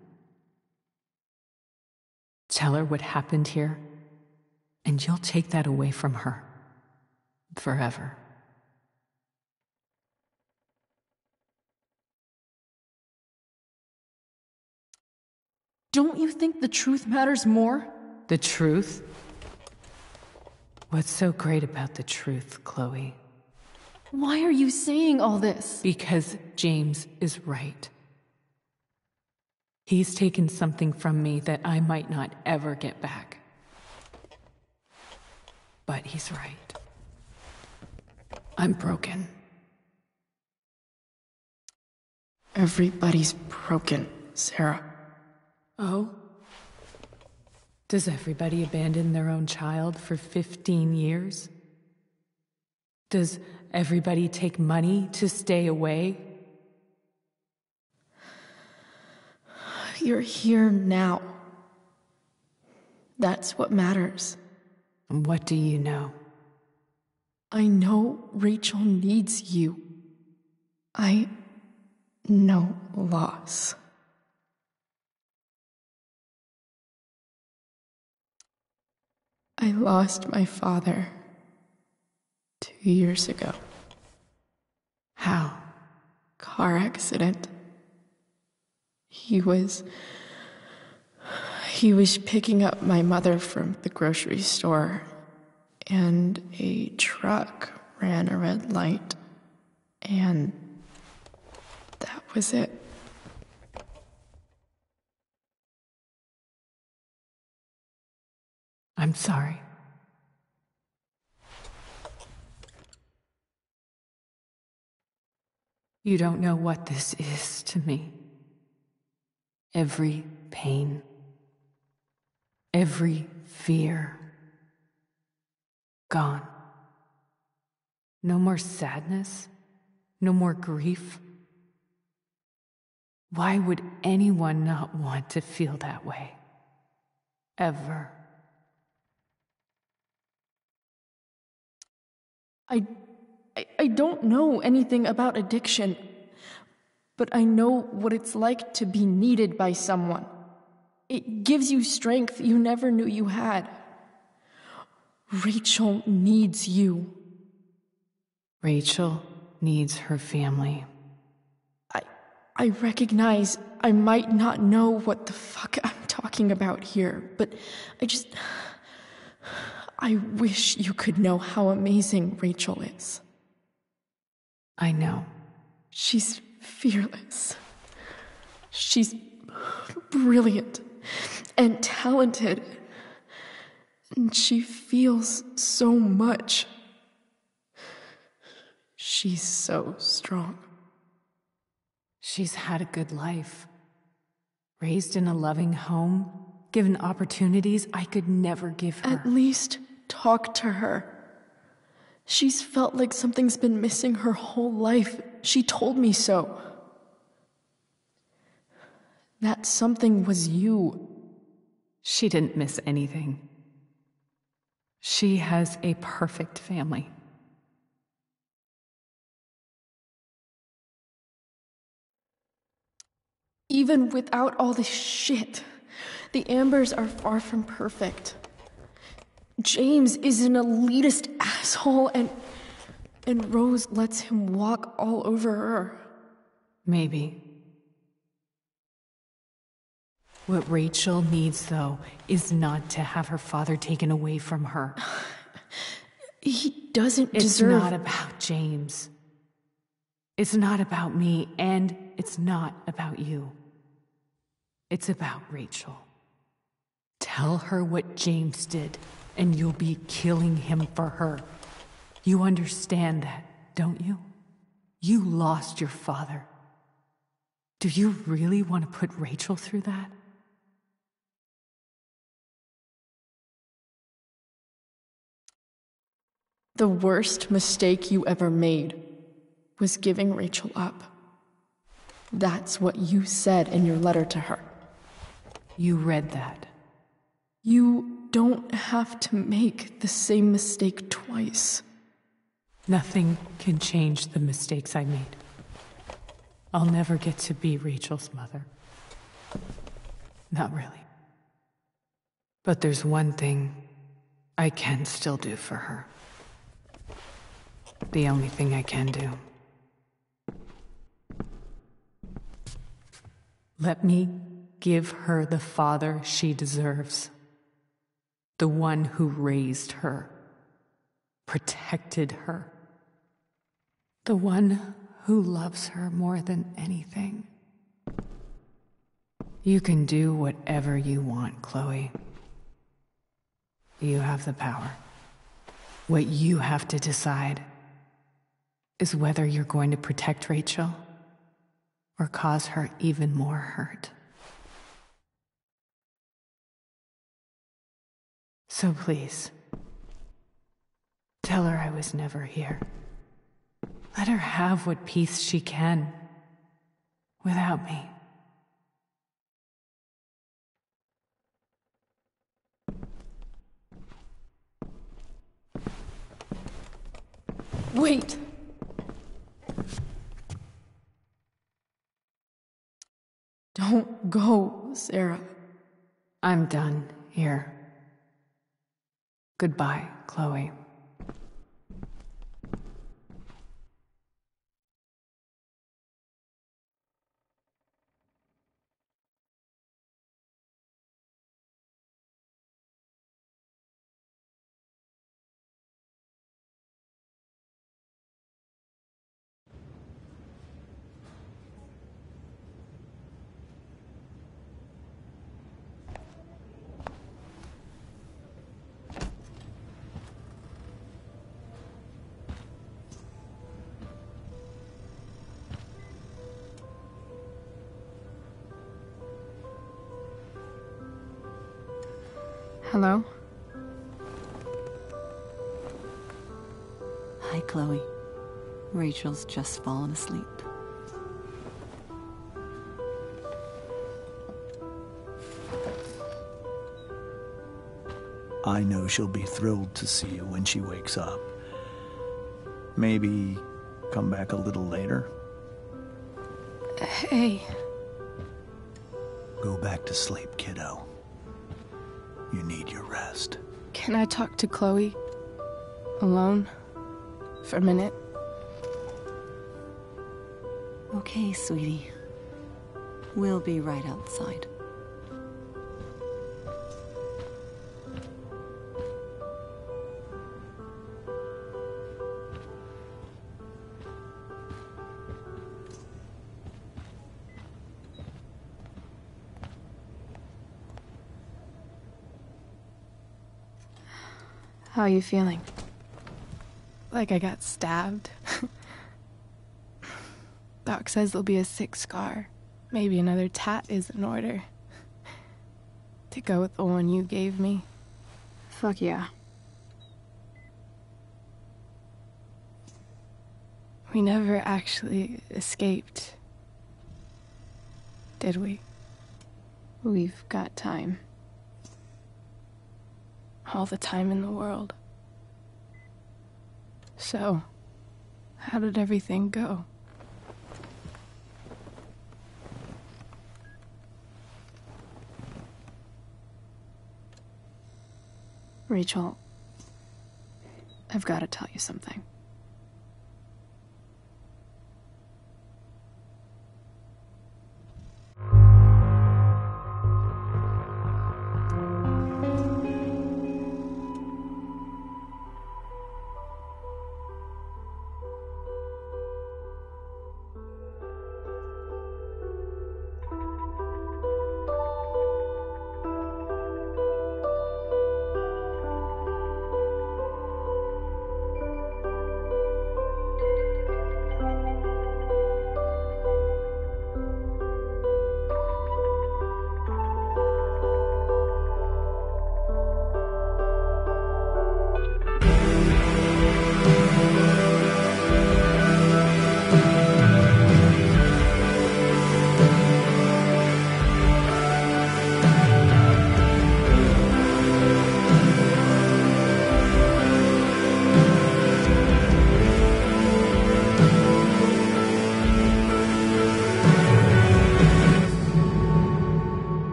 Tell her what happened here, and you'll take that away from her. Forever. Don't you think the truth matters more? The truth? What's so great about the truth, Chloe? Why are you saying all this? Because James is right. He's taken something from me that I might not ever get back. But he's right. I'm broken. Everybody's broken, Sarah. Oh? Does everybody abandon their own child for 15 years? Does everybody take money to stay away? You're here now. That's what matters. And what do you know? I know Rachel needs you. I know loss. I lost my father 2 years ago. How? Car accident. He was picking up my mother from the grocery store, and a truck ran a red light, and that was it. I'm sorry. You don't know what this is to me. Every pain, every fear, gone. No more sadness, no more grief. Why would anyone not want to feel that way? Ever. I don't know anything about addiction, but I know what it's like to be needed by someone. It gives you strength you never knew you had. Rachel needs you. Rachel needs her family. I recognize I might not know what the fuck I'm talking about here, but I wish you could know how amazing Rachel is. I know. She's fearless. She's brilliant and talented. And she feels so much. She's so strong. She's had a good life. Raised in a loving home, given opportunities I could never give her. At least talk to her. She's felt like something's been missing her whole life. She told me so. That something was you. She didn't miss anything. She has a perfect family. Even without all this shit, the Ambers are far from perfect. James is an elitist asshole, and Rose lets him walk all over her. Maybe. What Rachel needs, though, is not to have her father taken away from her. He doesn't deserve... It's not about James. It's not about me, and it's not about you. It's about Rachel. Tell her what James did, and you'll be killing him for her. You understand that, don't you? You lost your father. Do you really want to put Rachel through that? The worst mistake you ever made was giving Rachel up. That's what you said in your letter to her. You read that. You don't have to make the same mistake twice. Nothing can change the mistakes I made. I'll never get to be Rachel's mother. Not really. But there's one thing I can still do for her. The only thing I can do. Let me give her the father she deserves. The one who raised her, protected her. The one who loves her more than anything. You can do whatever you want, Chloe. You have the power. What you have to decide is whether you're going to protect Rachel or cause her even more hurt. So please, tell her I was never here. Let her have what peace she can without me. Wait! Don't go, Sarah. I'm done here. Goodbye, Chloe. Hello? Hi, Chloe. Rachel's just fallen asleep. I know she'll be thrilled to see you when she wakes up. Maybe come back a little later? Hey. Go back to sleep, kiddo. You need your rest. Can I talk to Chloe? Alone? For a minute? Okay, sweetie. We'll be right outside. How are you feeling? Like I got stabbed? Doc says there'll be a 6 scar. Maybe another tat is in order. To go with the one you gave me. Fuck yeah. We never actually escaped. Did we? We've got time. All the time in the world. So, how did everything go? Rachel, I've got to tell you something.